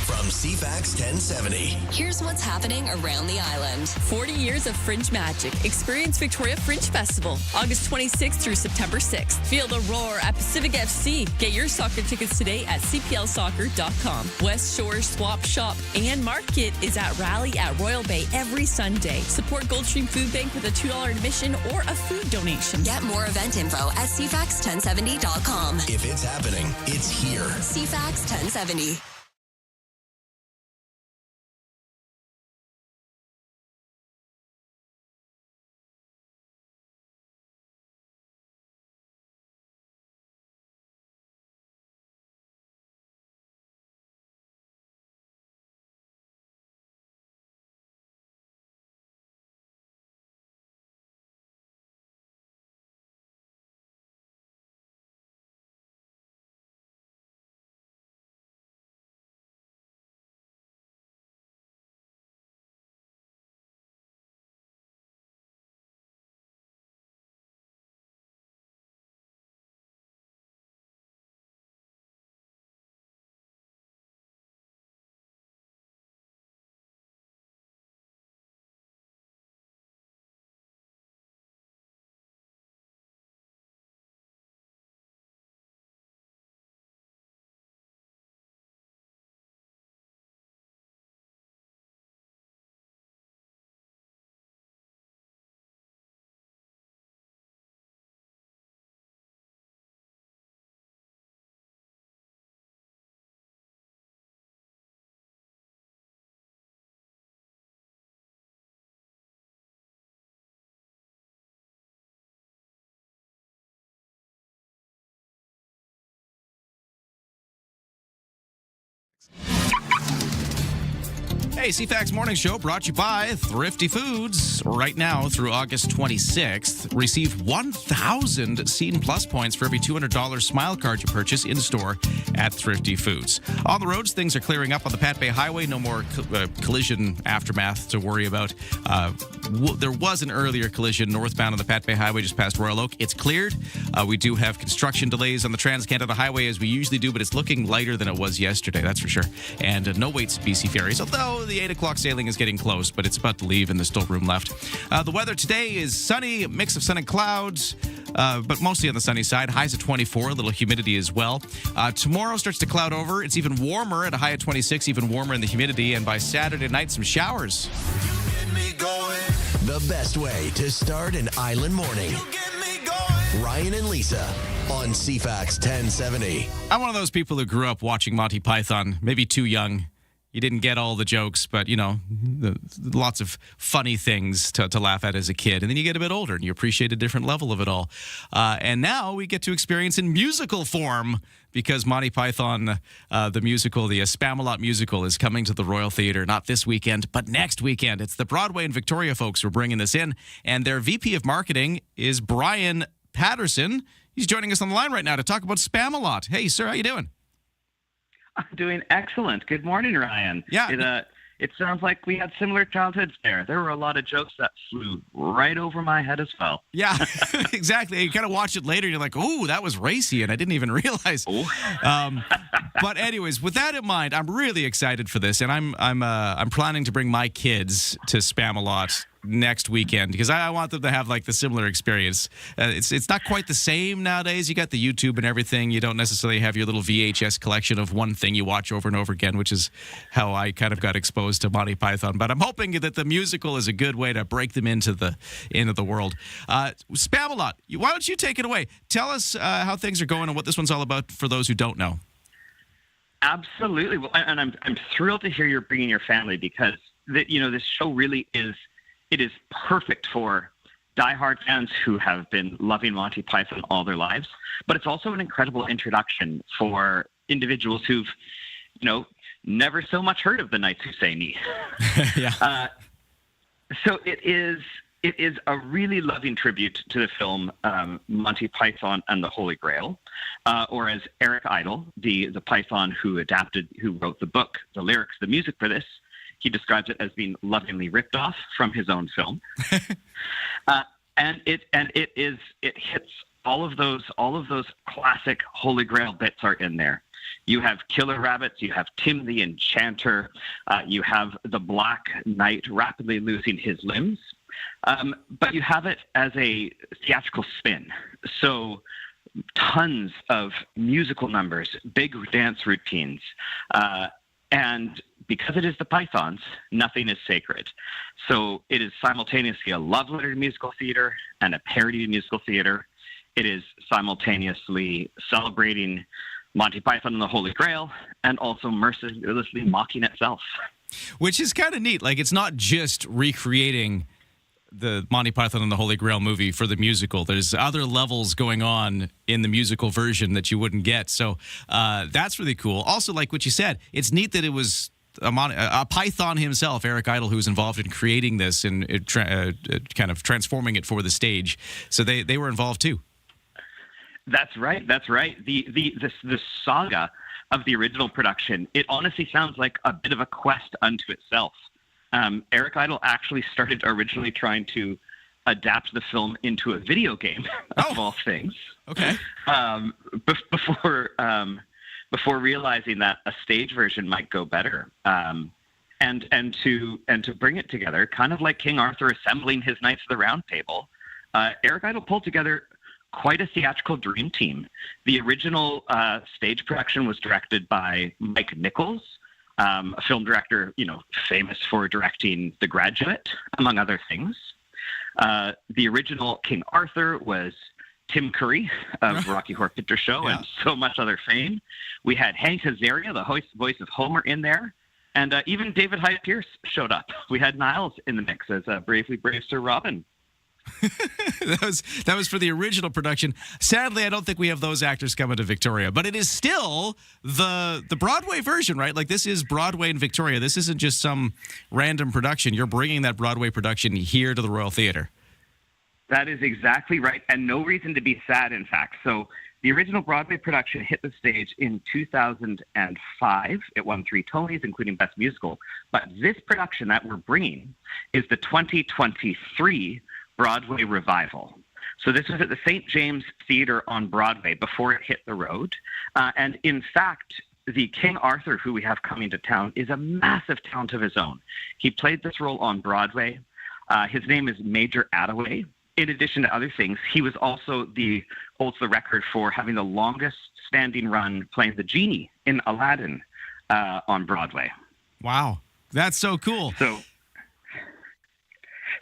From CFAX 1070. Here's what's happening around the island. 40 years of Fringe Magic. Experience Victoria Fringe Festival, August 26th through September 6th. Feel the roar at Pacific FC. Get your soccer tickets today at cplsoccer.com. West Shore Swap Shop and Market is at Rally at Royal Bay every Sunday. Support Goldstream Food Bank with a $2 admission or a food donation. Get more event info at cfax1070.com. If it's happening, it's here. CFAX 1070. Hey, CFAX Morning Show brought to you by Thrifty Foods. Right now through August 26th, receive 1,000 Scene Plus points for every $200 Smile card you purchase in-store at Thrifty Foods. On the roads, things are clearing up on the Pat Bay Highway. No more collision aftermath to worry about. There was an earlier collision northbound on the Pat Bay Highway just past Royal Oak. It's cleared. We do have construction delays on the Trans-Canada Highway as we usually do, but it's looking lighter than it was yesterday, that's for sure. And no waits at BC Ferries, although the 8 o'clock sailing is getting close, but it's about to leave and there's still room left. The weather today is sunny, a mix of sun and clouds, but mostly on the sunny side. Highs at 24, a little humidity as well. Tomorrow starts to cloud over. It's even warmer at a high of 26, even warmer in the humidity. And by Saturday night, some showers. The best way to start an island morning. Ryan and Lisa on CFAX 1070. I'm one of those people who grew up watching Monty Python, maybe too young. You didn't get all the jokes, but, you know, lots of funny things to laugh at as a kid. And then you get a bit older and you appreciate a different level of it all. And now we get to experience in musical form because Monty Python, the musical, the Spamalot musical, is coming to the Royal Theatre, not this weekend, but next weekend. It's the Broadway and Victoria folks who are bringing this in. And their VP of Marketing is Brian Patterson. He's joining us on the line right now to talk about Spamalot. Hey, sir, how you doing? I'm doing excellent. Good morning, Ryan. Yeah. It sounds like we had similar childhoods there. There were a lot of jokes that flew right over my head as well. Yeah, exactly. You kind of watch it later and you're like, oh, that was racy, and I didn't even realize. But anyways, with that in mind, I'm really excited for this, and I'm planning to bring my kids to Spamalot next weekend because I want them to have like the similar experience. It's not quite the same nowadays. You got the YouTube and everything. You don't necessarily have your little VHS collection of one thing you watch over and over again, which is how I kind of got exposed to Monty Python. But I'm hoping that the musical is a good way to break them into the world. Spamalot, why don't you take it away? Tell us how things are going and what this one's all about for those who don't know. Absolutely. Well, and I'm thrilled to hear you're bringing your family because this show really is. It is perfect for diehard fans who have been loving Monty Python all their lives, but it's also an incredible introduction for individuals who've, never so much heard of the Knights Who Say Knee. Yeah. So it is a really loving tribute to the film Monty Python and the Holy Grail, or as Eric Idle, the Python who wrote the book, the lyrics, the music for this, he describes it as being lovingly ripped off from his own film, and it hits all of those classic Holy Grail bits are in there. You have killer rabbits, you have Tim the Enchanter, you have the Black Knight rapidly losing his limbs, but you have it as a theatrical spin. So tons of musical numbers, big dance routines, and because it is the Pythons, nothing is sacred. So it is simultaneously a love letter to musical theater and a parody to musical theater. It is simultaneously celebrating Monty Python and the Holy Grail and also mercilessly mocking itself. Which is kind of neat. Like, it's not just recreating the Monty Python and the Holy Grail movie for the musical. There's other levels going on in the musical version that you wouldn't get. So that's really cool. Also, like what you said, it's neat that it was a Python himself, Eric Idle, who was involved in creating this and kind of transforming it for the stage. So they were involved too. That's right. The saga of the original production, it honestly sounds like a bit of a quest unto itself. Eric Idle actually started originally trying to adapt the film into a video game, of all things. Okay. Before realizing that a stage version might go better, and to bring it together, kind of like King Arthur assembling his Knights of the Round Table, Eric Idle pulled together quite a theatrical dream team. The original stage production was directed by Mike Nichols, a film director, famous for directing The Graduate, among other things. The original King Arthur was Tim Curry of Rocky Horror Picture Show and so much other fame. We had Hank Azaria, the voice of Homer, in there. And even David Hyde Pierce showed up. We had Niles in the mix as Bravely Brave Sir Robin. That was for the original production. Sadly, I don't think we have those actors coming to Victoria, but it is still the Broadway version, right? Like, this is Broadway in Victoria. This isn't just some random production. You're bringing that Broadway production here to the Royal Theatre. That is exactly right, and no reason to be sad, in fact. So the original Broadway production hit the stage in 2005. It won 3 Tonys, including Best Musical. But this production that we're bringing is the 2023 Broadway revival. So this was at the St. James Theatre on Broadway before it hit the road. And in fact, the King Arthur, who we have coming to town, is a massive talent of his own. He played this role on Broadway. His name is Major Attaway. In addition to other things, he was also holds the record for having the longest standing run playing the genie in Aladdin on Broadway. Wow, that's so cool. So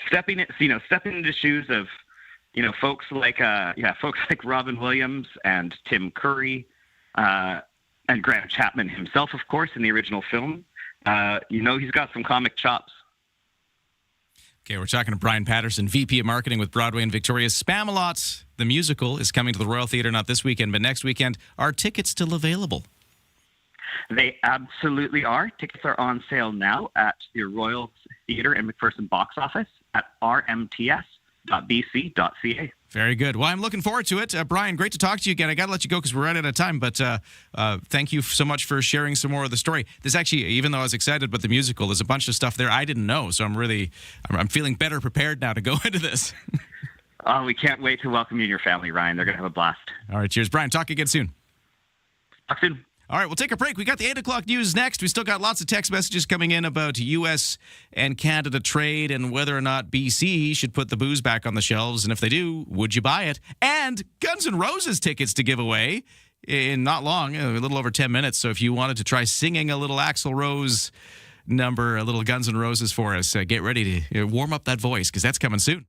stepping into the shoes of, folks like Robin Williams and Tim Curry, and Graham Chapman himself, of course, in the original film. He's got some comic chops. Okay, we're talking to Brian Patterson, VP of Marketing with Broadway and Victoria's Spamalot. The musical is coming to the Royal Theatre, not this weekend, but next weekend. Are tickets still available? They absolutely are. Tickets are on sale now at the Royal Theatre and McPherson box office at rmts.bc.ca. Very good. Well, I'm looking forward to it. Brian, great to talk to you again. I got to let you go because we're right out of time, but thank you so much for sharing some more of the story. This actually, even though I was excited about the musical, there's a bunch of stuff there I didn't know, so I'm feeling better prepared now to go into this. Oh, we can't wait to welcome you and your family, Ryan. They're going to have a blast. All right, cheers. Brian, talk again soon. Talk soon. All right, we'll take a break. We got the 8 o'clock news next. We still got lots of text messages coming in about U.S. and Canada trade and whether or not BC should put the booze back on the shelves. And if they do, would you buy it? And Guns N' Roses tickets to give away in not long, a little over 10 minutes. So if you wanted to try singing a little Axl Rose number, a little Guns N' Roses for us, get ready to warm up that voice because that's coming soon.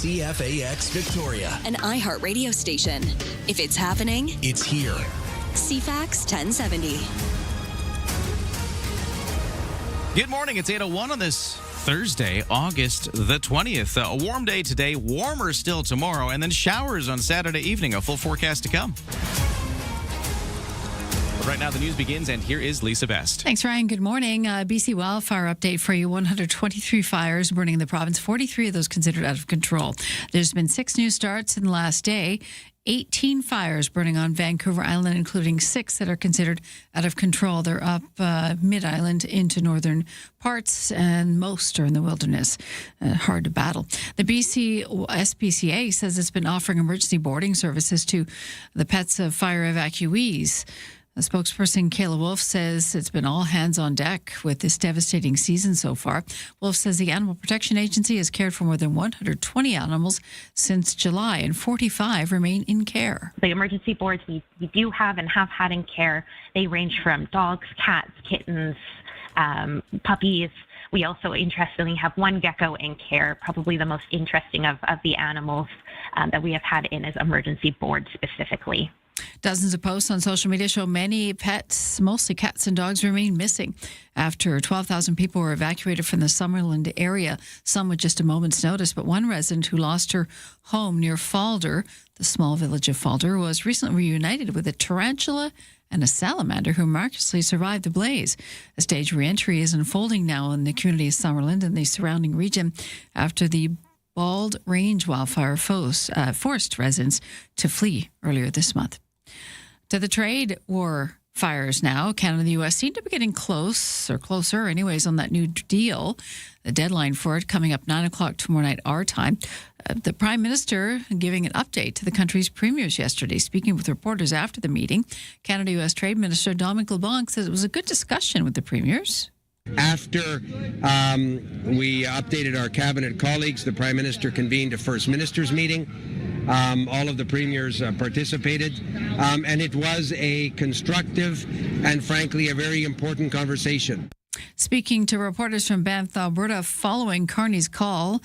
CFAX Victoria, An iHeartRadio station. If it's happening, it's here. CFAX 1070. Good morning. It's 8:01 on this Thursday, August the 20th. A warm day today, warmer still tomorrow, and then showers on Saturday evening. A full forecast to come. But right now, the news begins, and here is Lisa Best. Thanks, Ryan. Good morning. BC wildfire update for you. 123 fires burning in the province, 43 of those considered out of control. There's been 6 new starts in the last day. 18 fires burning on Vancouver Island, including 6 that are considered out of control. They're up mid-island into northern parts, and most are in the wilderness. Hard to battle. The BC SPCA says it's been offering emergency boarding services to the pets of fire evacuees. The spokesperson, Kayla Wolf, says it's been all hands on deck with this devastating season so far. Wolf says the Animal Protection Agency has cared for more than 120 animals since July, and 45 remain in care. The emergency boards we do have and have had in care, they range from dogs, cats, kittens, puppies. We also, interestingly, have one gecko in care, probably the most interesting of the animals that we have had in as emergency board specifically. Dozens of posts on social media show many pets, mostly cats and dogs, remain missing after 12,000 people were evacuated from the Summerland area, some with just a moment's notice. But one resident who lost her home near Falder, the small village of Falder, was recently reunited with a tarantula and a salamander who miraculously survived the blaze. A staged re-entry is unfolding now in the community of Summerland and the surrounding region after the Bald Range wildfire forced residents to flee earlier this month. To the trade war fires now. Canada and the U.S. seem to be getting closer anyways, on that new deal. The deadline for it coming up 9 o'clock tomorrow night, our time. The Prime Minister giving an update to the country's premiers yesterday. Speaking with reporters after the meeting, Canada-U.S. Trade Minister Dominic LeBlanc says it was a good discussion with the premiers. After we updated our cabinet colleagues, the Prime Minister convened a First Ministers meeting. All of the premiers participated, and it was a constructive and, frankly, a very important conversation. Speaking to reporters from Banff, Alberta, following Carney's call,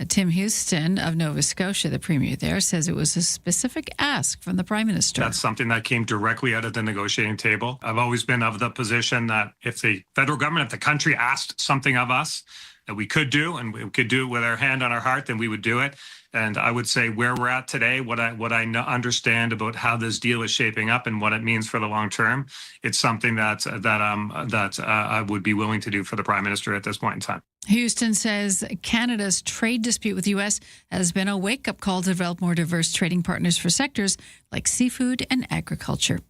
Tim Houston of Nova Scotia, the premier there, says it was a specific ask from the Prime Minister. That's something that came directly out of the negotiating table. I've always been of the position that if the federal government, if the country asked something of us that we could do, and we could do it with our hand on our heart, then we would do it. And I would say where we're at today, what I understand about how this deal is shaping up and what it means for the long term, it's something that I would be willing to do for the Prime Minister at this point in time. Houston says Canada's trade dispute with the U.S. has been a wake-up call to develop more diverse trading partners for sectors like seafood and agriculture.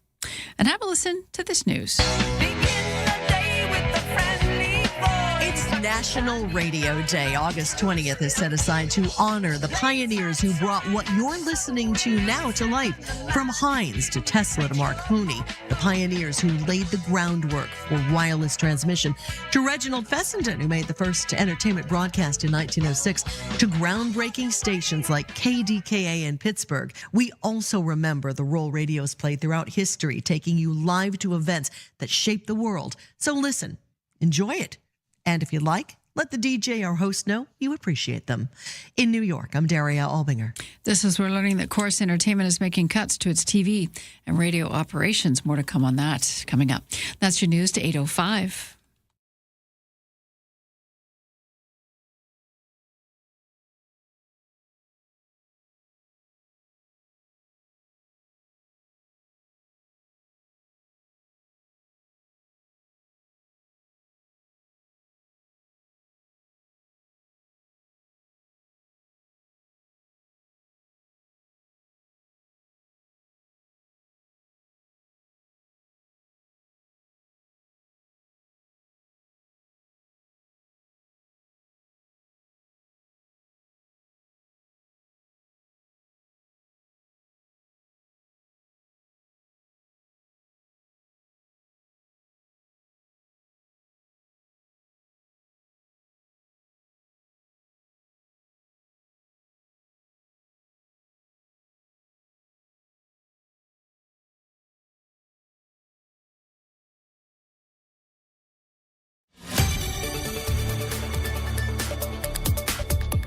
And have a listen to this news. National Radio Day. August 20th is set aside to honor the pioneers who brought what you're listening to now to life. From Heinz to Tesla to Marconi, the pioneers who laid the groundwork for wireless transmission, to Reginald Fessenden, who made the first entertainment broadcast in 1906, to groundbreaking stations like KDKA in Pittsburgh. We also remember the role radios played throughout history, taking you live to events that shaped the world. So listen, enjoy it. And if you'd like, let the DJ or host know you appreciate them. In New York, I'm Daria Albinger. This is we're learning that Corus Entertainment is making cuts to its TV and radio operations. More to come on that coming up. That's your news to 8:05.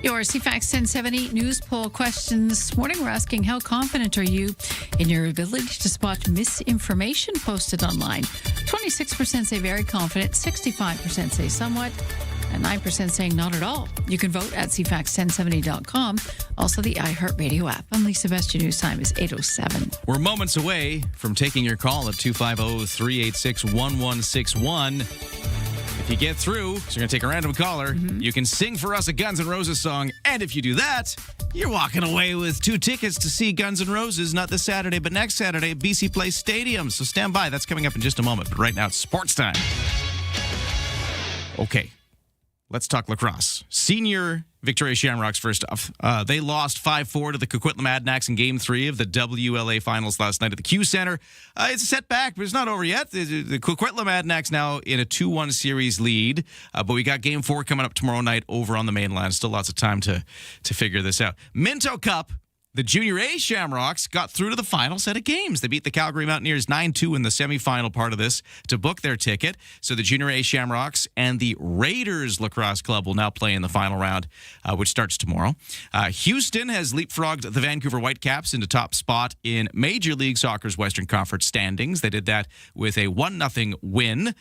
Your CFAX 1070 news poll question this morning. We're asking, how confident are you in your ability to spot misinformation posted online? 26% say very confident, 65% say somewhat, and 9% saying not at all. You can vote at cfax1070.com, also the iHeartRadio app. I'm Lisa Best. Your news time is 8:07. We're moments away from taking your call at 250-386-1161. If you get through, so you're going to take a random caller, you can sing for us a Guns N' Roses song. And if you do that, you're walking away with 2 tickets to see Guns N' Roses, not this Saturday, but next Saturday at BC Place Stadium. So stand by. That's coming up in just a moment. But right now, it's sports time. Okay, let's talk lacrosse. Senior Victoria Shamrocks first off. They lost 5-4 to the Coquitlam Adanacs in Game 3 of the WLA Finals last night at the Q Center. It's a setback, but it's not over yet. The Coquitlam Adanacs now in a 2-1 series lead, but we got Game 4 coming up tomorrow night over on the mainland. Still lots of time to figure this out. Minto Cup. The Junior A Shamrocks got through to the final set of games. They beat the Calgary Mountaineers 9-2 in the semifinal part of this to book their ticket. So the Junior A Shamrocks and the Raiders Lacrosse Club will now play in the final round, which starts tomorrow. Houston has leapfrogged the Vancouver Whitecaps into top spot in Major League Soccer's Western Conference standings. They did that with a 1-0 win.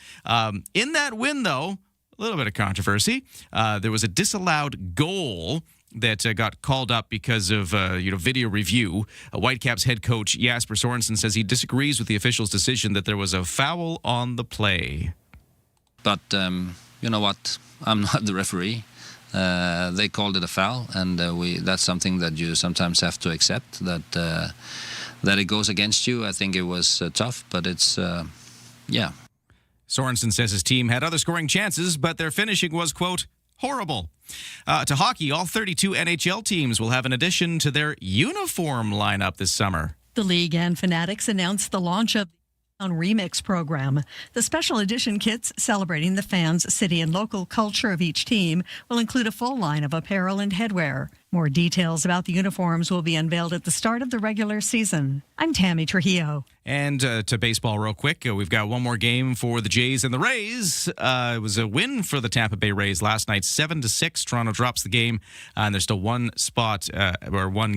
In that win, though, a little bit of controversy. There was a disallowed goal that got called up because of video review. Whitecaps head coach Jasper Sorensen says he disagrees with the official's decision that there was a foul on the play. But you know what? I'm not the referee. They called it a foul, and that's something that you sometimes have to accept, that it goes against you. I think it was tough, but it's, yeah. Sorensen says his team had other scoring chances, but their finishing was, quote, horrible. To hockey, all 32 NHL teams will have an addition to their uniform lineup this summer. The league and Fanatics announced the launch of the Remix program. The special edition kits celebrating the fans, city, and local culture of each team will include a full line of apparel and headwear. More details about the uniforms will be unveiled at the start of the regular season. I'm Tammy Trujillo. And to baseball real quick, we've got one more game for the Jays and the Rays. It was a win for the Tampa Bay Rays last night, 7-6. Toronto drops the game, and there's still one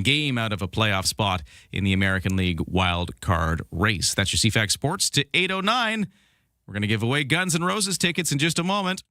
game out of a playoff spot in the American League wild card race. That's your CFAX Sports to 8:09. We're going to give away Guns N' Roses tickets in just a moment.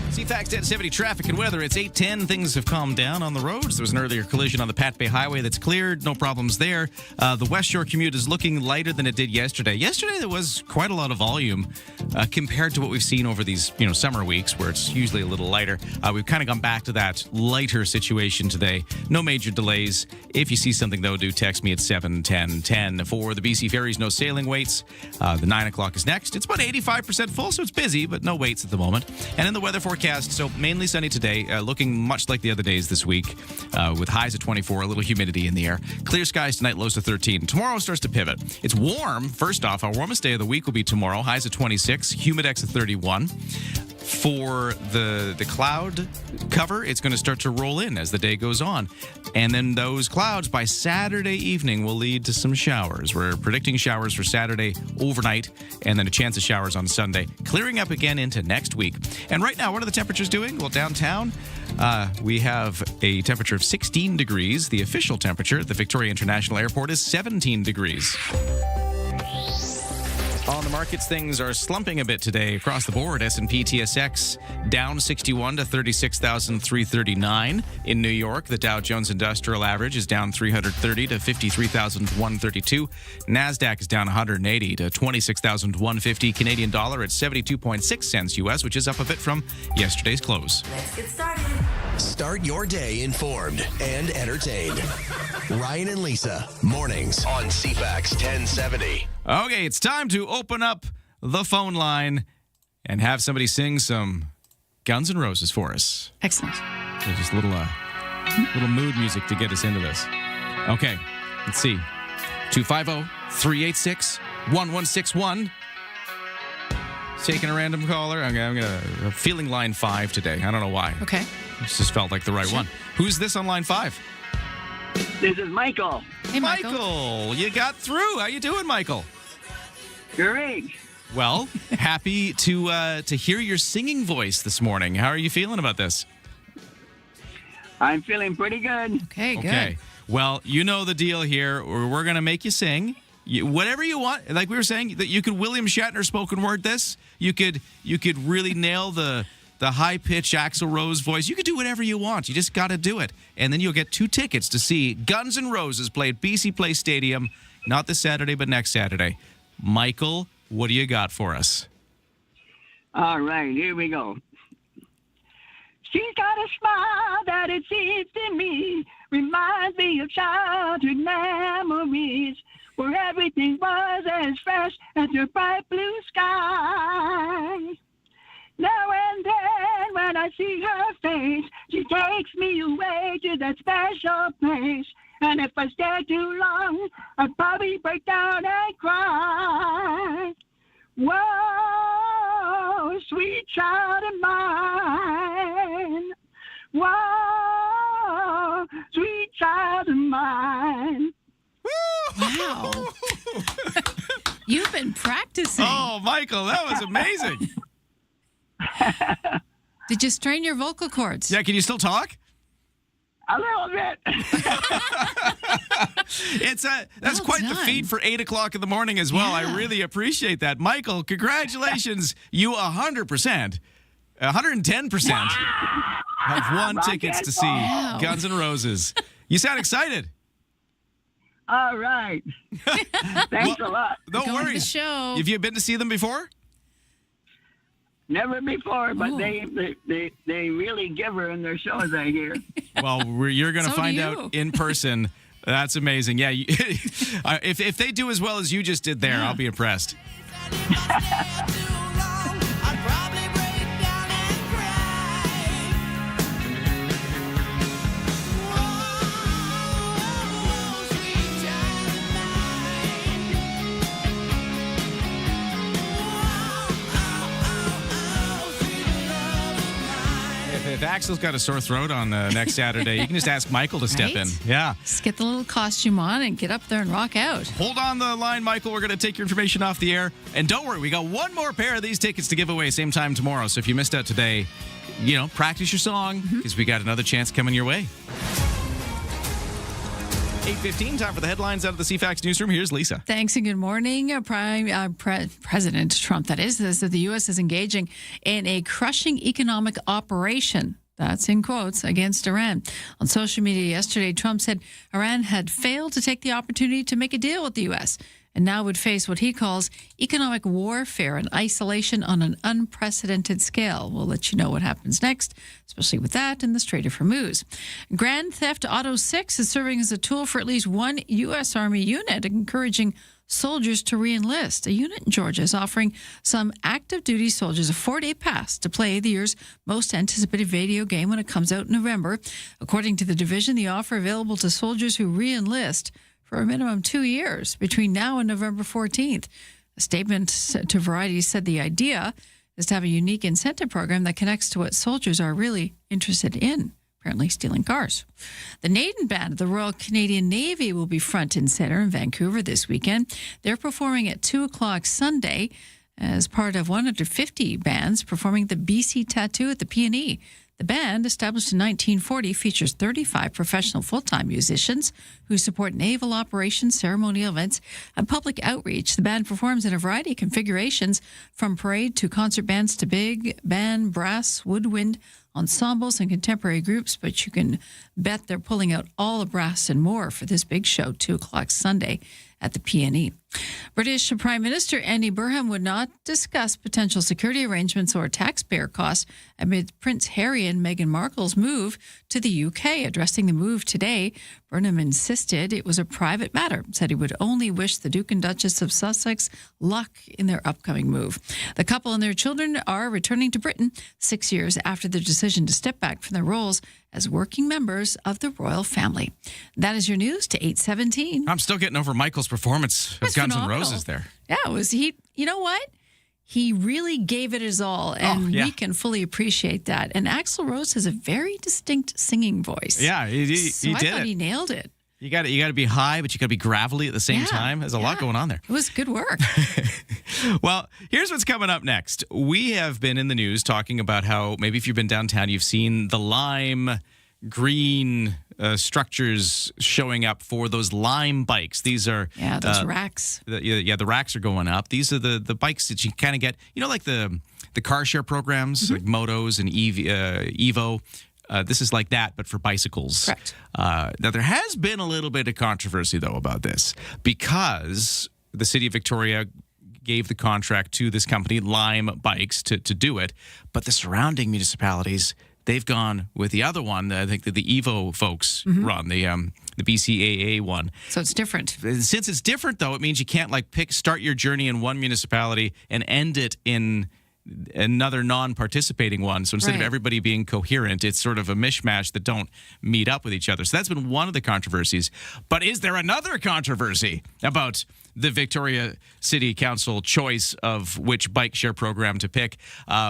CFAX 1070 traffic and weather. It's 8:10. Things have calmed down on the roads. There was an earlier collision on the Pat Bay Highway that's cleared. No problems there. The West Shore commute is looking lighter than it did yesterday. Yesterday there was quite a lot of volume compared to what we've seen over these summer weeks where it's usually a little lighter. We've kind of gone back to that lighter situation today. No major delays. If you see something, though, do text me at 71010. For the BC Ferries, no sailing waits. The 9 o'clock is next. It's about 85% full, so it's busy, but no waits at the moment. And in the weather forecast, so mainly sunny today, looking much like the other days this week, with highs at 24, a little humidity in the air. Clear skies tonight, lows to 13. Tomorrow starts to pivot. It's warm. First off, our warmest day of the week will be tomorrow, highs at 26, humidex at 31. For the cloud cover, it's going to start to roll in as the day goes on. And then those clouds by Saturday evening will lead to some showers. We're predicting showers for Saturday overnight and then a chance of showers on Sunday, clearing up again into next week. And right now, what are the temperatures doing? Well, downtown, we have a temperature of 16 degrees. The official temperature at the Victoria International Airport is 17 degrees. On the markets, things are slumping a bit today across the board. S&P TSX down 61 to 36,339. In New York, the Dow Jones Industrial Average is down 330 to 53,132. NASDAQ is down 180 to 26,150. Canadian dollar at 72.6 cents US, which is up a bit from yesterday's close. Let's get started. Start your day informed and entertained. Ryan and Lisa, mornings on CFAX 1070. Okay, it's time to open up the phone line and have somebody sing some Guns N' Roses for us. Excellent. So just a little mood music to get us into this. Okay, let's see. 250-386-1161. Taking a random caller. I'm feeling line 5 today. I don't know why. Okay. This just felt like the right one. Who's this on line 5? This is Michael. Hey, Michael, you got through. How you doing, Michael? Great. Well, happy to hear your singing voice this morning. How are you feeling about this? I'm feeling pretty good. Okay, good. Okay. Well, you know the deal here. We're going to make you sing. Whatever you want. Like we were saying, that you could William Shatner spoken word this. You could really nail the high-pitched Axl Rose voice. You could do whatever you want. You just got to do it. And then you'll get 2 tickets to see Guns N' Roses play at BC Place Stadium, not this Saturday, but next Saturday. Michael, what do you got for us? All right, here we go. She's got a smile that it seems to me reminds me of childhood memories where everything was as fresh as your bright blue sky. Now and then when I see her face, she takes me away to that special place. And if I stay too long, I'd probably break down and cry. Whoa, sweet child of mine. Whoa, sweet child of mine. Wow. You've been practicing. Oh, Michael, that was amazing. Did you strain your vocal cords? Yeah, can you still talk? A little bit. That's quite the feat for 8 o'clock in the morning as well. Yeah. I really appreciate that. Michael, congratulations. You 110% have won tickets to see Guns N' Roses. You sound excited. All right. Thanks a lot. No Going to the worries. show. Have you been to see them before? Never before, but they really give her in their shows, I hear. Well, you're going to So find do out in person. That's amazing. Yeah, if they do as well as you just did there, I'll be impressed. If Axel's got a sore throat on next Saturday, you can just ask Michael to step in. Right? Yeah. Just get the little costume on and get up there and rock out. Hold on the line, Michael. We're going to take your information off the air. And don't worry, we got one more pair of these tickets to give away same time tomorrow. So if you missed out today, practice your song because we got another chance coming your way. 8:15, time for the headlines out of the CFAX newsroom. Here's Lisa. Thanks and good morning. President Trump, that is, says that the U.S. is engaging in a crushing economic operation. That's in quotes, against Iran. On social media yesterday, Trump said Iran had failed to take the opportunity to make a deal with the U.S. and now would face what he calls economic warfare and isolation on an unprecedented scale. We'll let you know what happens next, especially with that in the Strait of Hormuz. Grand Theft Auto 6 is serving as a tool for at least one U.S. Army unit, encouraging soldiers to re-enlist. A unit in Georgia is offering some active duty soldiers a 4-day pass to play the year's most anticipated video game when it comes out in November. According to the division, the offer available to soldiers who re-enlist for a minimum 2 years between now and November 14th. A statement to Variety said the idea is to have a unique incentive program that connects to what soldiers are really interested in. Apparently stealing cars. The Naden Band of the Royal Canadian Navy will be front and center in Vancouver this weekend. They're performing at 2 o'clock Sunday as part of 150 bands performing the BC Tattoo at the PNE. The band, established in 1940, features 35 professional full-time musicians who support naval operations, ceremonial events, and public outreach. The band performs in a variety of configurations, from parade to concert bands to big band, brass, woodwind, ensembles, and contemporary groups. But you can bet they're pulling out all the brass and more for this big show, 2 o'clock Sunday at the PNE. British Prime Minister Andy Burnham would not discuss potential security arrangements or taxpayer costs amid Prince Harry and Meghan Markle's move to the UK. Addressing the move today, Burnham insisted it was a private matter, said he would only wish the Duke and Duchess of Sussex luck in their upcoming move. The couple and their children are returning to Britain 6 years after their decision to step back from their roles as working members of the royal family. That is your news to 8:17. I'm still getting over Michael's performance of Guns N' Roses there. Yeah, it was he. You know what? He really gave it his all, and we can fully appreciate that. And Axl Rose has a very distinct singing voice. Yeah, he I did thought it. he nailed it. You got to be high, but you got to be gravelly at the same time. There's a lot going on there. It was good work. Well, here's what's coming up next. We have been in the news talking about how maybe if you've been downtown, you've seen the lime green structures showing up for those Lime bikes. These are those racks. The racks are going up. These are the bikes that you kind of get. You know, like the car share programs, like Motos and Evo. This is like that, but for bicycles. Correct. Now, there has been a little bit of controversy, though, about this because the city of Victoria gave the contract to this company, Lime Bikes, to do it. But the surrounding municipalities, they've gone with the other one. I think that the Evo folks run, the BCAA one. So it's different. Since it's different, though, it means you can't start your journey in one municipality and end it in another non-participating one. So instead of everybody being coherent, it's sort of a mishmash that don't meet up with each other. So that's been one of the controversies. But is there another controversy about the Victoria City Council choice of which bike share program to pick?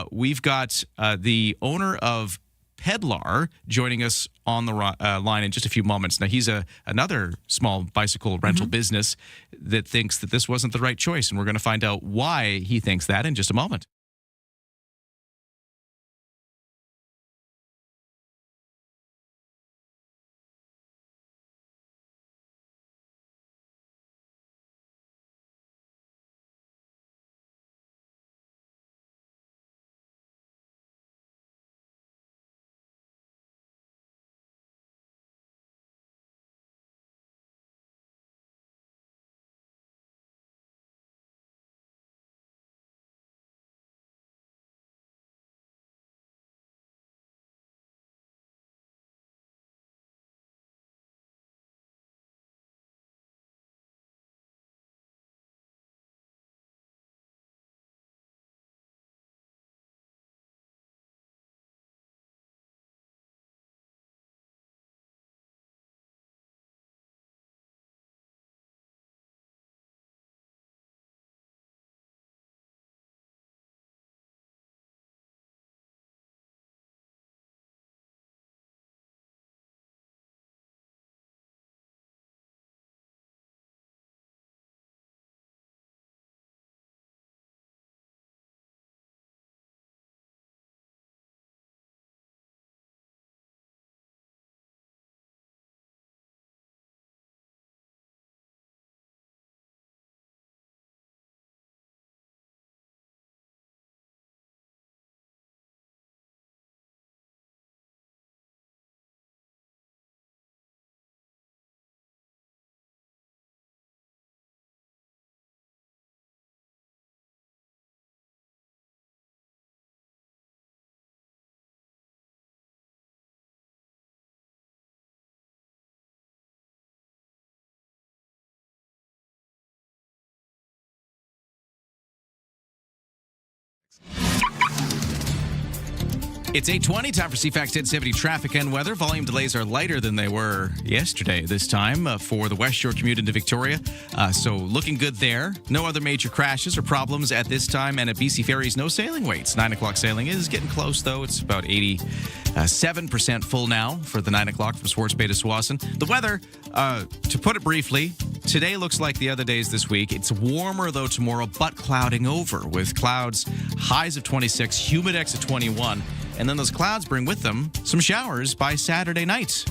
We've got the owner of Pedlar joining us on the line in just a few moments. Now, he's another small bicycle rental business that thinks that this wasn't the right choice, and we're going to find out why he thinks that in just a moment. It's 8:20, time for CFAX 1070 traffic and weather. Volume delays are lighter than they were yesterday this time for the West Shore commute into Victoria. So looking good there. No other major crashes or problems at this time. And at BC Ferries, no sailing waits. 9 o'clock sailing is getting close, though. It's about 87% full now for the 9 o'clock from Swartz Bay to Swassen. The weather, to put it briefly, today looks like the other days this week. It's warmer, though, tomorrow, but clouding over with clouds, highs of 26, humidex of 21. And then those clouds bring with them some showers by Saturday night.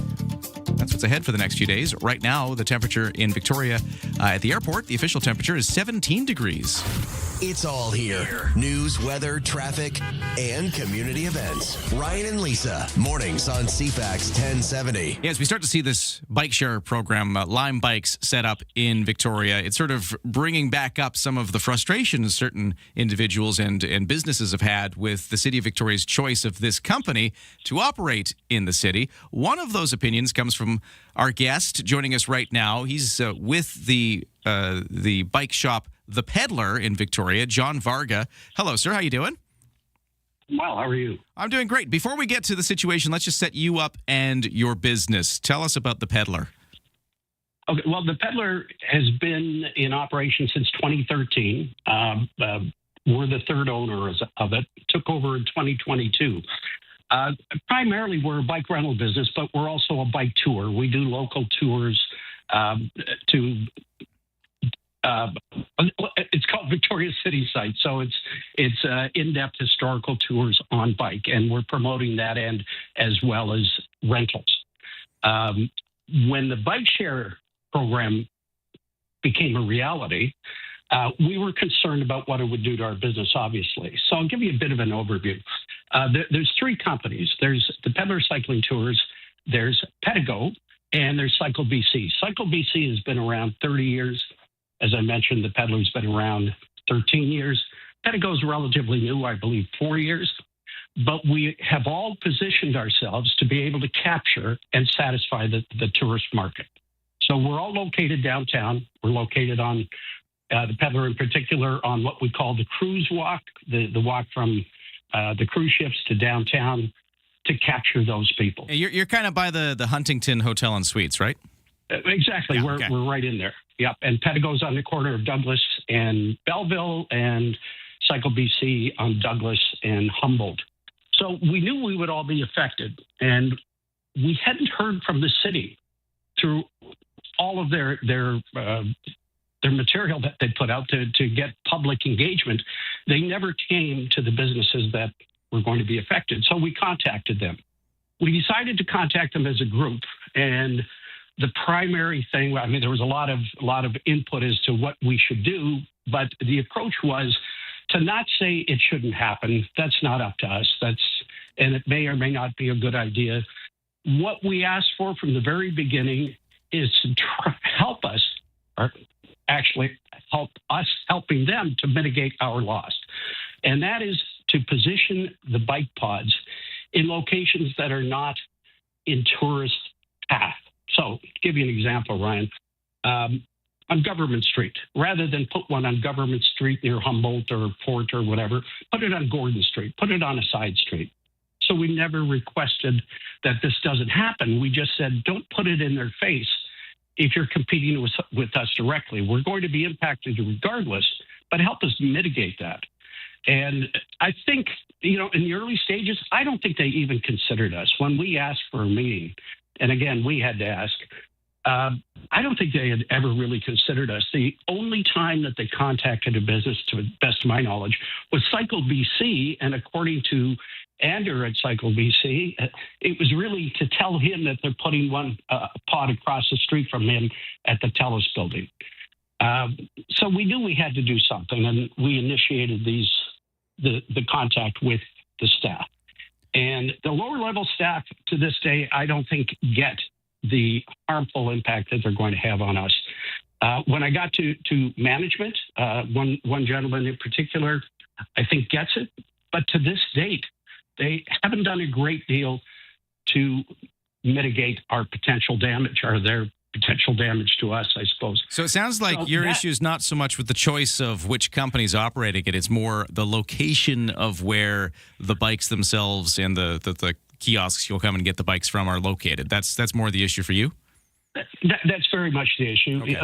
That's what's ahead for the next few days. Right now, the temperature in Victoria At the airport, the official temperature is 17 degrees. It's all here. News, weather, traffic, and community events. Ryan and Lisa, mornings on CFAX 1070. As we start to see this bike share program, Lime Bikes, set up in Victoria, it's sort of bringing back up some of the frustrations certain individuals and businesses have had with the City of Victoria's choice of this company to operate in the city. One of those opinions comes from our guest joining us right now. He's with the bike shop The Peddler in Victoria, John Varga. Hello, sir. How you doing? Well, how are you? I'm doing great. Before we get to the situation, let's just set you up and your business. Tell us about The Peddler. Okay. Well, The Peddler has been in operation since 2013. We're the third owners of it. Took over in 2022. Primarily, we're a bike rental business, but we're also a bike tour. We do local tours it's called Victoria City Site, so it's in-depth historical tours on bike, and we're promoting that end as well as rentals. When the bike share program became a reality, we were concerned about what it would do to our business, obviously. So I'll give you a bit of an overview. There's three companies. There's the Peddler Cycling Tours, there's Pedigo, and there's Cycle BC. Cycle BC has been around 30 years. As I mentioned, the Peddler's been around 13 years. Pedigo's relatively new, I believe 4 years. But we have all positioned ourselves to be able to capture and satisfy the tourist market. So we're all located downtown. We're located on the Peddler in particular on what we call the cruise walk, the walk from the cruise ships to downtown to capture those people. You're kind of by the Huntington Hotel and Suites, right? Exactly. Yeah, we're right in there. Yep. And Pedigo's on the corner of Douglas and Belleville, and Cycle BC on Douglas and Humboldt. So we knew we would all be affected, and we hadn't heard from the city through all of their material that they put out to get public engagement. They never came to the businesses that were going to be affected. So we contacted them. We decided to contact them as a group, and the primary thing, I mean, there was a lot of input as to what we should do, but the approach was to not say it shouldn't happen. That's not up to us. And it may or may not be a good idea. What we asked for from the very beginning is to help us, or actually help us helping them to mitigate our loss. And that is to position the bike pods in locations that are not in tourist path. So, to give you an example, Ryan, on Government Street, rather than put one on Government Street near Humboldt or Fort or whatever, put it on Gordon Street, put it on a side street. So we never requested that this doesn't happen. We just said, don't put it in their face if you're competing with us directly. We're going to be impacted regardless, but help us mitigate that. And I think, in the early stages, I don't think they even considered us. When we asked for a meeting, and again, we had to ask, I don't think they had ever really considered us. The only time that they contacted a business, to the best of my knowledge, was Cycle BC. And according to Andrew at Cycle BC, it was really to tell him that they're putting one pod across the street from him at the TELUS building. So we knew we had to do something, and we initiated the contact with the staff. And the lower level staff to this day, I don't think get the harmful impact that they're going to have on us. When I got to management, one gentleman in particular, I think gets it. But to this date, they haven't done a great deal to mitigate our potential damage, or their potential damage to us, I suppose. So it sounds like your issue is not so much with the choice of which company's operating it. It's more the location of where the bikes themselves and the kiosks you'll come and get the bikes from are located. That's more the issue for you? That's very much the issue. Okay.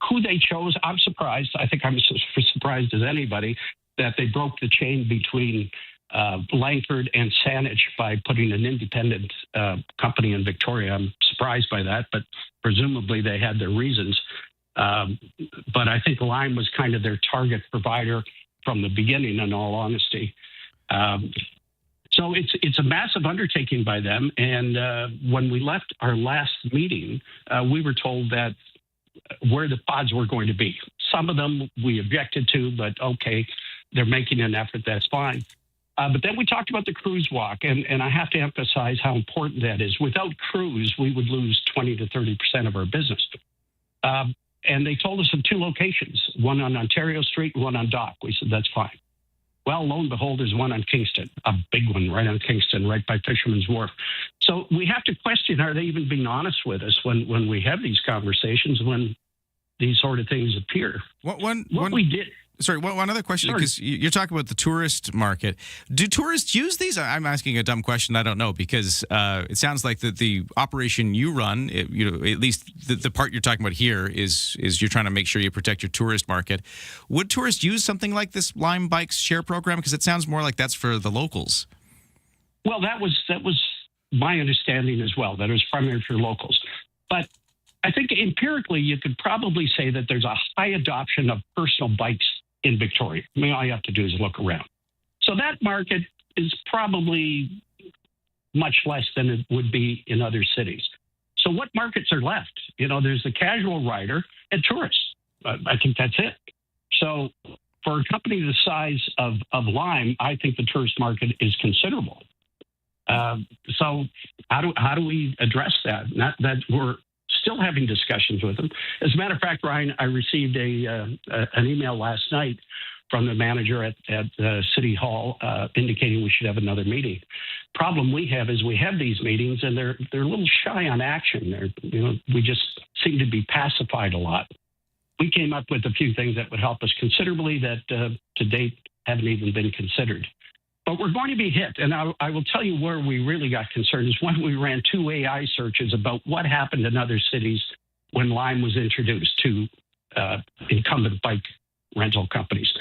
Who they chose, I'm surprised. I think I'm as surprised as anybody that they broke the chain between Langford and Saanich by putting an independent company in Victoria. I'm surprised by that, but presumably they had their reasons. But I think Lime was kind of their target provider from the beginning, in all honesty. So it's a massive undertaking by them. And when we left our last meeting, we were told that where the pods were going to be. Some of them we objected to, but okay, they're making an effort. That's fine. But then we talked about the cruise walk, and I have to emphasize how important that is. Without cruise, we would lose 20 to 30% of our business. And they told us of 2 locations, one on Ontario Street and one on Dock. We said, that's fine. Well, lo and behold, there's one on Kingston, a big one right on Kingston, right by Fisherman's Wharf. So we have to question, are they even being honest with us when we have these conversations, when these sort of things appear? We did. Sorry, one other question, because you're talking about the tourist market. Do tourists use these? I'm asking a dumb question. I don't know, because it sounds like the operation you run, at least the part you're talking about here is you're trying to make sure you protect your tourist market. Would tourists use something like this Lime Bikes share program? Because it sounds more like that's for the locals. Well, that was my understanding as well, that it was primarily for locals. But I think empirically, you could probably say that there's a high adoption of personal bikes in Victoria. I mean, all you have to do is look around. So that market is probably much less than it would be in other cities. So what markets are left? There's the casual rider and tourists. I think that's it. So for a company the size of Lime, I think the tourist market is considerable. So how do we address that? Not that we're still having discussions with them. As a matter of fact, Ryan, I received an email last night from the manager at City Hall indicating we should have another meeting. Problem we have is we have these meetings and they're a little shy on action. We just seem to be pacified a lot. We came up with a few things that would help us considerably that to date haven't even been considered. But we're going to be hit. And I will tell you where we really got concerned is when we ran 2 AI searches about what happened in other cities when Lime was introduced to incumbent bike rental companies.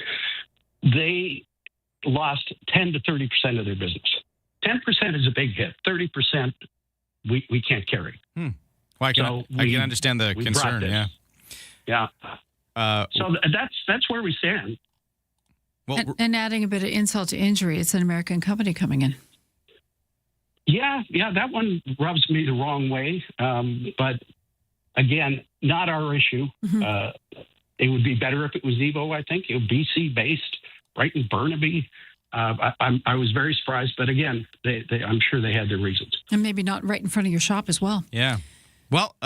They lost 10 to 30% of their business. 10% is a big hit. 30% we can't carry. Well, I can understand the concern. Yeah. So that's where we stand. Well, and adding a bit of insult to injury, it's an American company coming in. Yeah, that one rubs me the wrong way. But again, not our issue. Mm-hmm. It would be better if it was Evo, I think. BC based, right in Burnaby. I was very surprised, but again, I'm sure they had their reasons. And maybe not right in front of your shop as well. Yeah. Well,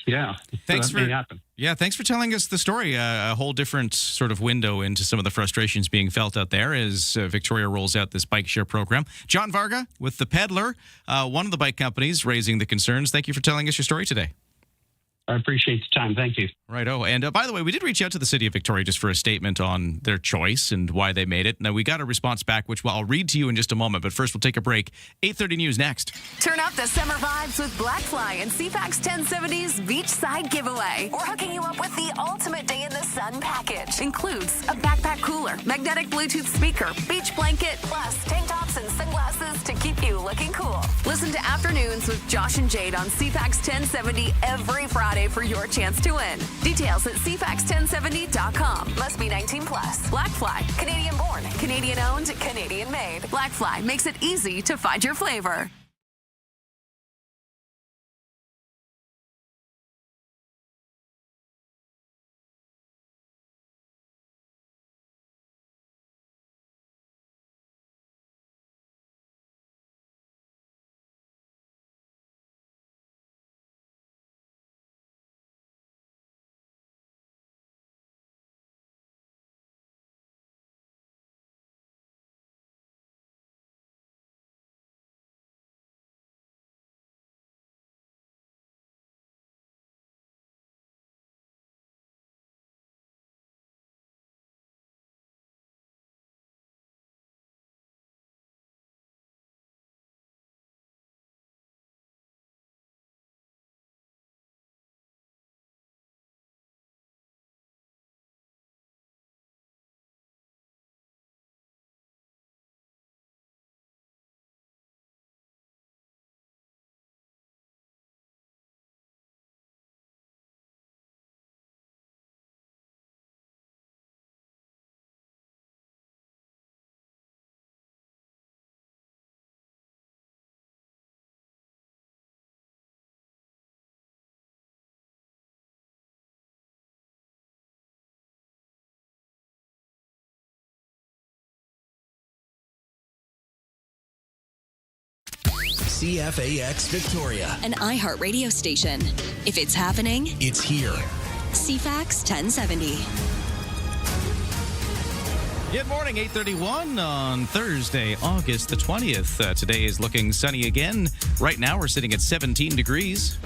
yeah. Thanks so thanks for telling us the story. A whole different sort of window into some of the frustrations being felt out there as Victoria rolls out this bike share program. John Varga with The Peddler, one of the bike companies raising the concerns. Thank you for telling us your story today. I appreciate the time. Thank you. Righto. And by the way, we did reach out to the City of Victoria just for a statement on their choice and why they made it. Now, we got a response back, which I'll read to you in just a moment. But first, we'll take a break. 8:30 News next. Turn up the summer vibes with Blackfly and CFAX 1070's Beachside Giveaway. We're hooking you up with the ultimate day in the sun package. Includes a backpack cooler, magnetic Bluetooth speaker, beach blanket, plus tank tops and sunglasses to keep you looking cool. Listen to Afternoons with Josh and Jade on CFAX 1070 every Friday for your chance to win. Details at cfax1070.com. Must be 19 plus. Blackfly, Canadian born, Canadian owned, Canadian made. Blackfly makes it easy to find your flavor. CFAX Victoria. An iHeart radio station. If it's happening, It's here. CFAX 1070. Good morning, 8:31 on Thursday, August the 20th. Today is looking sunny again. Right now, we're sitting at 17 degrees.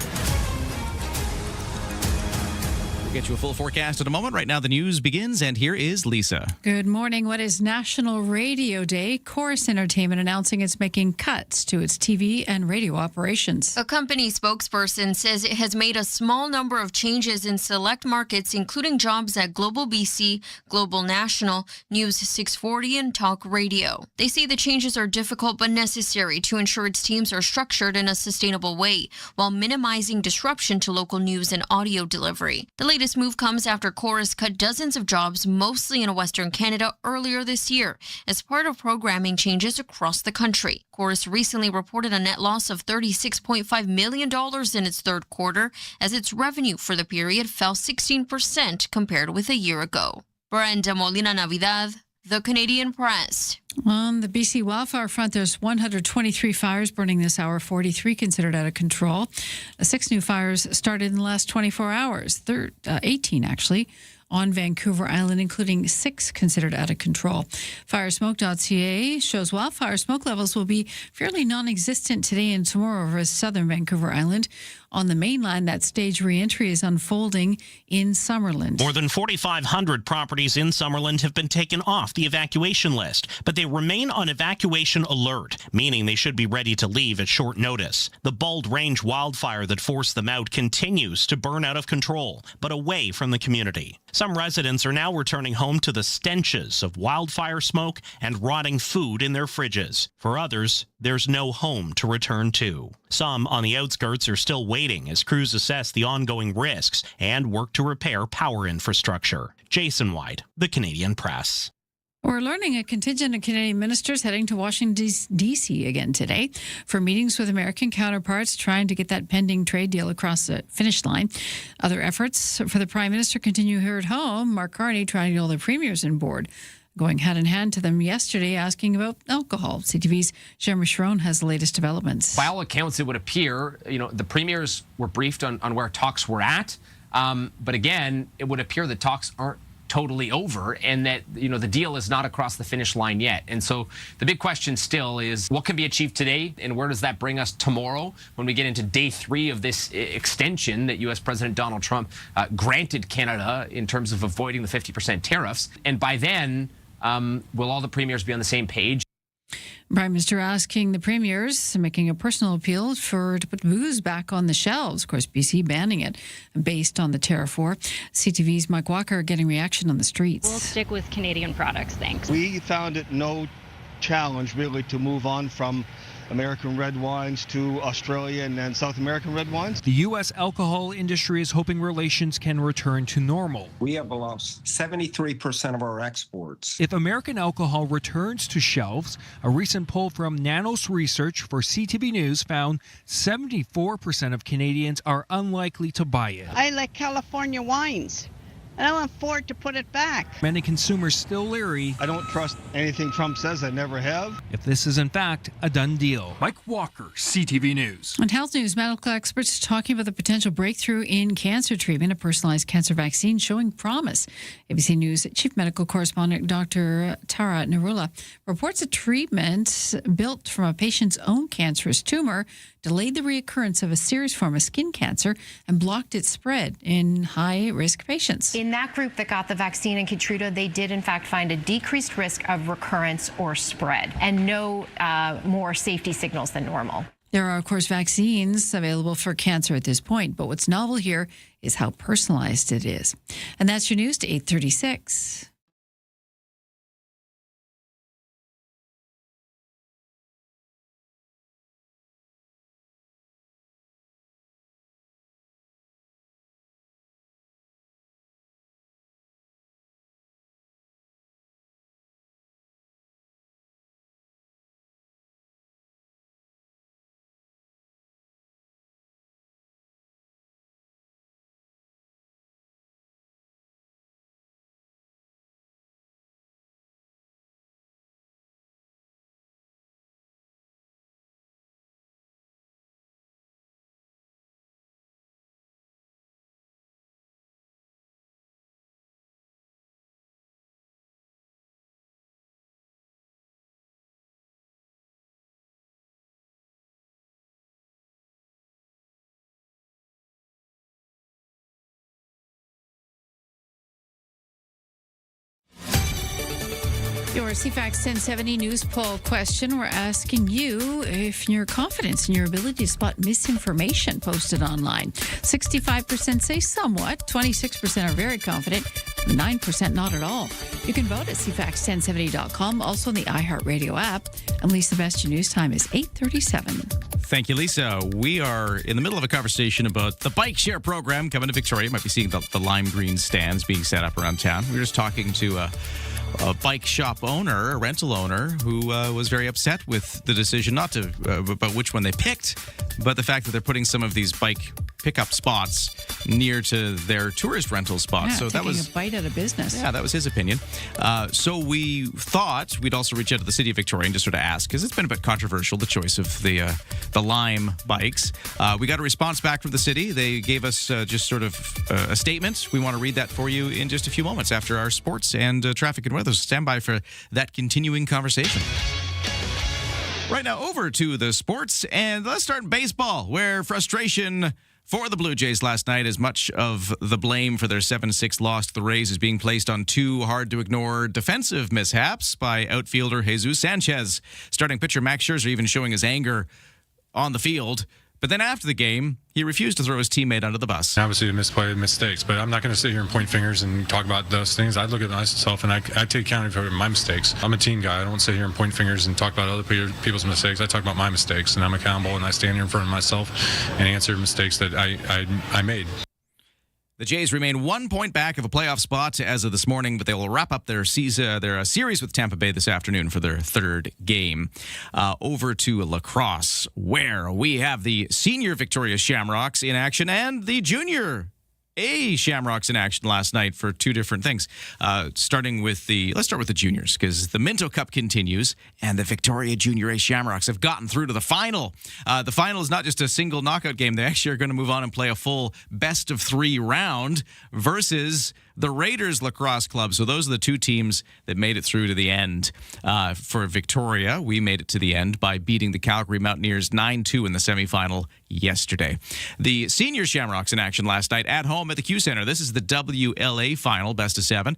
We'll get you a full forecast in a moment. Right now, the news begins, and here is Lisa. Good morning. What is National Radio Day? Chorus Entertainment announcing it's making cuts to its TV and radio operations. A company spokesperson says it has made a small number of changes in select markets, including jobs at Global BC, Global National, News 640, and Talk Radio. They say the changes are difficult but necessary to ensure its teams are structured in a sustainable way while minimizing disruption to local news and audio delivery. The latest move comes after Chorus cut dozens of jobs, mostly in Western Canada, earlier this year as part of programming changes across the country. Chorus recently reported a net loss of $36.5 million in its third quarter as its revenue for the period fell 16% compared with a year ago. Brenda Molina Navidad, The Canadian Press. On the BC wildfire front, there's 123 fires burning this hour, 43 considered out of control. 6 new fires started in the last 24 hours, 18 actually, on Vancouver Island, including 6 considered out of control. Firesmoke.ca shows wildfire smoke levels will be fairly non-existent today and tomorrow over southern Vancouver Island. On the mainland, that stage re-entry is unfolding in Summerland. More than 4,500 properties in Summerland have been taken off the evacuation list, but they remain on evacuation alert, meaning they should be ready to leave at short notice. The Bald Range wildfire that forced them out continues to burn out of control, but away from the community. Some residents are now returning home to the stenches of wildfire smoke and rotting food in their fridges. For others, there's no home to return to. Some on the outskirts are still waiting as crews assess the ongoing risks and work to repair power infrastructure. Jason White, The Canadian Press. We're learning a contingent of Canadian ministers heading to Washington, D.C. again today for meetings with American counterparts trying to get that pending trade deal across the finish line. Other efforts for the Prime Minister continue here at home. Mark Carney trying to get all the premiers on board, going hand in hand to them yesterday asking about alcohol. CTV's Jeremy Sharon has the latest developments. By all accounts, it would appear, the premiers were briefed on where talks were at. But again, it would appear that talks aren't totally over and that, the deal is not across the finish line yet. And so the big question still is what can be achieved today and where does that bring us tomorrow when we get into day 3 of this extension that U.S. President Donald Trump granted Canada in terms of avoiding the 50% tariffs. And by then, will all the premiers be on the same page? Prime Minister asking the premiers, making a personal appeal to put booze back on the shelves. Of course, BC banning it based on the tariff war. CTV's Mike Walker getting reaction on the streets. We'll stick with Canadian products, thanks. We found it no challenge really to move on from American red wines to Australian and South American red wines. The U.S. alcohol industry is hoping relations can return to normal. We have lost 73% of our exports. If American alcohol returns to shelves, a recent poll from Nanos Research for CTV News found 74% of Canadians are unlikely to buy it. I like California wines. And I want Ford to put it back. Many consumers still leery. I don't trust anything Trump says. I never have. If this is in fact a done deal. Mike Walker, CTV News. On health news, medical experts talking about the potential breakthrough in cancer treatment, a personalized cancer vaccine showing promise. ABC News chief medical correspondent Dr. Tara Narula reports a treatment built from a patient's own cancerous tumor delayed the reoccurrence of a serious form of skin cancer and blocked its spread in high-risk patients. In that group that got the vaccine in Keytruda, they did in fact find a decreased risk of recurrence or spread and no more safety signals than normal. There are, of course, vaccines available for cancer at this point, but what's novel here is how personalized it is. And that's your news to 8:36. Your CFAX 1070 news poll question. We're asking you if your confidence in your ability to spot misinformation posted online. 65% say somewhat, 26% are very confident, 9% not at all. You can vote at CFAX1070.com, also on the iHeartRadio app. And Lisa, the best news time is 8:37. Thank you, Lisa. We are in the middle of a conversation about the bike share program coming to Victoria. You might be seeing the lime green stands being set up around town. We were just talking to a bike shop owner, a rental owner, who was very upset with the decision not to, about which one they picked, but the fact that they're putting some of these bike pickup spots near to their tourist rental spots. Yeah, so that was a bite out of business. Yeah, that was his opinion. So we thought we'd also reach out to the city of Victoria and just sort of ask, because it's been a bit controversial, the choice of the Lime bikes. We got a response back from the city. They gave us just sort of a statement. We want to read that for you in just a few moments after our sports and traffic and weather. Stand by for that continuing conversation. Right now, over to the sports, and let's start in baseball, where frustration for the Blue Jays last night, as much of the blame for their 7-6 loss to the Rays is being placed on two hard-to-ignore defensive mishaps by outfielder Jesus Sanchez. Starting pitcher Max Scherzer even showing his anger on the field. But then after the game, he refused to throw his teammate under the bus. Obviously, a misplay, mistakes, but I'm not going to sit here and point fingers and talk about those things. I look at myself and I take accountability for my mistakes. I'm a team guy. I don't sit here and point fingers and talk about other people's mistakes. I talk about my mistakes, and I'm accountable, and I stand here in front of myself and answer mistakes that I made. The Jays remain 1 point back of a playoff spot as of this morning, but they will wrap up their series with Tampa Bay this afternoon for their third game. Over to lacrosse, where we have the senior Victoria Shamrocks in action and the junior A Shamrocks in action last night for two different things. Let's start with the juniors, because the Minto Cup continues and the Victoria Junior A Shamrocks have gotten through to the final. The final is not just a single knockout game. They actually are going to move on and play a full best of 3 round versus the Raiders Lacrosse Club. So those are the two teams that made it through to the end. For Victoria, we made it to the end by beating the Calgary Mountaineers 9-2 in the semifinal yesterday. The senior Shamrocks in action last night at home at the Q Center. This is the WLA final, best of 7,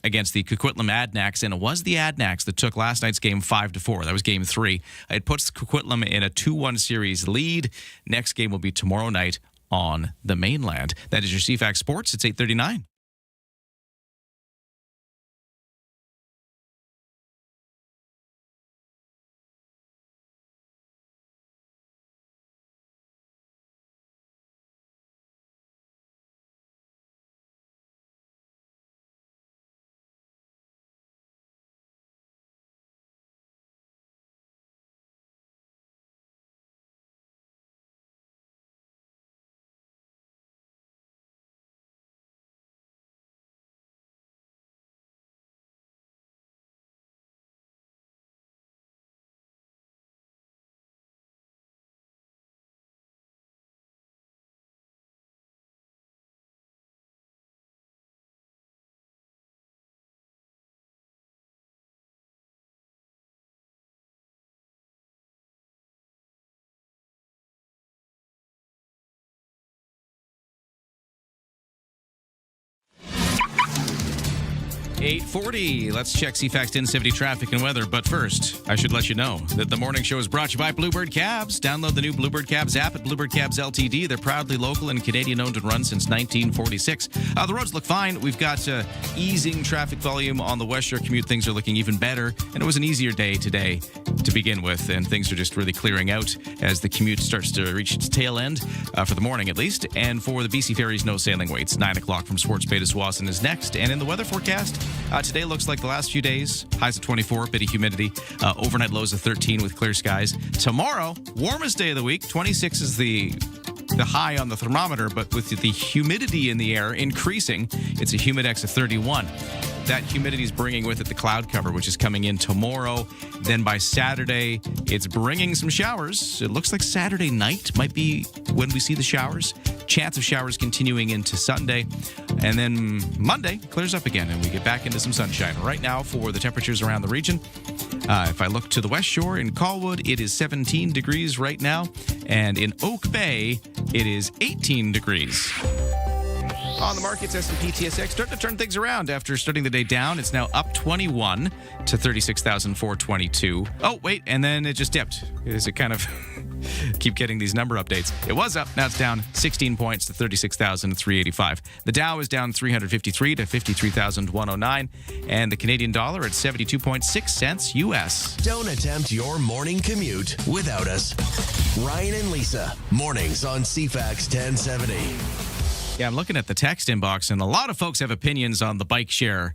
against the Coquitlam Adnacks, and it was the Adnacks that took last night's game 5-4. That was game 3. It puts Coquitlam in a 2-1 series lead. Next game will be tomorrow night on the mainland. That is your CFAX Sports. It's 8:39. .40. Let's check CFAX 1070 traffic and weather. But first, I should let you know that the morning show is brought to you by Bluebird Cabs. Download the new Bluebird Cabs app at Bluebird Cabs Ltd. They're proudly local and Canadian-owned and run since 1946. The roads look fine. We've got easing traffic volume on the West Shore commute. Things are looking even better. And it was an easier day today to begin with. And things are just really clearing out as the commute starts to reach its tail end, for the morning at least. And for the BC Ferries, no sailing waits. 9 o'clock from Swartz Bay to Swassen is next. And in the weather forecast, today looks like the last few days. Highs of 24, bit of humidity. Overnight lows of 13 with clear skies. Tomorrow, warmest day of the week. 26 is the high on the thermometer, but with the humidity in the air increasing, it's a humidex of 31. That humidity is bringing with it the cloud cover, which is coming in tomorrow. Then by Saturday, it's bringing some showers. It looks like Saturday night might be when we see the showers. Chance of showers continuing into Sunday. And then Monday clears up again and we get back into some sunshine. Right now, for the temperatures around the region, if I look to the West Shore in Colwood, it is 17 degrees right now. And in Oak Bay, it is 18 degrees. On the markets, S&P TSX starting to turn things around after starting the day down. It's now up 21 to 36,422. Oh, wait, and then it just dipped. Is it kind of keep getting these number updates? It was up. Now it's down 16 points to 36,385. The Dow is down 353 to 53,109. And the Canadian dollar at 72.6 cents U.S. Don't attempt your morning commute without us. Ryan and Lisa, mornings on CFAX 1070. Yeah, I'm looking at the text inbox, and a lot of folks have opinions on the bike share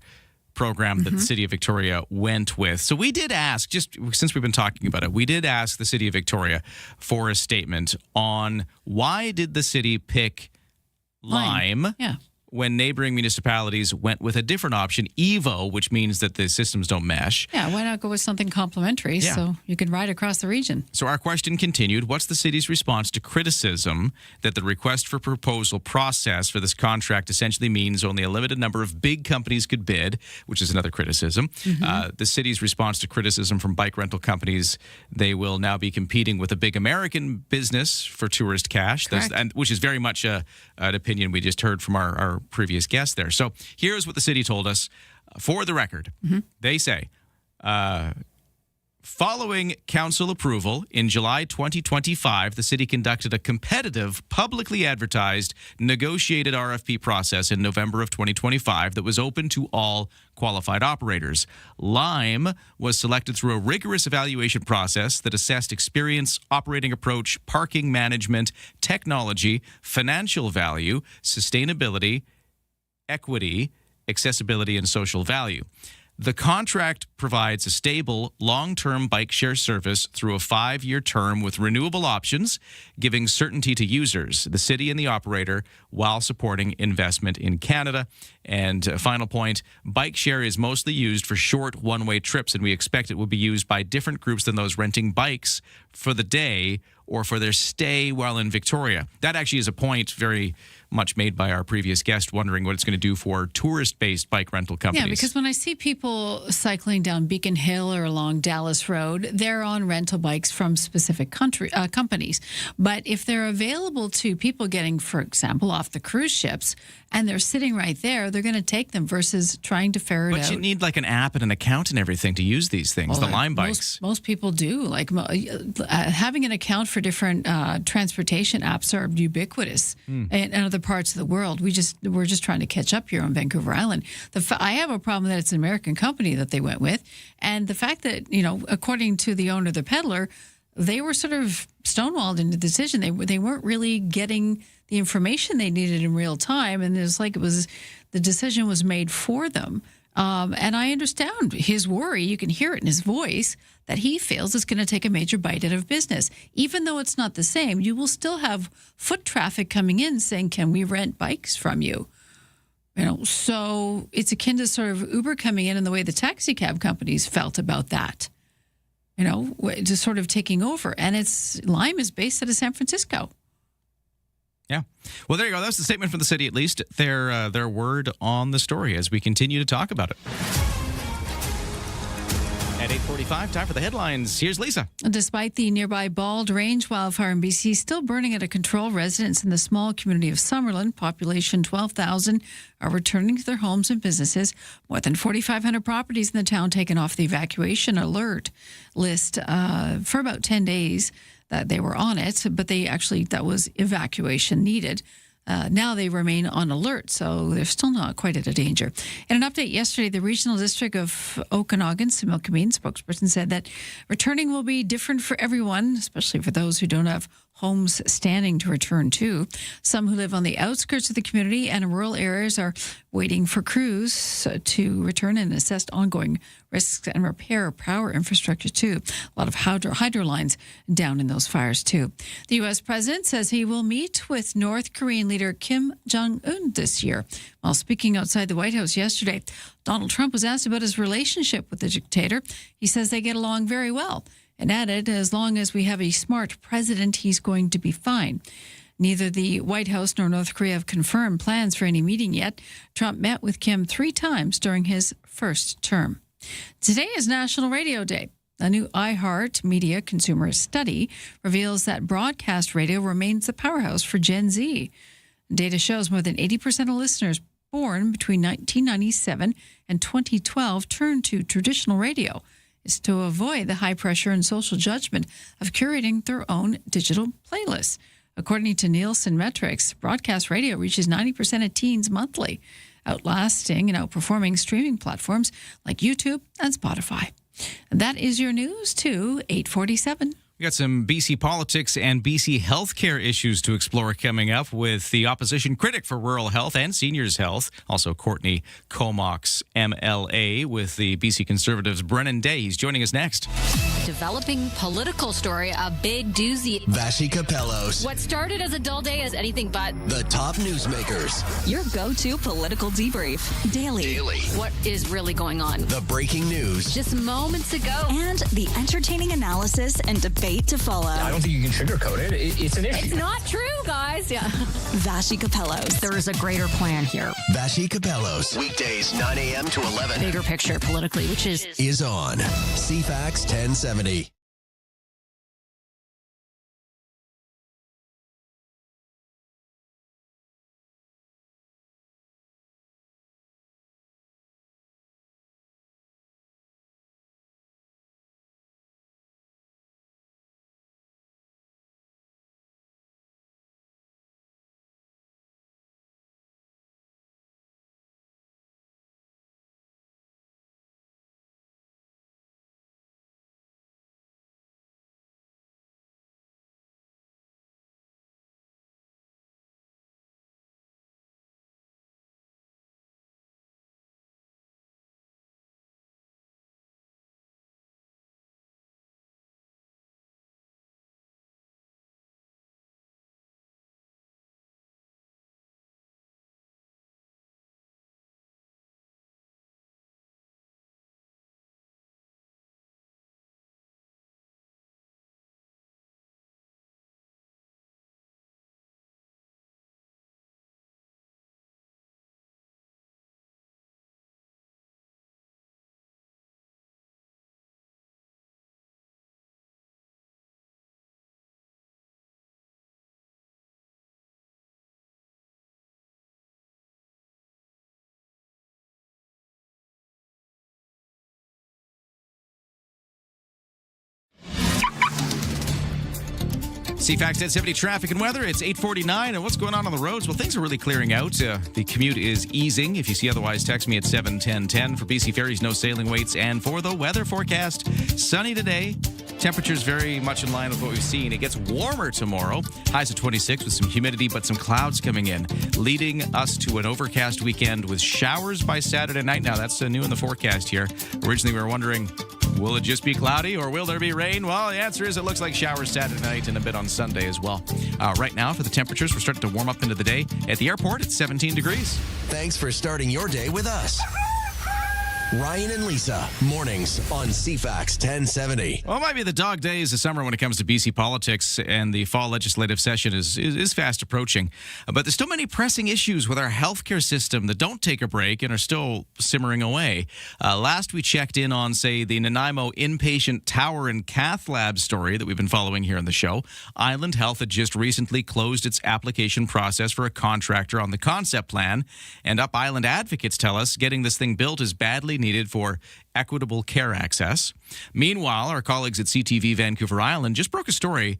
program that the City of Victoria went with. So we did ask, just since we've been talking about it, we did ask the City of Victoria for a statement on why did the city pick Lime. When neighboring municipalities went with a different option, EVO, which means that the systems don't mesh. Yeah, why not go with something complementary so you can ride across the region? So our question continued, what's the city's response to criticism that the request for proposal process for this contract essentially means only a limited number of big companies could bid, which is another criticism. The city's response to criticism from bike rental companies, they will now be competing with a big American business for tourist cash, which is very much an opinion we just heard from our previous guest there. So here's what the city told us. For the record, they say, following council approval in July 2025, the city conducted a competitive, publicly advertised, negotiated RFP process in November of 2025 that was open to all qualified operators. Lime was selected through a rigorous evaluation process that assessed experience, operating approach, parking management, technology, financial value, sustainability, equity, accessibility, and social value. The contract provides a stable, long-term bike share service through a 5-year term with renewable options, giving certainty to users, the city and the operator, while supporting investment in Canada. And a final point, bike share is mostly used for short one-way trips, and we expect it will be used by different groups than those renting bikes for the day or for their stay while in Victoria. That actually is a point very much made by our previous guest, wondering what it's going to do for tourist-based bike rental companies. Yeah, because when I see people cycling down Beacon Hill or along Dallas Road, they're on rental bikes from specific companies. But if they're available to people getting, for example, off the cruise ships, and they're sitting right there, they're going to take them versus trying to ferret out. But you need like an app and an account and everything to use these things, the Lime bikes. Most people do. Like having an account for different transportation apps are ubiquitous in other parts of the world. We're just trying to catch up here on Vancouver Island. I have a problem that it's an American company that they went with, and the fact that, according to the owner, the peddler, they were sort of stonewalled in the decision. They weren't really getting the information they needed in real time, and the decision was made for them. And I understand his worry. You can hear it in his voice that he feels it's going to take a major bite out of business. Even though it's not the same, you will still have foot traffic coming in saying, "Can we rent bikes from you?" So it's akin to sort of Uber coming in and the way the taxi cab companies felt about that. Just sort of taking over. And Lime is based out of San Francisco. Yeah. Well, there you go. That's the statement from the city, at least. Their word on the story as we continue to talk about it. At 8:45, time for the headlines. Here's Lisa. Despite the nearby Bald Range wildfire in BC still burning out of control, residents in the small community of Summerlin, population 12,000, are returning to their homes and businesses. More than 4,500 properties in the town taken off the evacuation alert list for about 10 days that they were on it, but that was evacuation needed. Now they remain on alert, so they're still not quite out of danger. In an update yesterday, the Regional District of Okanagan, Similkameen spokesperson, said that returning will be different for everyone, especially for those who don't have homes standing to return to. Some who live on the outskirts of the community and in rural areas are waiting for crews to return and assess ongoing risks and repair power infrastructure too. A lot of hydro lines down in those fires too. The U.S. president says he will meet with North Korean leader Kim Jong-un this year. While speaking outside the White House yesterday, Donald Trump was asked about his relationship with the dictator. He says they get along very well, and added, as long as we have a smart president, he's going to be fine. Neither the White House nor North Korea have confirmed plans for any meeting yet. Trump met with Kim 3 times during his first term. Today is National Radio Day. A new iHeart Media consumer study reveals that broadcast radio remains the powerhouse for Gen Z. Data shows more than 80% of listeners born between 1997 and 2012 turned to traditional radio. Is to avoid the high pressure and social judgment of curating their own digital playlists. According to Nielsen metrics, broadcast radio reaches 90% of teens monthly, outlasting and outperforming streaming platforms like YouTube and Spotify. That is your news to 847. We got some BC politics and BC healthcare issues to explore coming up with the opposition critic for rural health and seniors health, also Courtney Comox, MLA, with the BC Conservatives' Brennan Day. He's joining us next. Developing political story, a big doozy. Vashi Capellos. What started as a dull day is anything but. The top newsmakers. Your go-to political debrief. Daily. What is really going on? The breaking news. Just moments ago. And the entertaining analysis and debate to follow. I don't think you can sugarcoat it. It's an issue. It's not true, guys. Yeah. Vashi Capellos. There is a greater plan here. Vashi Capellos. Weekdays 9 a.m. to 11. Bigger picture politically, which is on CFAX 1070. CFAX 1070 traffic and weather. It's 8:49, and what's going on the roads? Well, things are really clearing out. The commute is easing. If you see otherwise, text me at 71010. For BC Ferries, no sailing waits. And for the weather forecast, sunny today. Temperatures very much in line with what we've seen. It gets warmer tomorrow. Highs of 26 with some humidity, but some clouds coming in, leading us to an overcast weekend with showers by Saturday night. Now, that's new in the forecast here. Originally, we were wondering, will it just be cloudy or will there be rain? Well, the answer is it looks like showers Saturday night and a bit on Sunday as well. Right now, for the temperatures, we're starting to warm up into the day. At the airport, it's 17 degrees. Thanks for starting your day with us. Ryan and Lisa, mornings on CFAX 1070. Well, it might be the dog days of summer when it comes to BC politics, and the fall legislative session is fast approaching. But there's still many pressing issues with our healthcare system that don't take a break and are still simmering away. Last we checked in on, say, the Nanaimo inpatient tower and cath lab story that we've been following here on the show. Island Health had just recently closed its application process for a contractor on the concept plan, and Up Island advocates tell us getting this thing built is badly needed for equitable care access. Meanwhile, our colleagues at CTV Vancouver Island just broke a story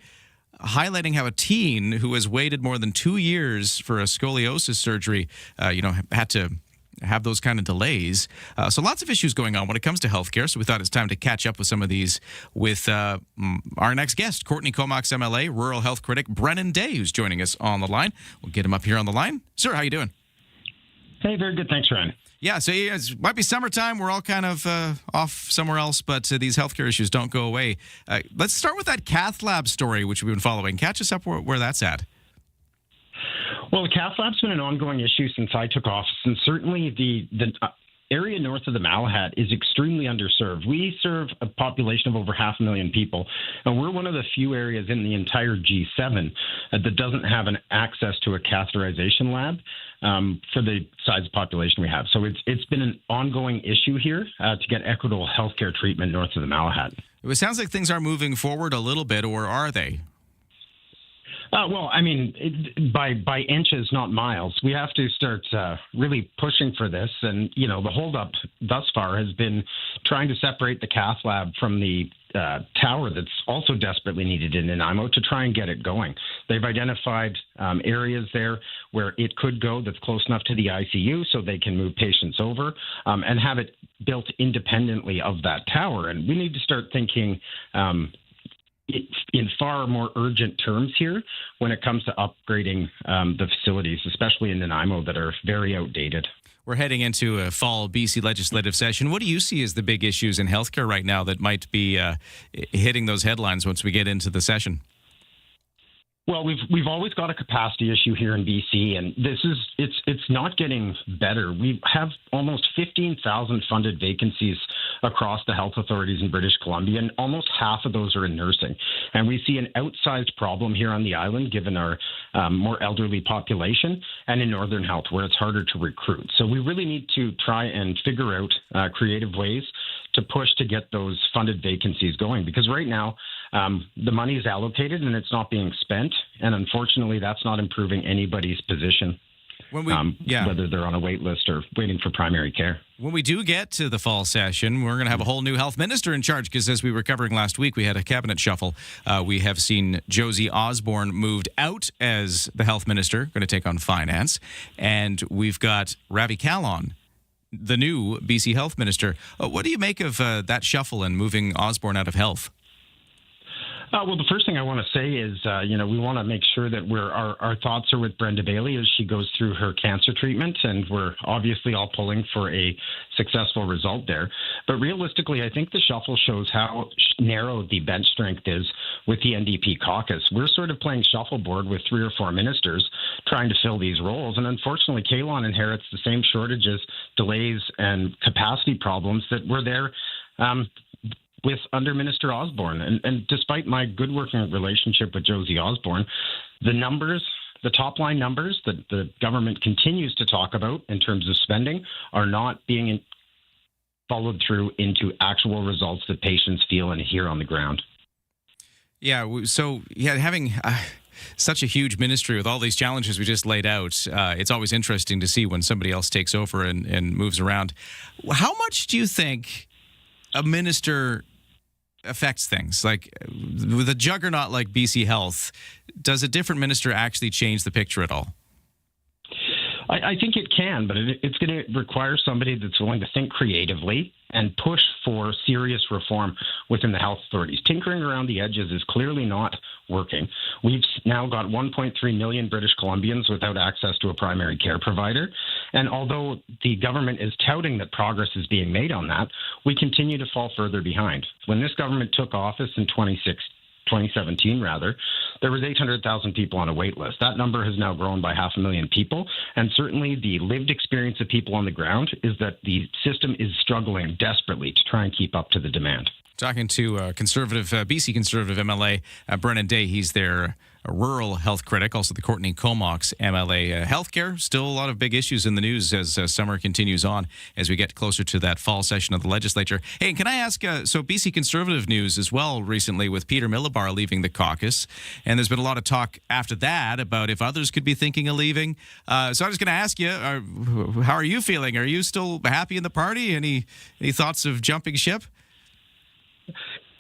highlighting how a teen who has waited more than 2 years for a scoliosis surgery, had to have those kind of delays. So lots of issues going on when it comes to healthcare. So we thought it's time to catch up with some of these with our next guest, Courtney Comox, MLA, rural health critic Brennan Day, who's joining us on the line. We'll get him up here on the line. Sir, how you doing? Hey, very good. Thanks, Ryan. Yeah, so it might be summertime. We're all kind of off somewhere else, but these healthcare issues don't go away. Let's start with that cath lab story, which we've been following. Catch us up where that's at. Well, the cath lab's been an ongoing issue since I took office, and certainly the area north of the Malahat is extremely underserved. We serve a population of over 500,000 people, and we're one of the few areas in the entire G7 that doesn't have an access to a catheterization lab for the size of population we have. So it's been an ongoing issue here to get equitable healthcare treatment north of the Malahat. It sounds like things are moving forward a little bit, or are they? Well, I mean, by inches, not miles. We have to start really pushing for this. And, the holdup thus far has been trying to separate the cath lab from the tower that's also desperately needed in Nanaimo to try and get it going. They've identified areas there where it could go that's close enough to the ICU so they can move patients over and have it built independently of that tower. And we need to start thinking in far more urgent terms here when it comes to upgrading the facilities, especially in Nanaimo, that are very outdated. We're heading into a fall BC legislative session. What do you see as the big issues in healthcare right now that might be hitting those headlines once we get into the session? Well, we've always got a capacity issue here in BC, and it's not getting better. We have almost 15,000 funded vacancies across the health authorities in British Columbia, and almost half of those are in nursing. And we see an outsized problem here on the island, given our more elderly population, and in Northern Health, where it's harder to recruit. So we really need to try and figure out creative ways to push to get those funded vacancies going, because right now the money is allocated and it's not being spent, and unfortunately that's not improving anybody's position, whether they're on a wait list or waiting for primary care. When we do get to the fall session, we're going to have a whole new health minister in charge, because as we were covering last week, we had a cabinet shuffle. We have seen Josie Osborne moved out as the health minister, going to take on finance, and we've got Ravi Kahlon, the new BC health minister. What do you make of that shuffle and moving Osborne out of health? Well, the first thing I want to say is, we want to make sure that our thoughts are with Brenda Bailey as she goes through her cancer treatment, and we're obviously all pulling for a successful result there. But realistically, I think the shuffle shows how narrow the bench strength is with the NDP caucus. We're sort of playing shuffleboard with 3 or 4 ministers trying to fill these roles, and unfortunately, Kahlon inherits the same shortages, delays, and capacity problems that were there with under Minister Osborne. And despite my good working relationship with Josie Osborne, the numbers, the top line numbers that the government continues to talk about in terms of spending are not being followed through into actual results that patients feel and hear on the ground. Yeah, so having such a huge ministry with all these challenges we just laid out, it's always interesting to see when somebody else takes over and moves around. How much do you think a minister affects things? Like with a juggernaut like BC Health, does a different minister actually change the picture at all? I think it can, but it's going to require somebody that's willing to think creatively and push for serious reform within the health authorities. Tinkering around the edges is clearly not working. We've now got 1.3 million British Columbians without access to a primary care provider. And although the government is touting that progress is being made on that, we continue to fall further behind. When this government took office in 2017, there was 800,000 people on a wait list. That number has now grown by 500,000 people. And certainly the lived experience of people on the ground is that the system is struggling desperately to try and keep up to the demand. Talking to BC Conservative MLA Brennan Day. He's their rural health critic, also the Courtney Comox MLA. Healthcare, still a lot of big issues in the news as summer continues on, as we get closer to that fall session of the legislature. Hey, can I ask, so BC Conservative news as well recently with Peter Millibar leaving the caucus, and there's been a lot of talk after that about if others could be thinking of leaving. So I'm just going to ask you, how are you feeling? Are you still happy in the party? Any thoughts of jumping ship?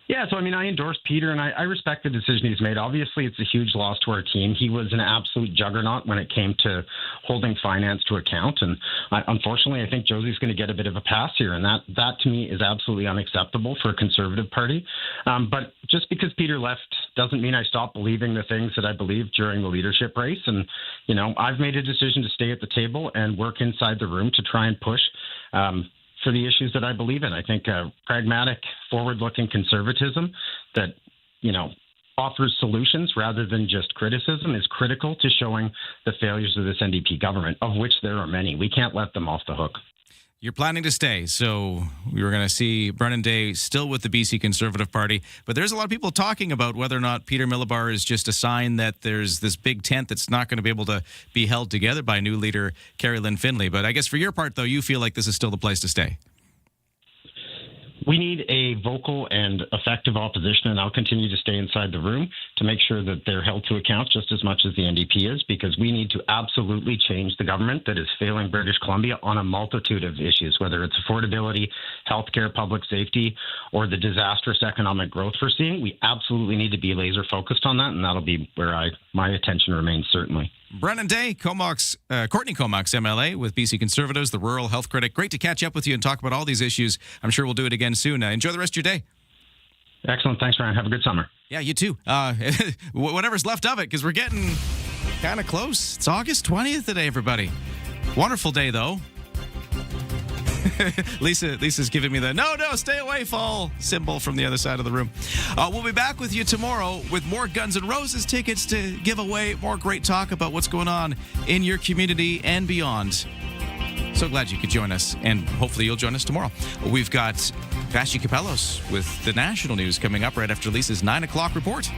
Yeah, so I endorse Peter, and I respect the decision he's made. Obviously, it's a huge loss to our team. He was an absolute juggernaut when it came to holding finance to account, and unfortunately, I think Josie's going to get a bit of a pass here, and that to me is absolutely unacceptable for a Conservative Party. But just because Peter left doesn't mean I stop believing the things that I believed during the leadership race, and I've made a decision to stay at the table and work inside the room to try and push for the issues that I believe in. I think pragmatic, forward-looking conservatism that, offers solutions rather than just criticism is critical to showing the failures of this NDP government, of which there are many. We can't let them off the hook. You're planning to stay, so we were going to see Brennan Day still with the BC Conservative Party. But there's a lot of people talking about whether or not Peter Millibar is just a sign that there's this big tent that's not going to be able to be held together by new leader Carrie Lynn Finlay. But I guess for your part, though, you feel like this is still the place to stay. We need a vocal and effective opposition, and I'll continue to stay inside the room to make sure that they're held to account just as much as the NDP is, because we need to absolutely change the government that is failing British Columbia on a multitude of issues, whether it's affordability, healthcare, public safety, or the disastrous economic growth we're seeing. We absolutely need to be laser focused on that, and that'll be where my attention remains, certainly. Brennan Day, Courtney Comox, MLA with BC Conservatives, the rural health critic. Great to catch up with you and talk about all these issues. I'm sure we'll do it again soon. Enjoy the rest of your day. Excellent. Thanks, Ryan. Have a good summer. Yeah, you too. Whatever's left of it, because we're getting kind of close. It's August 20th today, everybody. Wonderful day, though. Lisa's giving me the no, stay away, fall symbol from the other side of the room. We'll be back with you tomorrow with more Guns N' Roses tickets to give away, more great talk about what's going on in your community and beyond. So glad you could join us, and hopefully you'll join us tomorrow. We've got Vassy Kapelos with the national news coming up right after Lisa's 9 o'clock report.